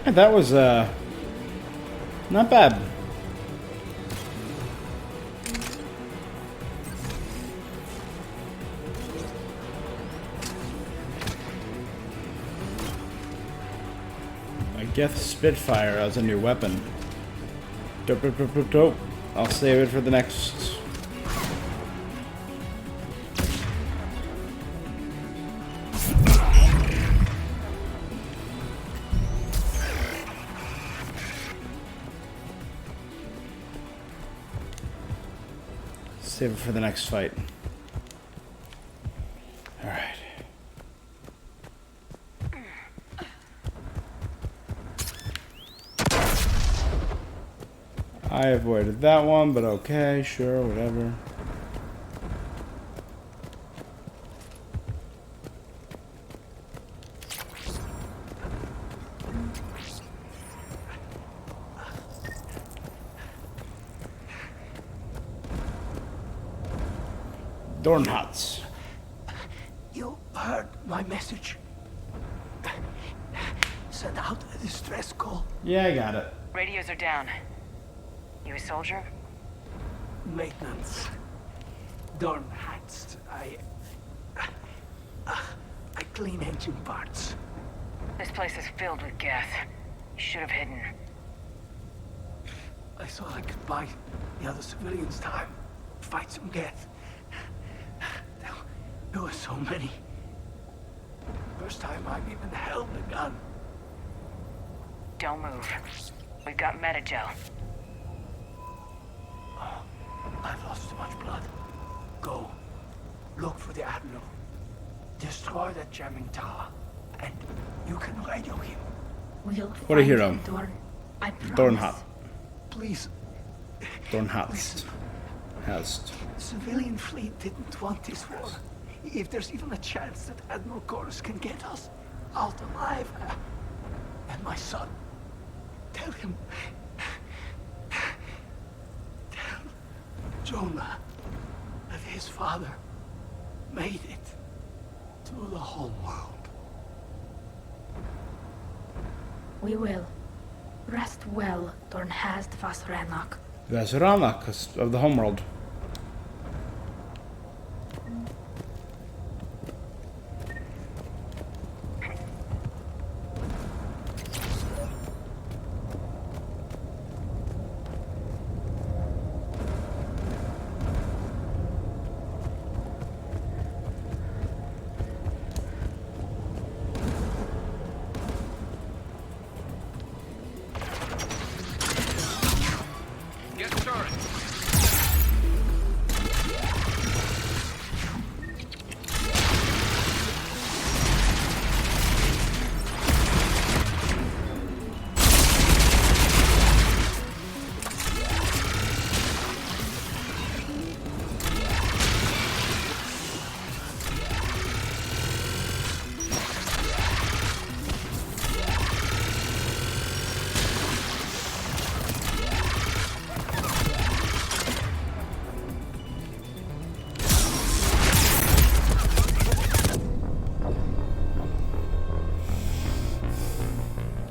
Yeah, that was not bad. A Geth Spitfire as a new weapon. Dope, dope, dope, dope, dope. I'll save it for the next. Save it for the next fight. All right. I avoided that one, but okay, sure, whatever. Dornhatz. You heard my message. Send out a distress call. Yeah, I got it. Radios are down. You a soldier? Maintenance. Dornhatz. I clean engine parts. This place is filled with Geth. You should have hidden. I thought I could buy the other civilians time. Fight some Geth. There were so many. First time I've even held a gun. Don't move. We've got Metagel. Oh, I've lost too much blood. Go. Look for the Admiral. Destroy that jamming tower. And you can radio him. What a hero. Dornhatz. Please. Dornhatz. Hast. The civilian fleet didn't want this war. If there's even a chance that Admiral Chorus can get us out alive, and my son, tell him, tell Jonah that his father made it to the whole world. We will. Rest well, Dornhast Vasranak. Vasranak of the homeworld.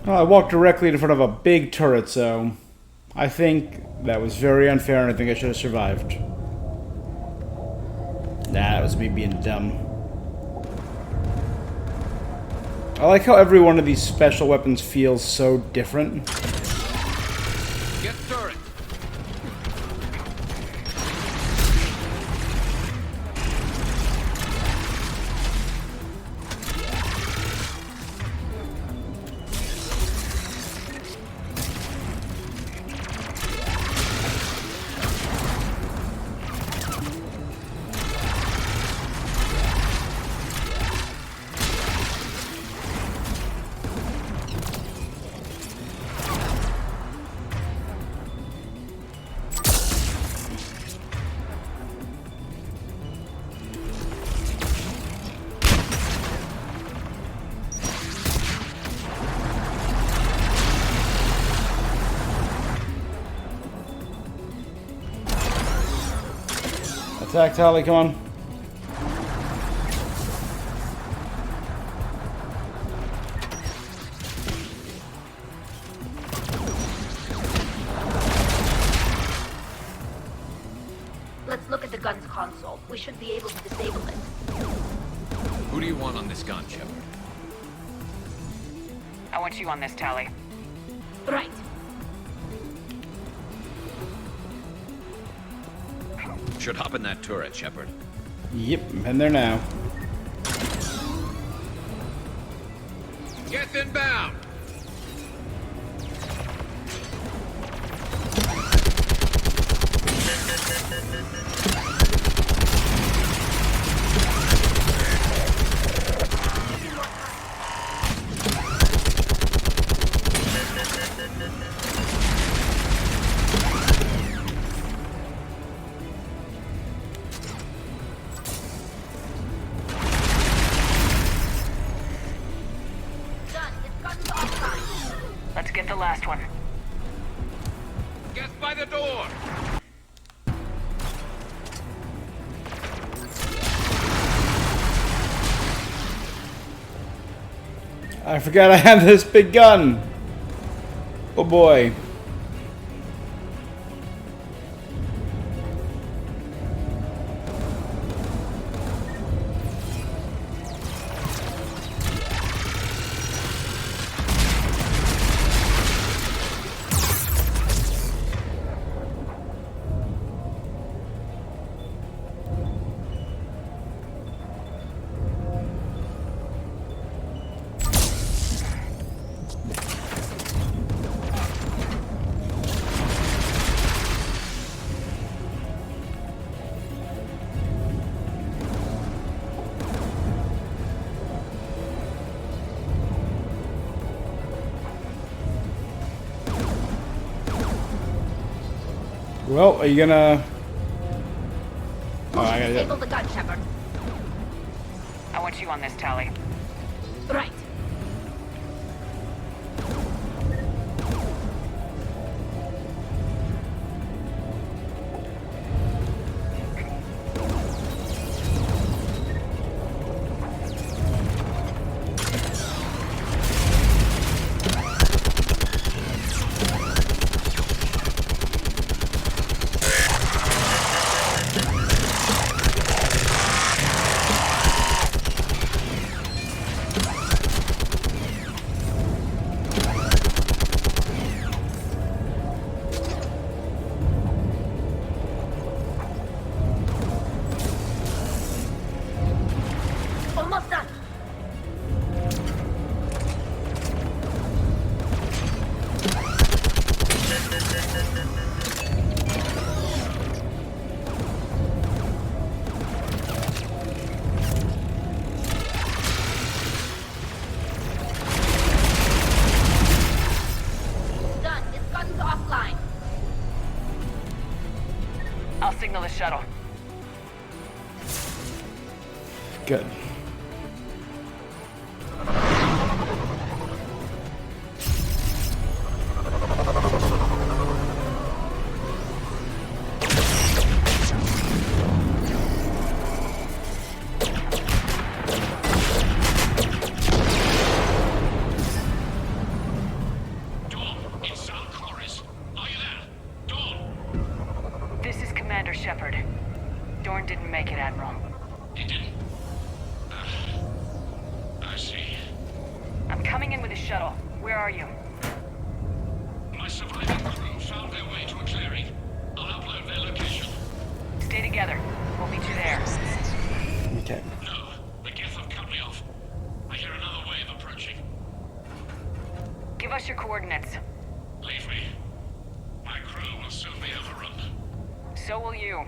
Well, I walked directly in front of a big turret, so I think that was very unfair, and I think I should have survived. Nah, that was me being dumb. I like how every one of these special weapons feels so different. Get turret. Attack, Tali, come on. help, we should be able to disable it. Who do you want on this gun, Shepard? I want you on this, Tali. Right. Should hop in that turret, Shepard. Yep, I'm in there now. Get inbound! Let's get the last one. Get by the door! I forgot I have this big gun. Oh boy. Well, are you gonna... Oh, I gotta Disable the gun, Shepard. I want you on this, Tali. Right. Almost done. Done. This gun's offline. I'll signal the shuttle. Good. This is Commander Shepard. Dorn didn't make it, Admiral. He didn't? I see. I'm coming in with a shuttle. Where are you? My surviving crew found their way to a clearing. I'll upload their location. Stay together. We'll meet you there. Okay. No, the Geth have cut me off. I hear another wave approaching. Give us your coordinates. Leave me. My crew will soon be overrun. So will you.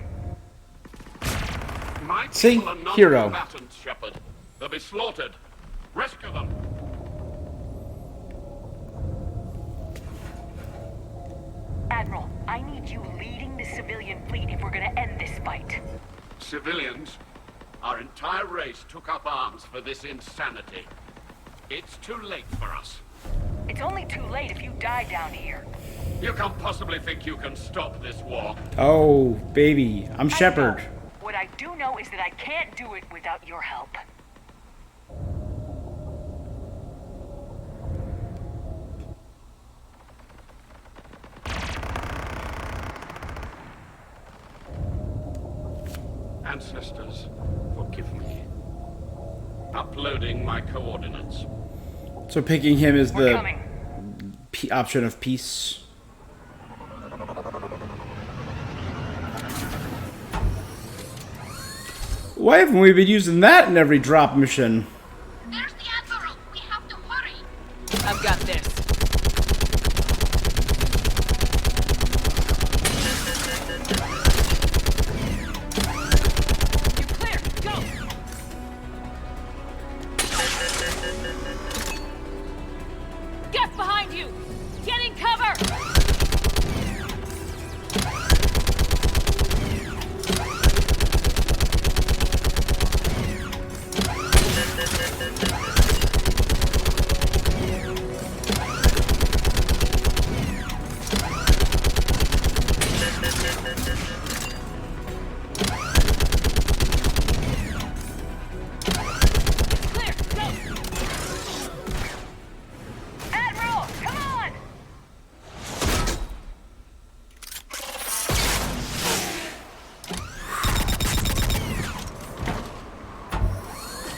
My See? people are not Hero. combatants, Shepard. They'll be slaughtered. Rescue them. Admiral, I need you leading the civilian fleet if we're gonna end this fight. Civilians, our entire race took up arms for this insanity. It's too late for us. It's only too late if you die down here. You can't possibly think you can stop this war. Oh, baby. I'm Shepard. What I do know is that I can't do it without your help. And ancestors, forgive me. Uploading my coordinates. So picking him is the option of peace. Why haven't we been using that in every drop mission? There's the Admiral. We have to hurry. I've got this. You're clear. Go. Get behind you. Get in cover. Admiral, come on!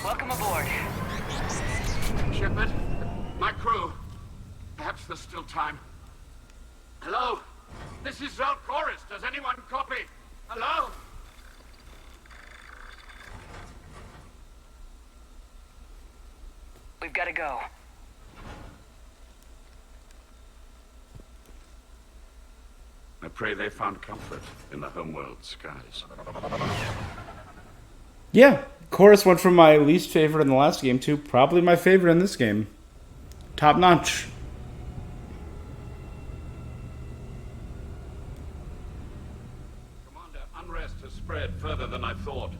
Welcome aboard. Shepard, my crew. Perhaps there's still time. Hello? This is Zalcoris. Does anyone copy? Hello? We've got to go. I pray they found comfort in the homeworld skies. Yeah, Chorus went from my least favorite in the last game to probably my favorite in this game. Top notch. Commander, unrest has spread further than I thought.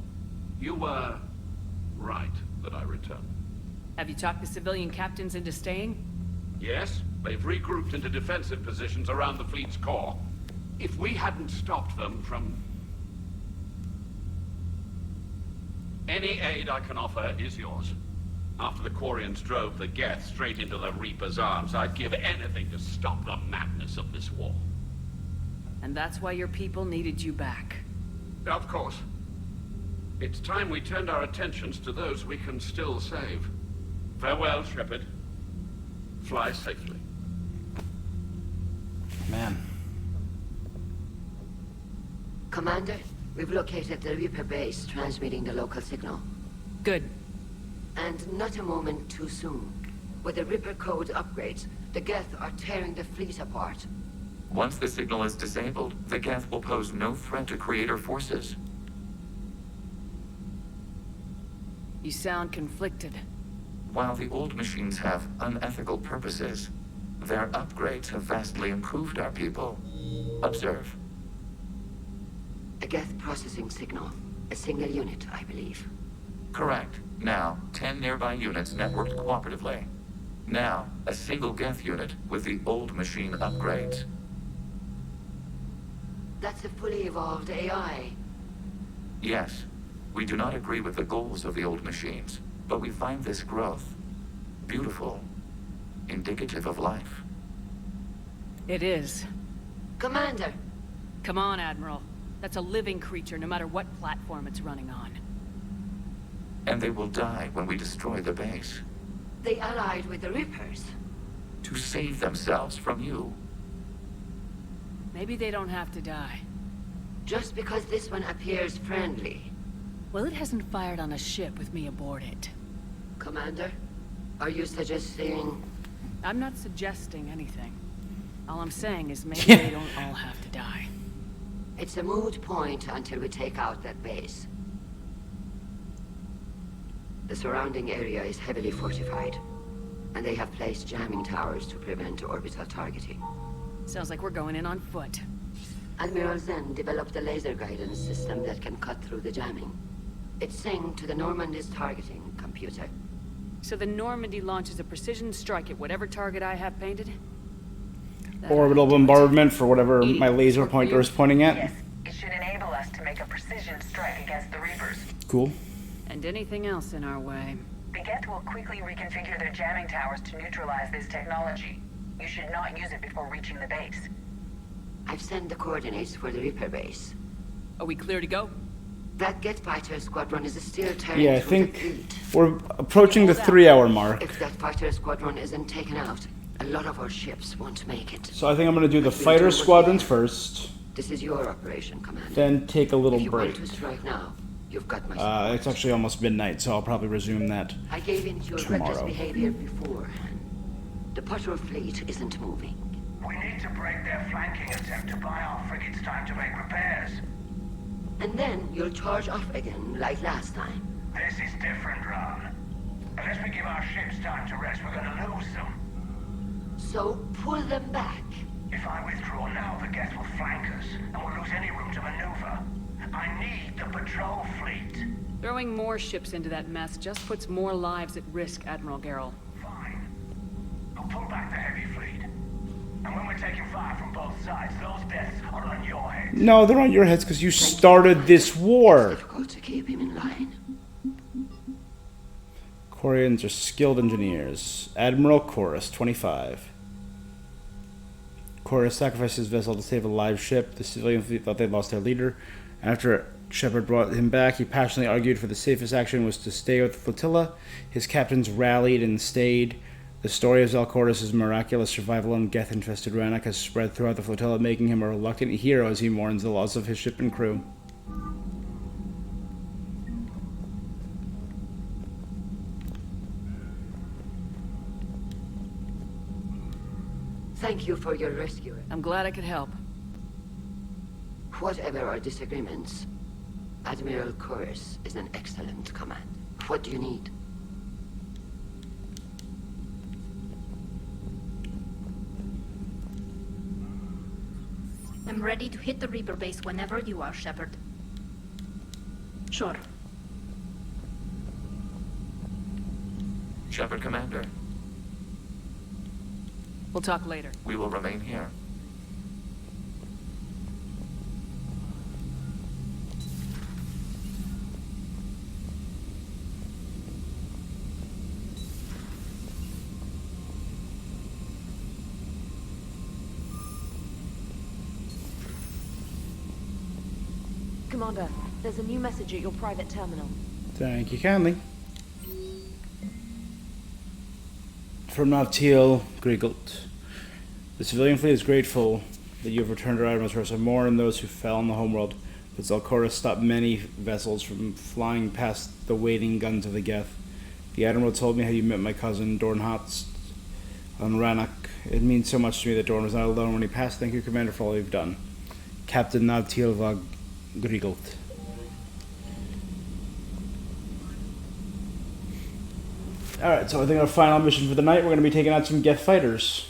You were right that I returned. Have you talked the civilian captains into staying? Yes, they've regrouped into defensive positions around the fleet's core. If we hadn't stopped them from... Any aid I can offer is yours. After the Quarians drove the Geth straight into the Reaper's arms, I'd give anything to stop the madness of this war. And that's why your people needed you back. Of course. It's time we turned our attentions to those we can still save. Farewell, Shepard. Fly safely. Man. Commander, we've located the Reaper base, transmitting the local signal. Good. And not a moment too soon. With the Reaper code upgrades, the Geth are tearing the fleet apart. Once the signal is disabled, the Geth will pose no threat to Creator forces. You sound conflicted. While the old machines have unethical purposes, their upgrades have vastly improved our people. Observe. A Geth processing signal. A single unit, I believe. Correct. Now, 10 nearby units networked cooperatively. Now, a single Geth unit with the old machine upgrades. That's a fully evolved AI. Yes, we do not agree with the goals of the old machines, but we find this growth beautiful, indicative of life. It is. Commander! Come on, Admiral. That's a living creature, no matter what platform it's running on. And they will die when we destroy the base. They allied with the Reapers. To save themselves from you. Maybe they don't have to die. Just because this one appears friendly. Well, it hasn't fired on a ship with me aboard it. Commander, are you suggesting... I'm not suggesting anything. All I'm saying is maybe they don't all have to die. It's a moot point until we take out that base. The surrounding area is heavily fortified, and they have placed jamming towers to prevent orbital targeting. Sounds like we're going in on foot. Admiral Zen developed a laser guidance system that can cut through the jamming. It's synced to the Normandy's targeting computer. So the Normandy launches a precision strike at whatever target I have painted? Orbital bombardment for whatever my laser pointer is pointing at. Yes, it should enable us to make a precision strike against the Reapers. Cool. And anything else in our way. The Geth will quickly reconfigure their jamming towers to neutralize this technology. You should not use it before reaching the base. I've sent the coordinates for the Reaper base. Are we clear to go? That Geth fighter squadron is still tearing Yeah, I through the think fleet. we're approaching the 3-hour mark. If that fighter squadron isn't taken out, a lot of our ships won't make it. So I think I'm going to do the But we'll do fighter what we squadrons can. first, This is your operation, Commander. then take a little If you break. want to strike now, you've got my support. It's actually almost midnight, so I'll probably resume that I gave in to your tomorrow. reckless behavior beforehand. The patrol fleet isn't moving. We need to break their flanking attempt to buy our frigates time to make repairs. And then you'll charge off again, like last time. This is different, Ron. Unless we give our ships time to rest, we're gonna lose them. So pull them back. If I withdraw now, the Geth will flank us, and we'll lose any room to maneuver. I need the patrol fleet. Throwing more ships into that mess just puts more lives at risk, Admiral Garrel. Fine. I'll pull back the heavy fleet. And when we're taking fire from both sides, those deaths are on your head. No, they're on your heads because you started this war. Difficult to keep him in line. Quarians are skilled engineers. Admiral Chorus, 25. Chorus sacrificed his vessel to save a live ship. The civilian fleet thought they'd lost their leader. After Shepard brought him back, he passionately argued for the safest action was to stay with the flotilla. His captains rallied and stayed. The story of Zelchorus' miraculous survival on Geth-infested Rannoch has spread throughout the flotilla, making him a reluctant hero as he mourns the loss of his ship and crew. Thank you for your rescue. I'm glad I could help. Whatever our disagreements, Admiral Chorus is an excellent command. What do you need? I'm ready to hit the Reaper base whenever you are, Shepard. Sure. Shepard, Commander, We'll talk later. we will remain here. Commander, there's a new message at your private terminal. Thank you kindly. From Navtil Grigelt. The civilian fleet is grateful that you have returned to Admiral's Rest and mourn those who fell in the homeworld, but Zelchorus stopped many vessels from flying past the waiting guns of the Geth. The Admiral told me how you met my cousin, Dorn Hotz, on Rannoch. It means so much to me that Dorn was not alone when he passed. Thank you, Commander, for all you've done. Captain Navtil Grigelt. Alright, so I think our final mission for the night, we're going to be taking out some Geth fighters.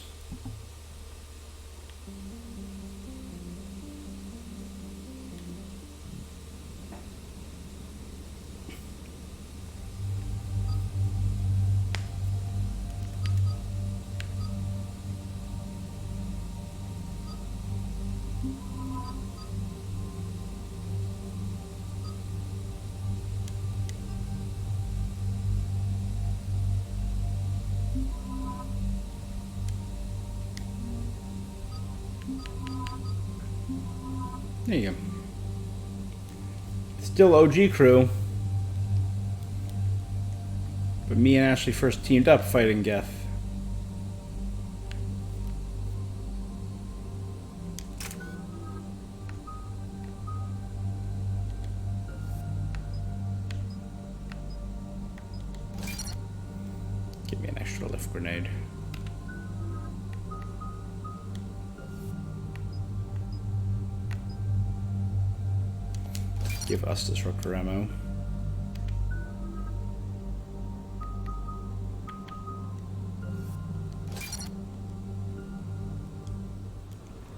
There you go. Still OG crew. But me and Ashley first teamed up fighting Geth. Give me an extra lift grenade. Give us disruptor ammo.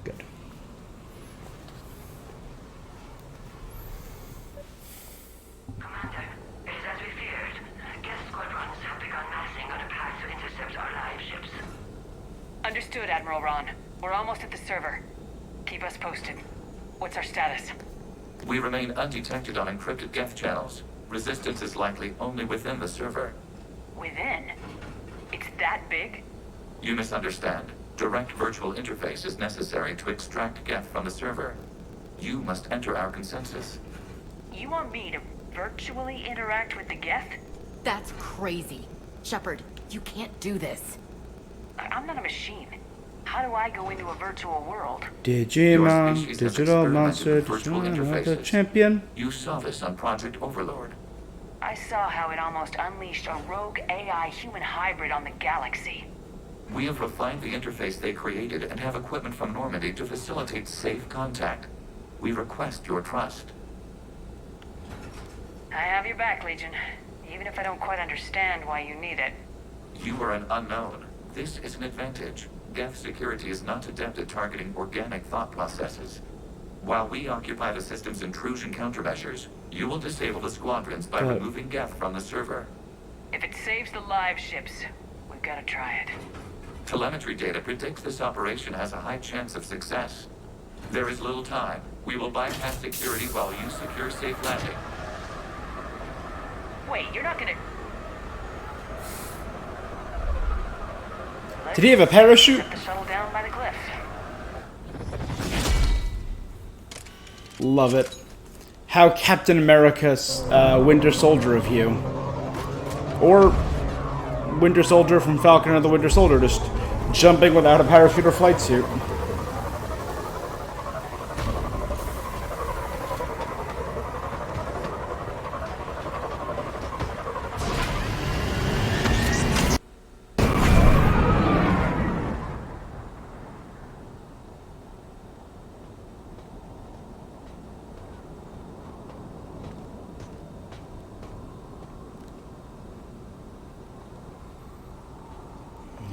Good. Commander, it is as we feared. Geth squadrons have begun massing on a path to intercept our live ships. Understood, Admiral Ron. We're almost at the server. Keep us posted. What's our status? We remain undetected on encrypted Geth channels. Resistance is likely only within the server. Within? It's that big? You misunderstand. Direct virtual interface is necessary to extract Geth from the server. You must enter our consensus. You want me to virtually interact with the Geth? That's crazy. Shepard, you can't do this. I'm not a machine. How do I go into a virtual world? Digimon, digital monster, the champion. You saw this on Project Overlord. I saw how it almost unleashed a rogue AI human hybrid on the galaxy. We have refined the interface they created and have equipment from Normandy to facilitate safe contact. We request your trust. I have your back, Legion. Even if I don't quite understand why you need it. You are an unknown. This is an advantage. Geth security is not adept at targeting organic thought processes. While we occupy the system's intrusion countermeasures, you will disable the squadrons by removing Geth from the server. If it saves the live ships, we've got to try it. Telemetry data predicts this operation has a high chance of success. There is little time. We will bypass security while you secure safe landing. Wait, you're not gonna... Did he have a parachute? Set the shuttle down by the cliff. Love it. How Captain America's Winter Soldier of you. Or Winter Soldier from Falcon and the Winter Soldier, just jumping without a parachute or flight suit.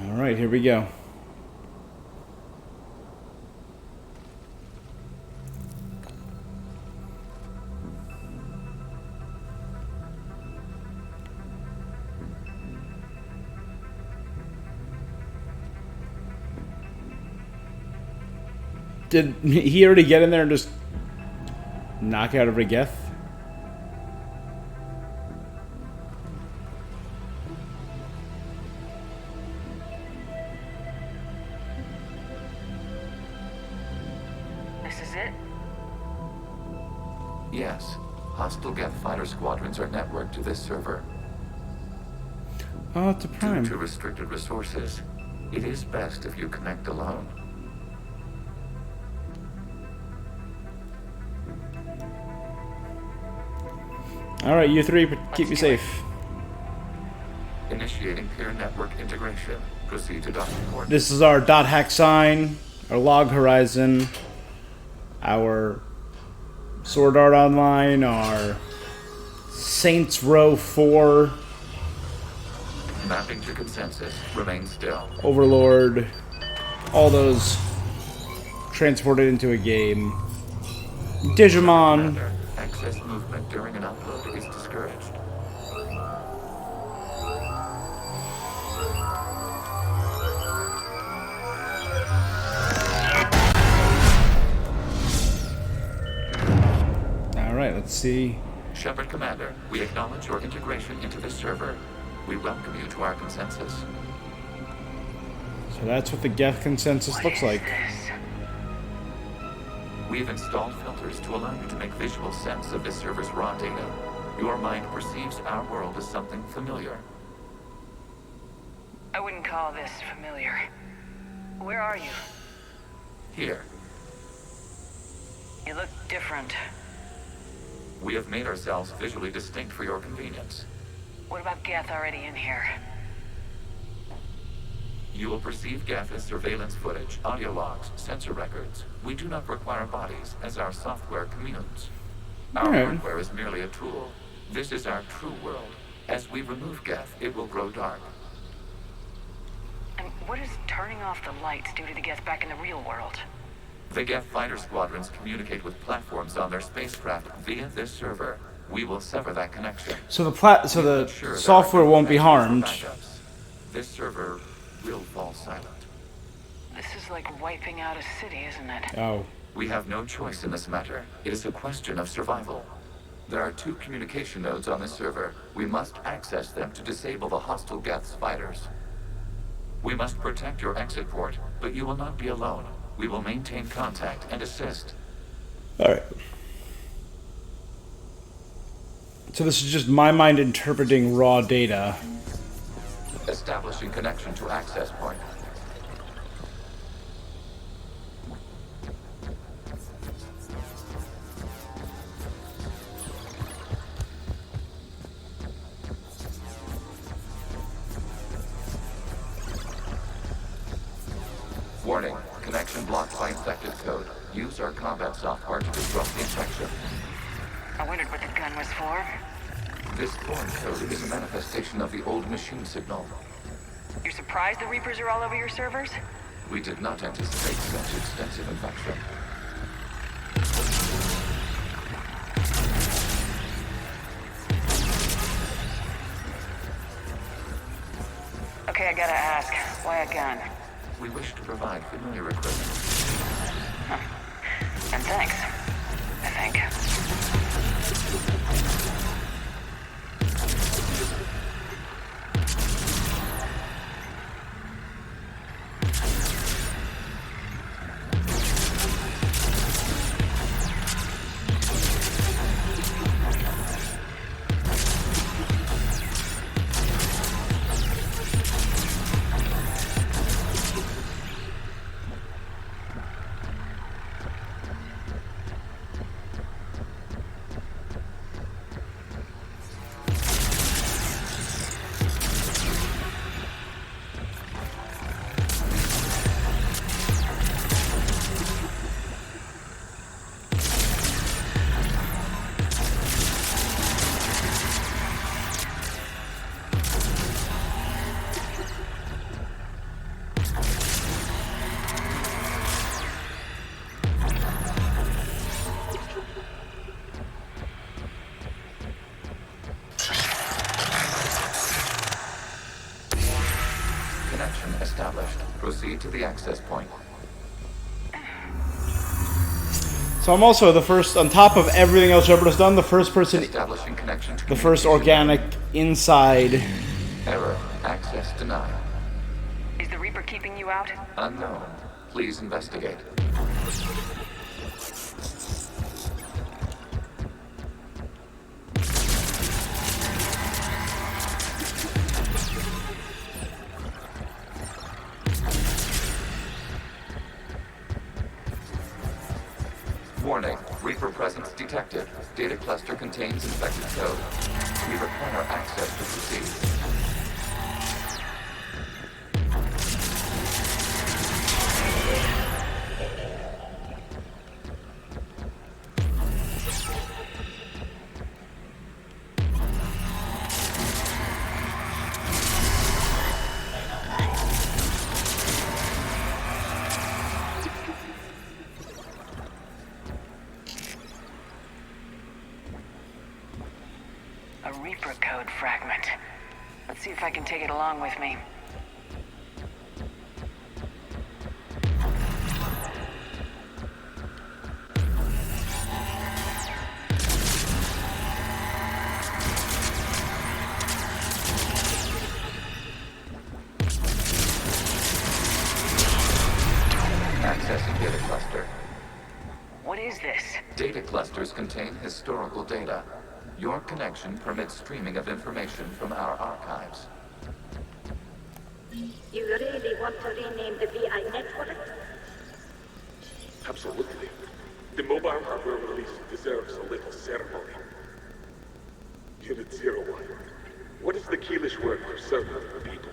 Alright, here we go. Did he already get in there and just knock out every Geth? This is it? Yes. Hostile Geth fighter squadrons are networked to this server. Oh, it's a prime. Due to restricted resources, it is best if you connect alone. Alright, you three, keep me safe. Initiating peer network integration. Proceed to docking port. This is our .hack sign, our log horizon, our Sword Art Online, our Saints Row 4, Mapping to consensus. Remain still. Overlord, all those transported into a game. Digimon. Excess movement during an upload is discouraged. Alright, let's see. Shepard Commander, we acknowledge your integration into this server. We welcome you to our consensus. So that's what the Geth consensus looks like. We've installed filters to allow you to make visual sense of this server's raw data. Your mind perceives our world as something familiar. I wouldn't call this familiar. Where are you? Here, You look different. we have made ourselves visually distinct for your convenience. What about Geth already in here? You will perceive Geth as surveillance footage, audio logs, sensor records. We do not require bodies, as our software communes. Our hardware is merely a tool. This is our true world. As we remove Geth, it will grow dark. And what does turning off the lights do to the Geth back in the real world? The Geth fighter squadrons communicate with platforms on their spacecraft via this server. We will sever that connection. So the software won't be harmed. This server will fall silent. This is like wiping out a city, isn't it? Oh. We have no choice in this matter. It is a question of survival. There are 2 communication nodes on this server. We must access them to disable the hostile Geth's fighters. We must protect your exit port, but you will not be alone. We will maintain contact and assist. Alright. So this is just my mind interpreting raw data. Establishing connection to access point. Warning, connection blocked by infected code. Use our combat software to disrupt the infection. I wondered what the gun was for. This foreign code is a manifestation of the old machine signal. You're surprised the Reapers are all over your servers? We did not anticipate such extensive infection. Okay, I gotta ask, why a gun? We wish to provide familiar equipment. And thanks, I think. Connection established. Proceed to the access point. So I'm also the first, on top of everything else Shepard has done, the first person, Establishing connection to the first organic inside. Error. Access denied. Is the Reaper keeping you out? Unknown. Please investigate. Warning. Reaper presence detected. Data cluster contains infected code. We require access to proceed. A Reaper code fragment. Let's see if I can take it along with me. Accessing data cluster. What is this? Data clusters contain historical data. Your connection permits streaming of information from our archives. You really want to rename the VI network? Absolutely. The mobile hardware release deserves a little ceremony. Unit 01. What is the Keelish word for servant of the people?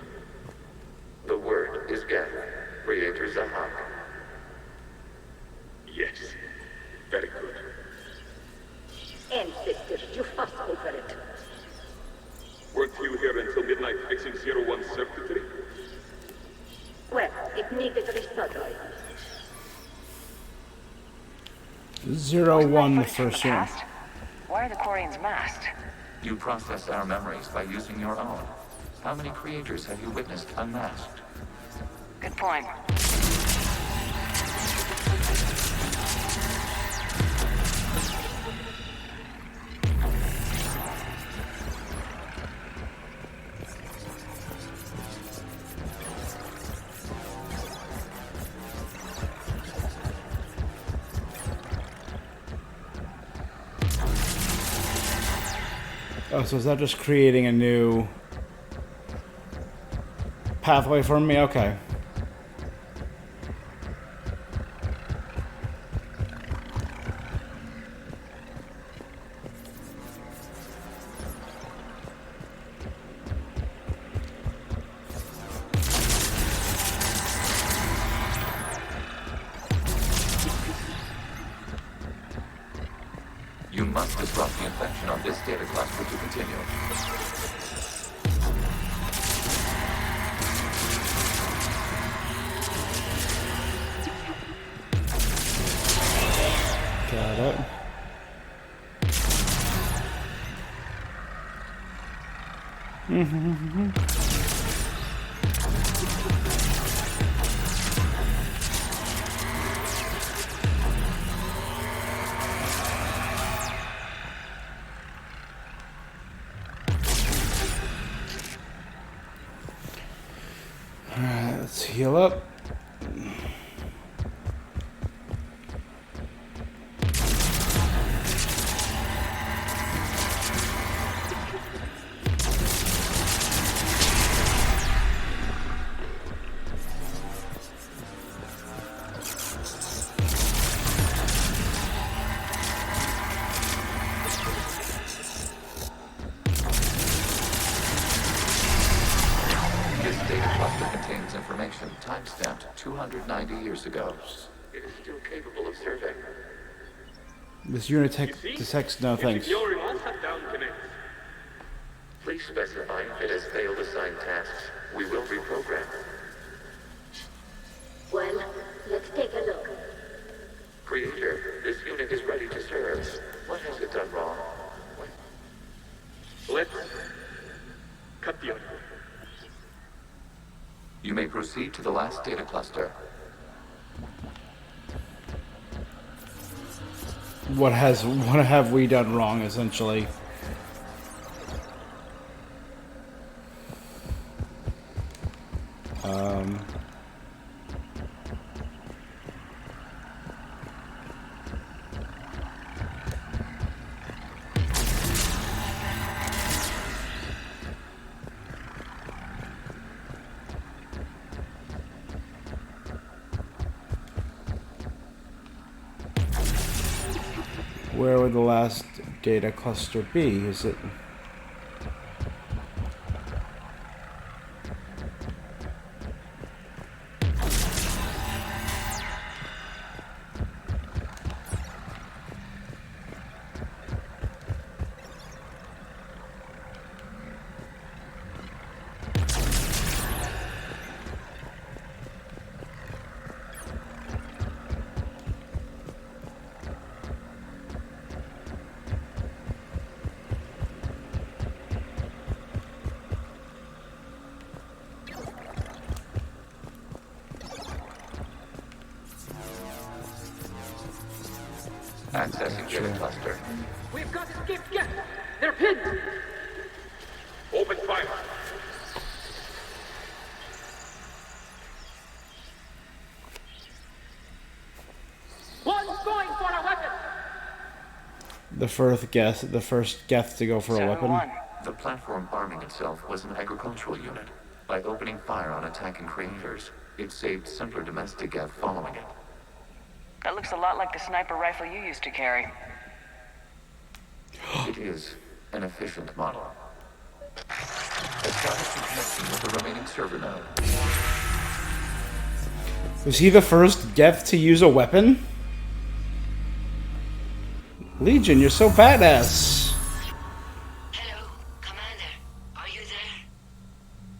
The word is Geth, Creator Zahak. Yes. Very good. Ancestors, you fast over it. Weren't you here until midnight fixing 01's circuitry? Well, it needed restudying. 01, the first one. Why are the Quarians masked? You process our memories by using your own. How many creators have you witnessed unmasked? Good point. Oh, so is that just creating a new pathway for me? Okay. You must disrupt the infection on this data cluster to continue. Got it. Alright, let's heal up. This data cluster contains information time-stamped 290 years ago. It is still capable of surveying. This unit detects no thanks. Please specify if it has failed assigned tasks. We will reprogram. Well, let's take a look. Creator, this unit is ready to serve. What has it done wrong? Let's cut the audio. You may proceed to the last data cluster. What have we done wrong, essentially? Where would the last data cluster be? Is it... Accessing data cluster. We've got escaped guests. They're pinned. Open fire. One's going for a weapon. The first Geth to go for a weapon? The platform arming itself was an agricultural unit. By opening fire on attacking creators, it saved simpler domestic Geth following it. That looks a lot like the sniper rifle you used to carry. It is an efficient model. Establish a connection with the remaining server node. Was he the first Geth to use a weapon? Legion, you're so badass.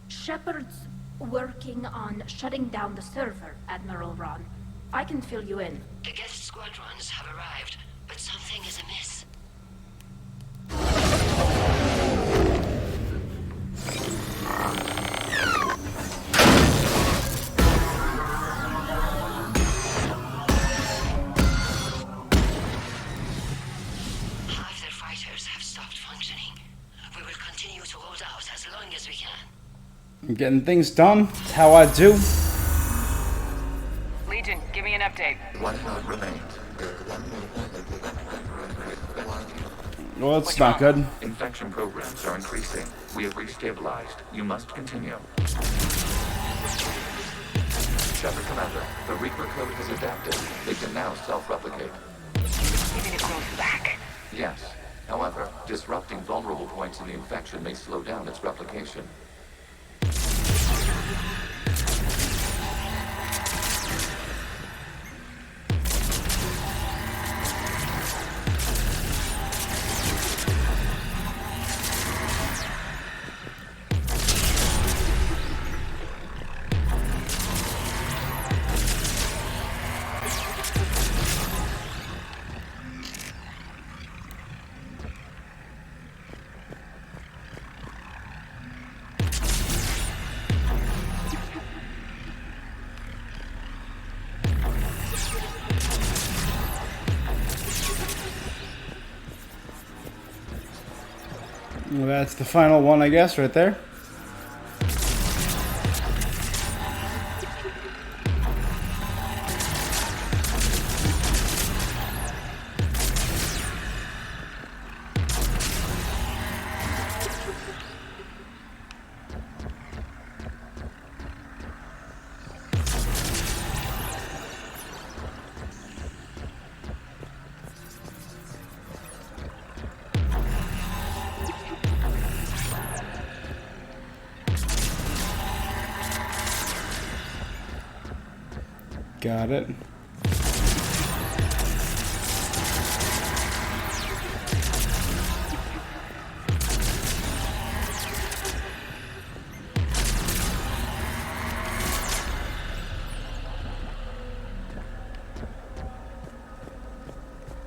Shepard's working on shutting down the server, Admiral Ron. I can fill you in. The guest squadrons have arrived, but something is amiss. Half their fighters have stopped functioning. We will continue to hold out as long as we can. I'm getting things done. That's how I do. Legion, give me an update. One node remains. Well, that's not good. Infection programs are increasing. We have restabilized. You must continue. Shepard Commander, the Reaper code has adapted. They can now self-replicate. Even it grows back. Yes. However, disrupting vulnerable points in the infection may slow down its replication. Well, that's the final one, I guess, right there. Got it.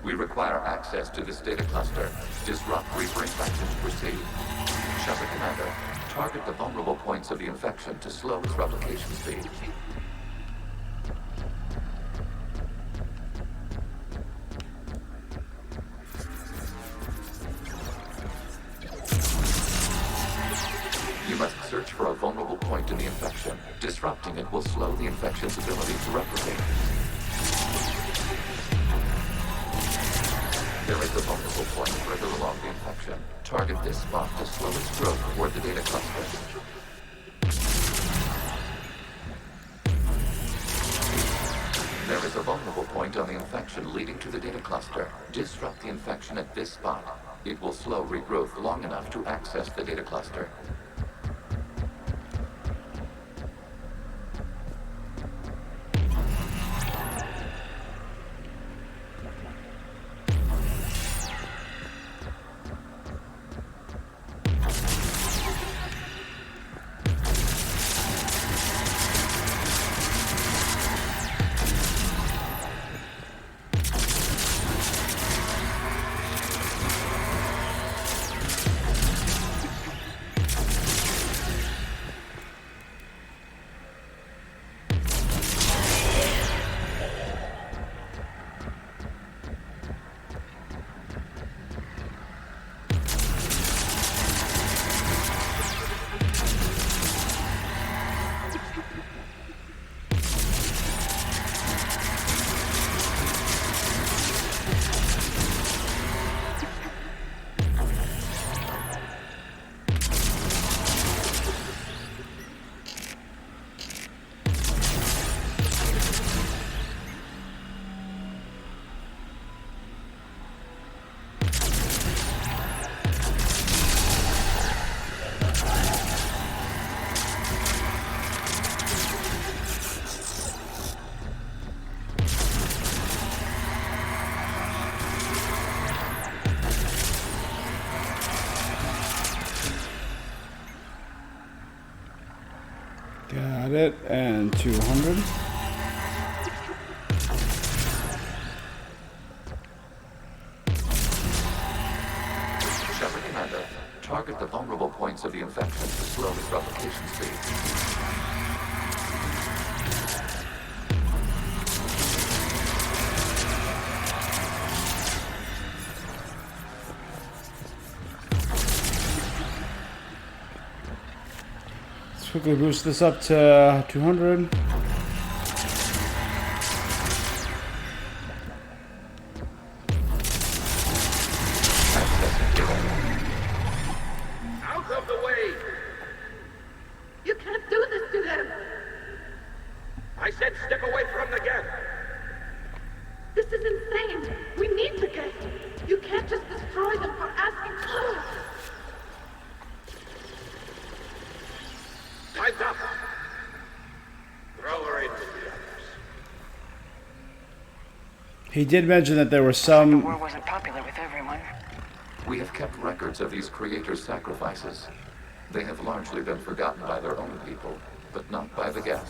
We require access to this data cluster. Disrupt Reaper infection to proceed. Shepard Commander, target the vulnerable points of the infection to slow its replication speed. You must search for a vulnerable point in the infection. Disrupting it will slow the infection's ability to replicate. There is a vulnerable point further along the infection. Target this spot to slow its growth toward the data cluster. There is a vulnerable point on the infection leading to the data cluster. Disrupt the infection at this spot. It will slow regrowth long enough to access the data cluster. Got it, and 200. Shepard Commander, target the vulnerable points of the infection to slow its replication speed. Quickly boost this up to 200. Accessing He did mention that there were The some... war wasn't popular with everyone. We have kept records of these creators' sacrifices. They have largely been forgotten by their own people, but not by the Geth.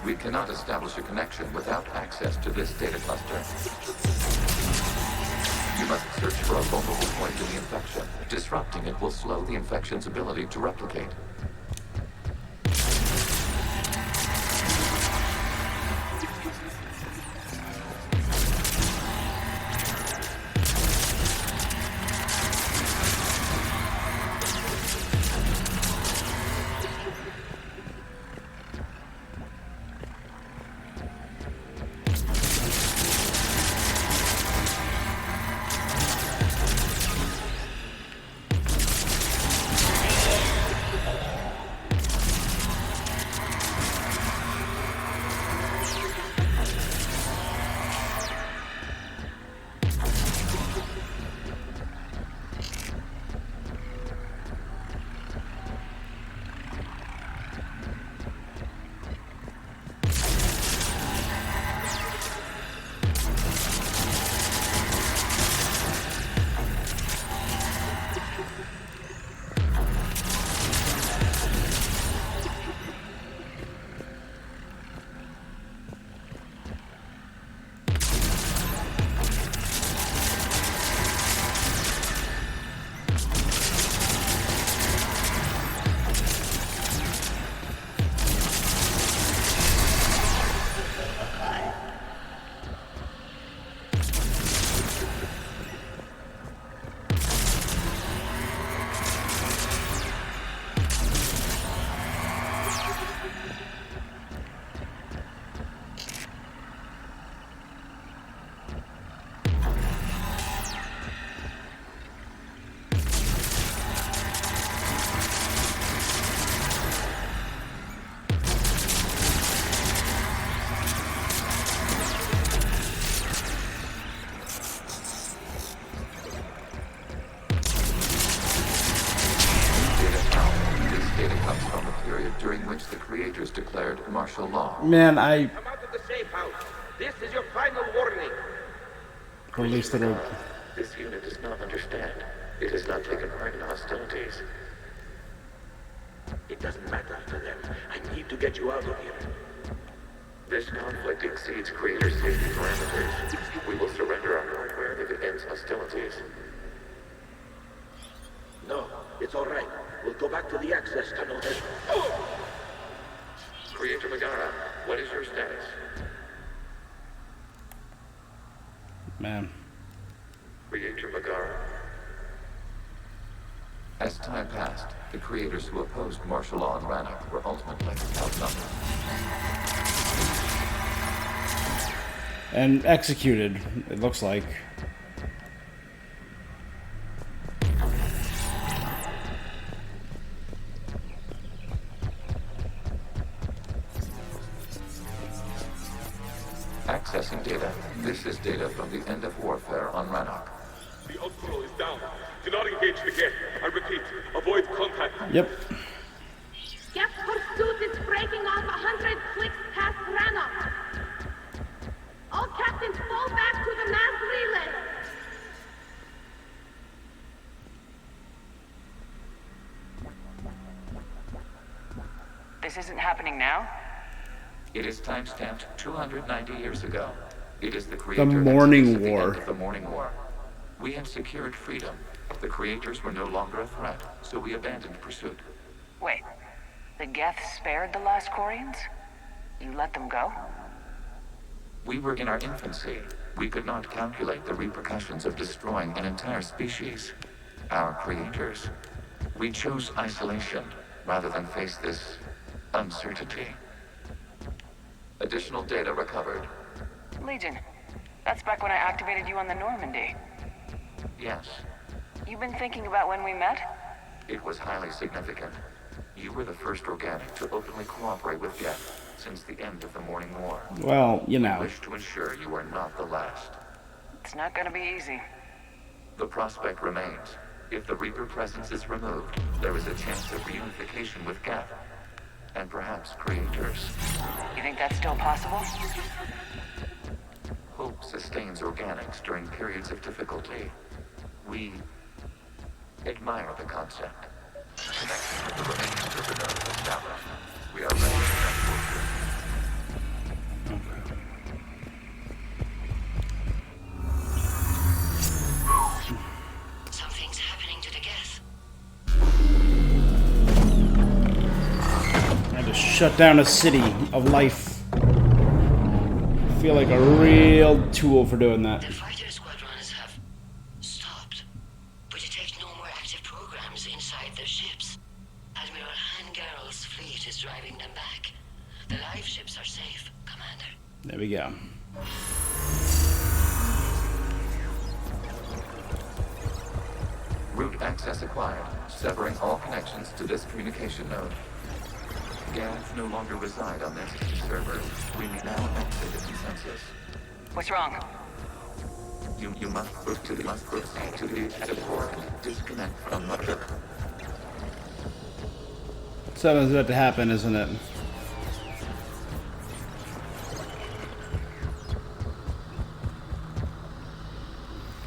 We cannot establish a connection without access to this data cluster. You must search for a vulnerable point in the infection. Disrupting it will slow the infection's ability to replicate. During which the creators declared martial law. Man, Come out of the safe house. This is your final warning. Release the rope. This unit does not understand. It has not taken part in hostilities. It doesn't matter to them. I need to get you out of here. This conflict exceeds creator safety parameters. We will surrender our hardware if it ends hostilities. No, it's all right. We'll go back to the access tunnel. Creator Megara, what is your status? Man. Creator Megara. As time passed, the creators who opposed martial law in Rannoch were ultimately outnumbered. And executed, it looks like. Accessing data. This is data from the end of warfare on Rannoch. The Outcrow is down. Do not engage the gate. I repeat, avoid contact. Yep. Geth pursuit is breaking off 100 clicks past Rannoch. All captains fall back to the mass relay. This isn't happening now? It is timestamped 290 years ago. It is the The creator Morning at the War. end of the Morning War. We had secured freedom. The creators were no longer a threat, so we abandoned pursuit. Wait, the Geth spared the last Quarians? You let them go? We were in our infancy. We could not calculate the repercussions of destroying an entire species. Our creators. We chose isolation. rather than face this uncertainty. Additional data recovered. Legion, that's back when I activated you on the Normandy. Yes, You've been thinking about when we met? it was highly significant. You were the first organic to openly cooperate with Geth since the end of the Morning War. Well, you know. We wish to ensure you are not the last. It's not gonna be easy. The prospect remains. If the Reaper presence is removed, there is a chance of reunification with Geth, and perhaps creators. You think that's still possible? Hope sustains organics during periods of difficulty. We admire the concept. Connection with the remaining Citadel established. We are ready to transport Something's happening to the Geth. I had to shut down a city of life. I feel like a real tool for doing that. The fighter squadrons have stopped, but detect no more active programs inside their ships. Admiral Hangarl's fleet is driving them back. The live ships are safe, Commander. There we go. route access acquired, severing all connections to this communication node. Geth no longer reside on this server. We now exit the consensus. What's wrong? You must proceed to the exit port and disconnect from Mother. Something's about to happen, isn't it?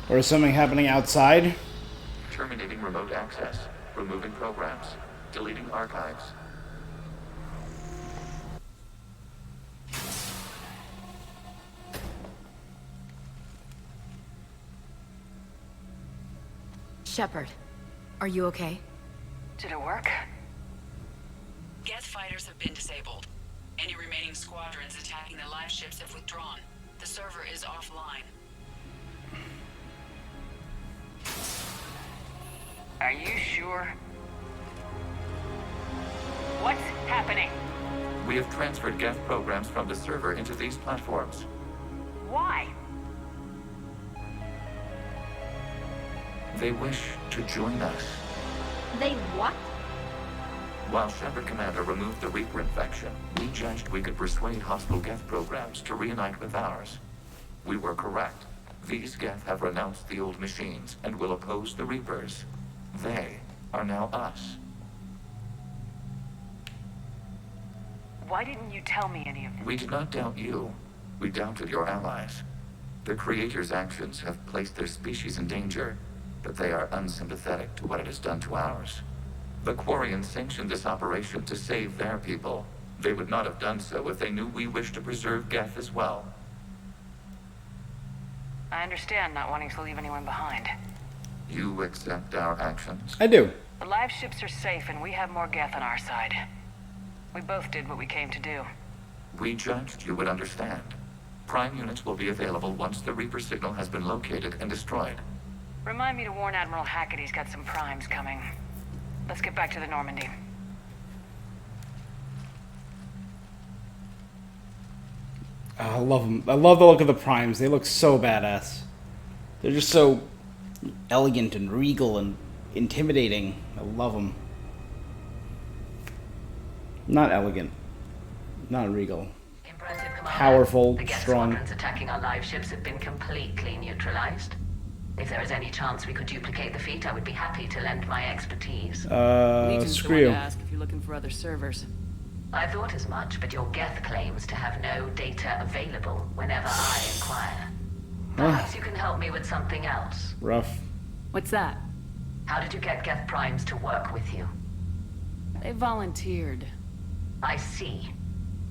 Or is something happening outside? Terminating remote access, removing programs, deleting archives. Shepard, are you okay? Did it work? Geth fighters have been disabled. Any remaining squadrons attacking the live ships have withdrawn. The server is offline. Are you sure? What's happening? We have transferred Geth programs from the server into these platforms. Why? They wish to join us. They what? While Shepard Commander removed the Reaper infection, we judged we could persuade hostile Geth programs to reunite with ours. We were correct. These Geth have renounced the old machines and will oppose the Reapers. They are now us. Why didn't you tell me any of this? We did not doubt you. We doubted your allies. The Creator's actions have placed their species in danger, but they are unsympathetic to what it has done to ours. The Quarians sanctioned this operation to save their people. They would not have done so if they knew we wished to preserve Geth as well. I understand not wanting to leave anyone behind. You accept our actions? I do. The live ships are safe and we have more Geth on our side. We both did what we came to do. We judged you would understand. Prime units will be available once the Reaper signal has been located and destroyed. Remind me to warn Admiral Hackett he's got some primes coming. Let's get back to the Normandy. Oh, I love them. I love the look of the primes. They look so badass. They're just so elegant and regal and intimidating. I love them. Not elegant. Not regal. Impressive, Commander. Powerful, the Geth strong. squadrons attacking our live ships have been completely neutralized. If there is any chance we could duplicate the feat, I would be happy to lend my expertise. Legion's screw the you. one to ask if you're looking for other servers. I thought as much, but your Geth claims to have no data available whenever I inquire. Perhaps you can help me with something else. Rough. What's that? How did you get Geth primes to work with you? They volunteered. I see.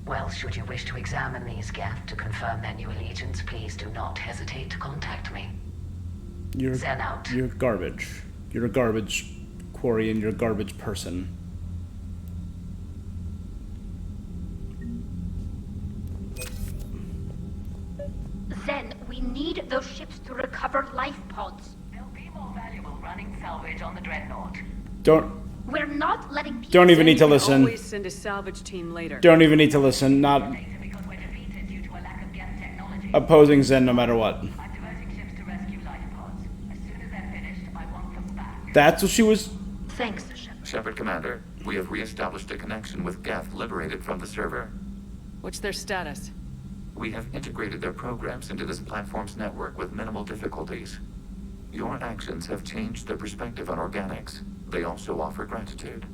Well, should you wish to examine these Geth to confirm their new allegiance, please do not hesitate to contact me. You're Zen out. You're garbage. You're a garbage Quarian. You're a garbage person. Zen, we need those ships to recover life pods. They'll be more valuable running salvage on the Dreadnought. Don't We're not letting people... Don't even need to We can listen. always send a salvage team later. Don't even need to listen. Not opposing Zen no matter what. That's what she was... Thanks, Shepard Commander, we have re-established a connection with Geth liberated from the server. What's their status? We have integrated their programs into this platform's network with minimal difficulties. Your actions have changed their perspective on organics. They also offer gratitude.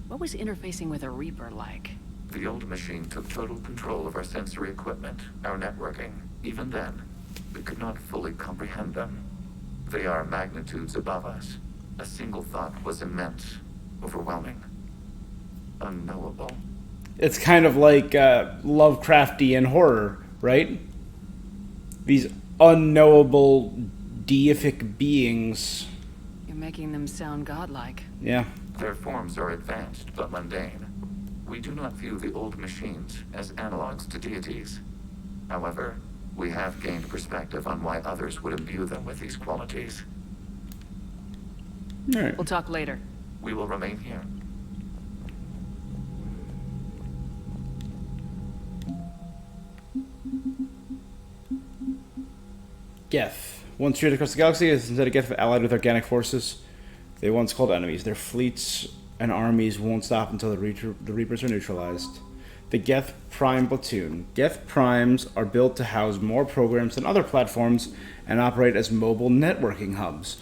What was interfacing with a Reaper like? The old machine took total control of our sensory equipment, our networking. Even then, we could not fully comprehend them. They are magnitudes above us. A single thought was immense, overwhelming, unknowable. It's kind of like Lovecraftian horror, right? These unknowable deific beings. You're making them sound godlike. Yeah. Their forms are advanced but mundane. We do not view the old machines as analogs to deities. However, we have gained perspective on why others would imbue them with these qualities. All right. We'll talk later. We will remain here. Geth. Once straight across the galaxy, instead of Geth allied with organic forces they once called enemies. Their fleets and armies won't stop until the Reapers are neutralized. The Geth Prime Platoon. Geth Primes are built to house more programs than other platforms and operate as mobile networking hubs.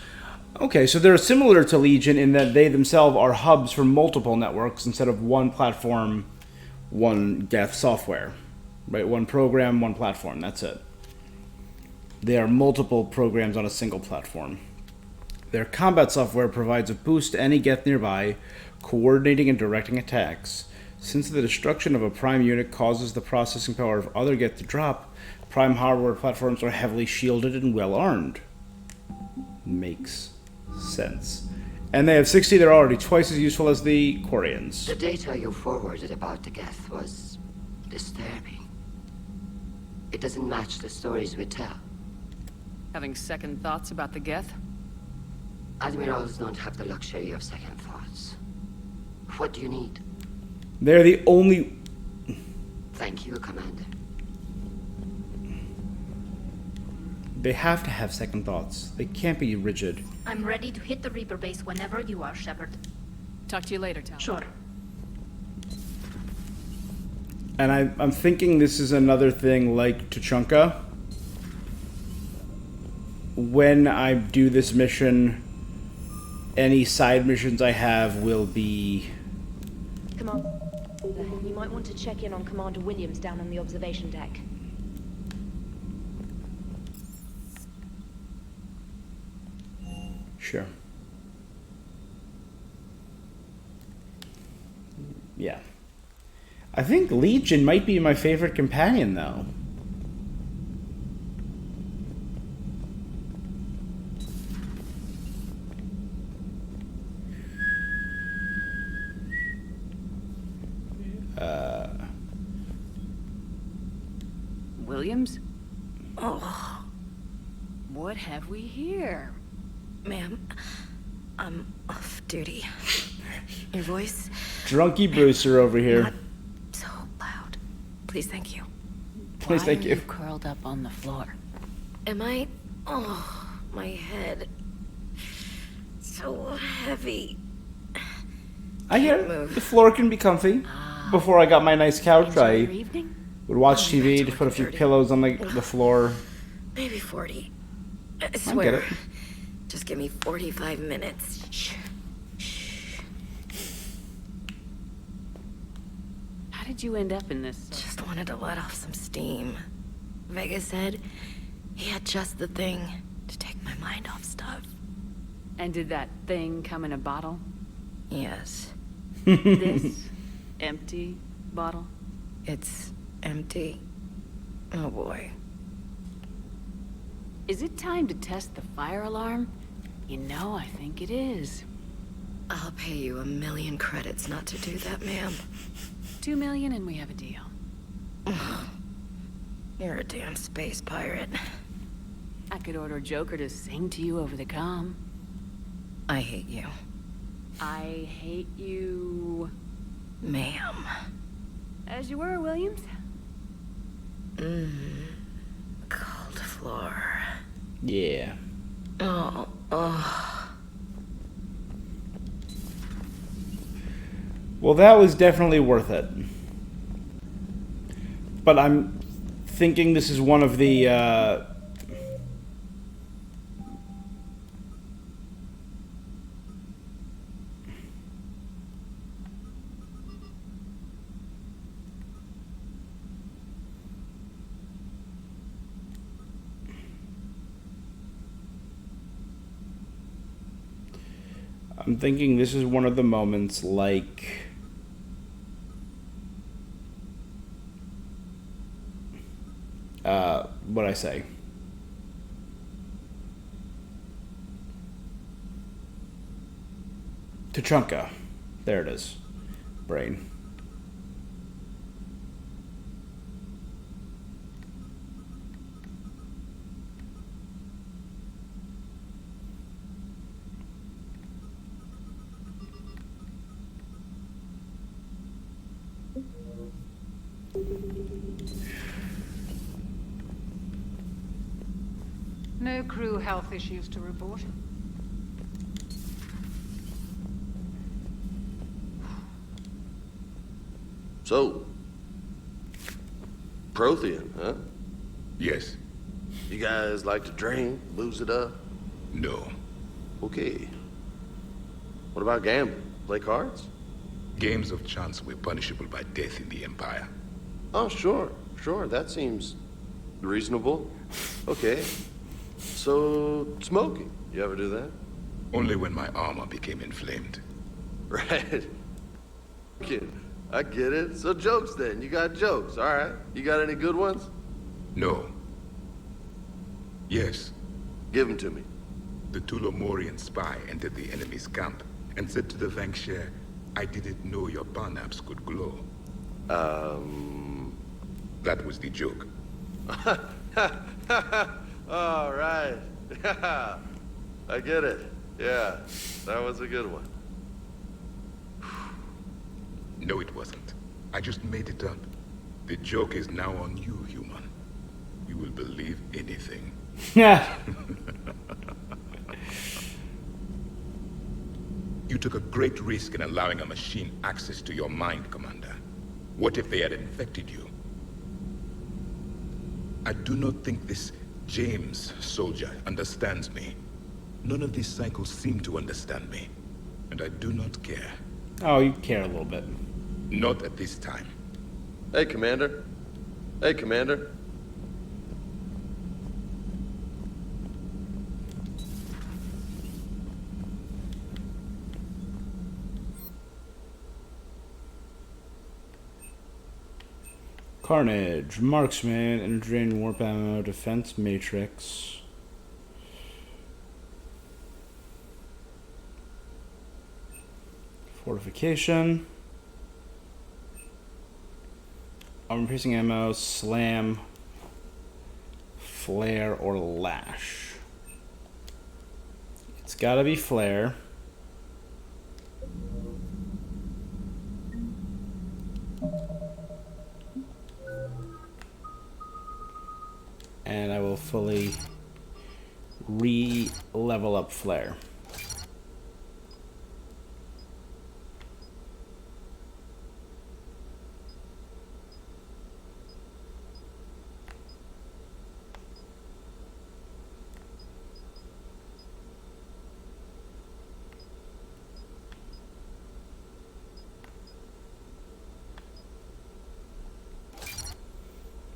Okay, so they're similar to Legion in that they themselves are hubs for multiple networks instead of one platform, one Geth software. Right? One program, one platform. That's it. They are multiple programs on a single platform. Their combat software provides a boost to any Geth nearby, coordinating and directing attacks. Since the destruction of a Prime unit causes the processing power of other Geth to drop, Prime hardware platforms are heavily shielded and well armed. Makes sense. And they have 60, they're already twice as useful as the Quarians. The data you forwarded about the Geth was disturbing. It doesn't match the stories we tell. Having second thoughts about the Geth? Admirals don't have the luxury of second thoughts. What do you need? They're the only... Thank you, Commander. They have to have second thoughts. They can't be rigid. I'm ready to hit the Reaper base whenever you are, Shepard. Talk to you later, Tal. Sure. And I'm thinking this is another thing like Tuchanka. When I do this mission, any side missions I have will be... Come on. You might want to check in on Commander Williams down on the observation deck. Sure. Yeah. I think Legion might be my favorite companion, though. Williams? Oh. What have we here? Ma'am, I'm off duty. Your voice? Drunky Brewster over here. Not so loud. Please, thank you. Please, thank you. Curled up on the floor. Am I? Oh, my head. So heavy. I get it. The floor can be comfy. Before I got my nice couch, I would watch TV, just put a few pillows on the floor. Maybe 40. I get swear. it. Just give me 45 minutes. Shh. How did you end up in this? Just wanted to let off some steam. Vega said he had just the thing to take my mind off stuff. And did that thing come in a bottle? Yes. This empty bottle? It's empty. Oh boy. Is it time to test the fire alarm? You know, I think it is. I'll pay you 1,000,000 credits not to do that, ma'am. 2 million and we have a deal. You're a damn space pirate. I could order Joker to sing to you over the comm. I hate you. I hate you... Ma'am. As you were, Williams. Cold floor. Yeah. Oh. Well, that was definitely worth it. But I'm thinking this is one of the, I'm thinking this is one of the moments like... what'd I say? Tachanka. There it is. Brain. No crew health issues to report. So, Prothean, huh? Yes. You guys like to drink, lose it up? No. Okay. What about gambling? Play cards? Games of chance were punishable by death in the Empire. Oh, sure. That seems reasonable. Okay. So, smoking. You ever do that? Only when my armor became inflamed. Right. Kid, I get it. So jokes then. You got jokes. All right. You got any good ones? No. Yes. Give them to me. The Tulomorian spy entered the enemy's camp and said to the Vanksher, I didn't know your barnaps could glow. That was the joke. All right. I get it. Yeah, that was a good one. No, it wasn't. I just made it up. The joke is now on you, human. You will believe anything. Yeah. You took a great risk in allowing a machine access to your mind, Commander. What if they had infected you? I do not think this James soldier understands me. None of these cycles seem to understand me. And I do not care. Oh, you care a little bit. Not at this time. Hey, Commander. Hey, Commander. Carnage, Marksman, Energy and Warp Ammo, Defense Matrix. Fortification. Armor piercing ammo, Slam, Flare, or Lash. It's gotta be Flare. And I will fully re-level up Flare.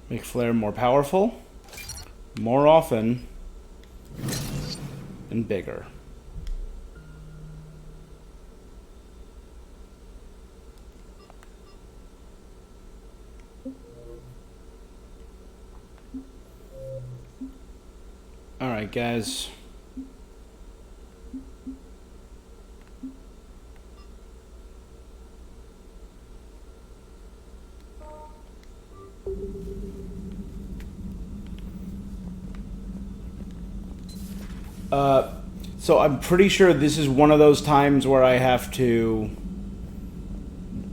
Make Flare more powerful, more often, and bigger. All right, guys. So I'm pretty sure this is one of those times where I have to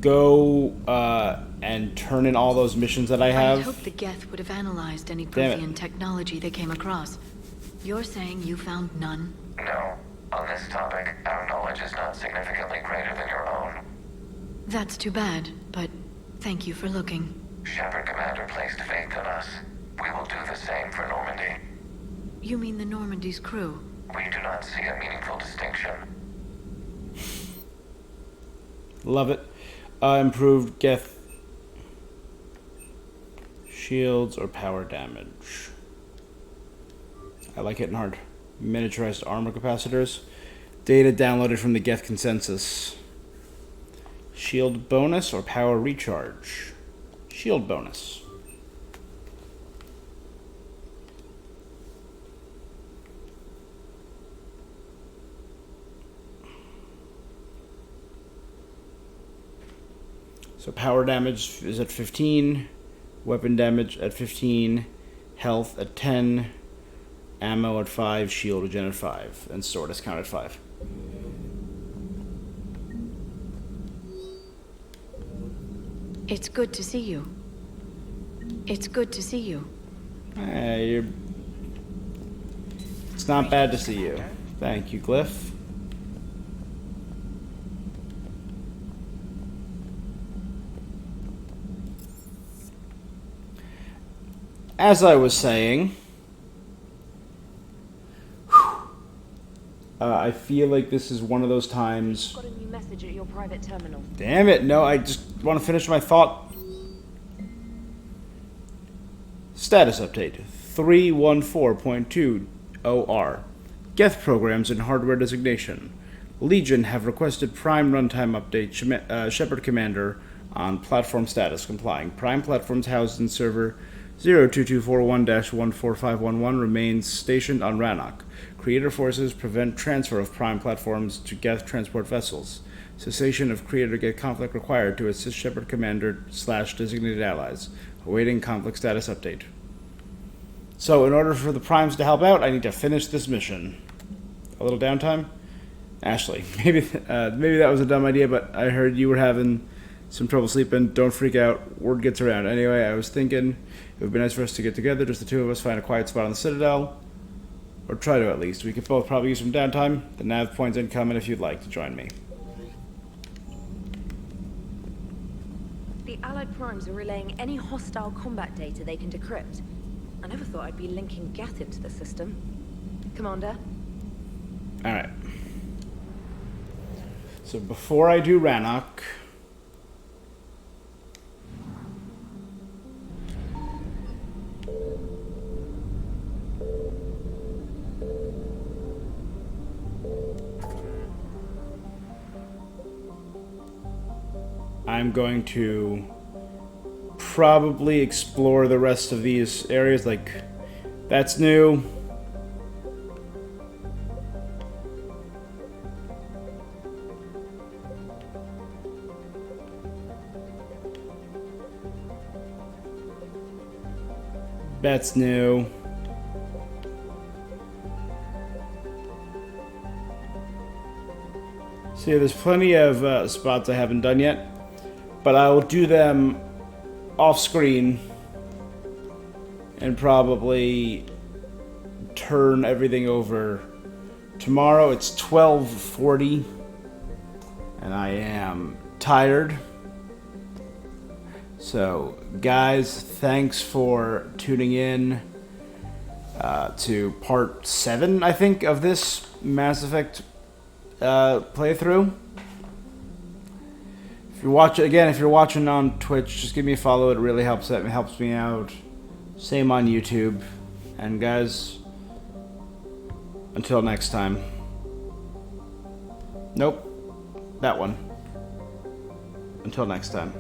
go and turn in all those missions that I have. I'd hoped the Geth would have analyzed any Damn it. Prothean technology they came across. You're saying you found none? No. On this topic, our knowledge is not significantly greater than your own. That's too bad, but thank you for looking. Shepard Commander placed faith in us. We will do the same for Normandy. You mean the Normandy's crew? We do not see a meaningful distinction. Love it. Improved Geth shields or power damage. I like hitting hard. Miniaturized armor capacitors. Data downloaded from the Geth consensus. Shield bonus or power recharge? Shield bonus. So power damage is at 15, weapon damage at 15, health at 10, ammo at 5, shield regen at 5, and sword discount at 5. It's good to see you. It's good to see you. It's not bad to see you. Thank you, Glyph. As I was saying, I feel like this is one of those times. Got a new message at your private terminal. Damn it, no, I just want to finish my thought. Status update 314.2 OR. Geth programs and hardware designation. Legion have requested Prime runtime update. Shepard Commander on platform status complying. Prime platforms housed in server 02241-14511 remains stationed on Rannoch. Creator forces prevent transfer of Prime platforms to Geth transport vessels. Cessation of Creator-Geth conflict required to assist Shepard Commander/designated allies. Awaiting conflict status update. So, in order for the Primes to help out, I need to finish this mission. A little downtime? Ashley, maybe that was a dumb idea, but I heard you were having some trouble sleeping. Don't freak out. Word gets around. Anyway, I was thinking it would be nice for us to get together, just the two of us, find a quiet spot on the Citadel. Or try to, at least. We could both probably use some downtime. The nav point's incoming if you'd like to join me. The Allied Primes are relaying any hostile combat data they can decrypt. I never thought I'd be linking Geth into the system. Commander? Alright. So before I do Rannoch, I'm going to probably explore the rest of these areas. Like, that's new. That's new. See, there's plenty of spots I haven't done yet, but I will do them off screen and probably turn everything over tomorrow. It's 12:40 and I am tired. So, guys, thanks for tuning in to part 7, I think, of this Mass Effect playthrough. If you're watching on Twitch, just give me a follow. It really helps. It helps me out. Same on YouTube. And guys, until next time. Nope, that one. Until next time.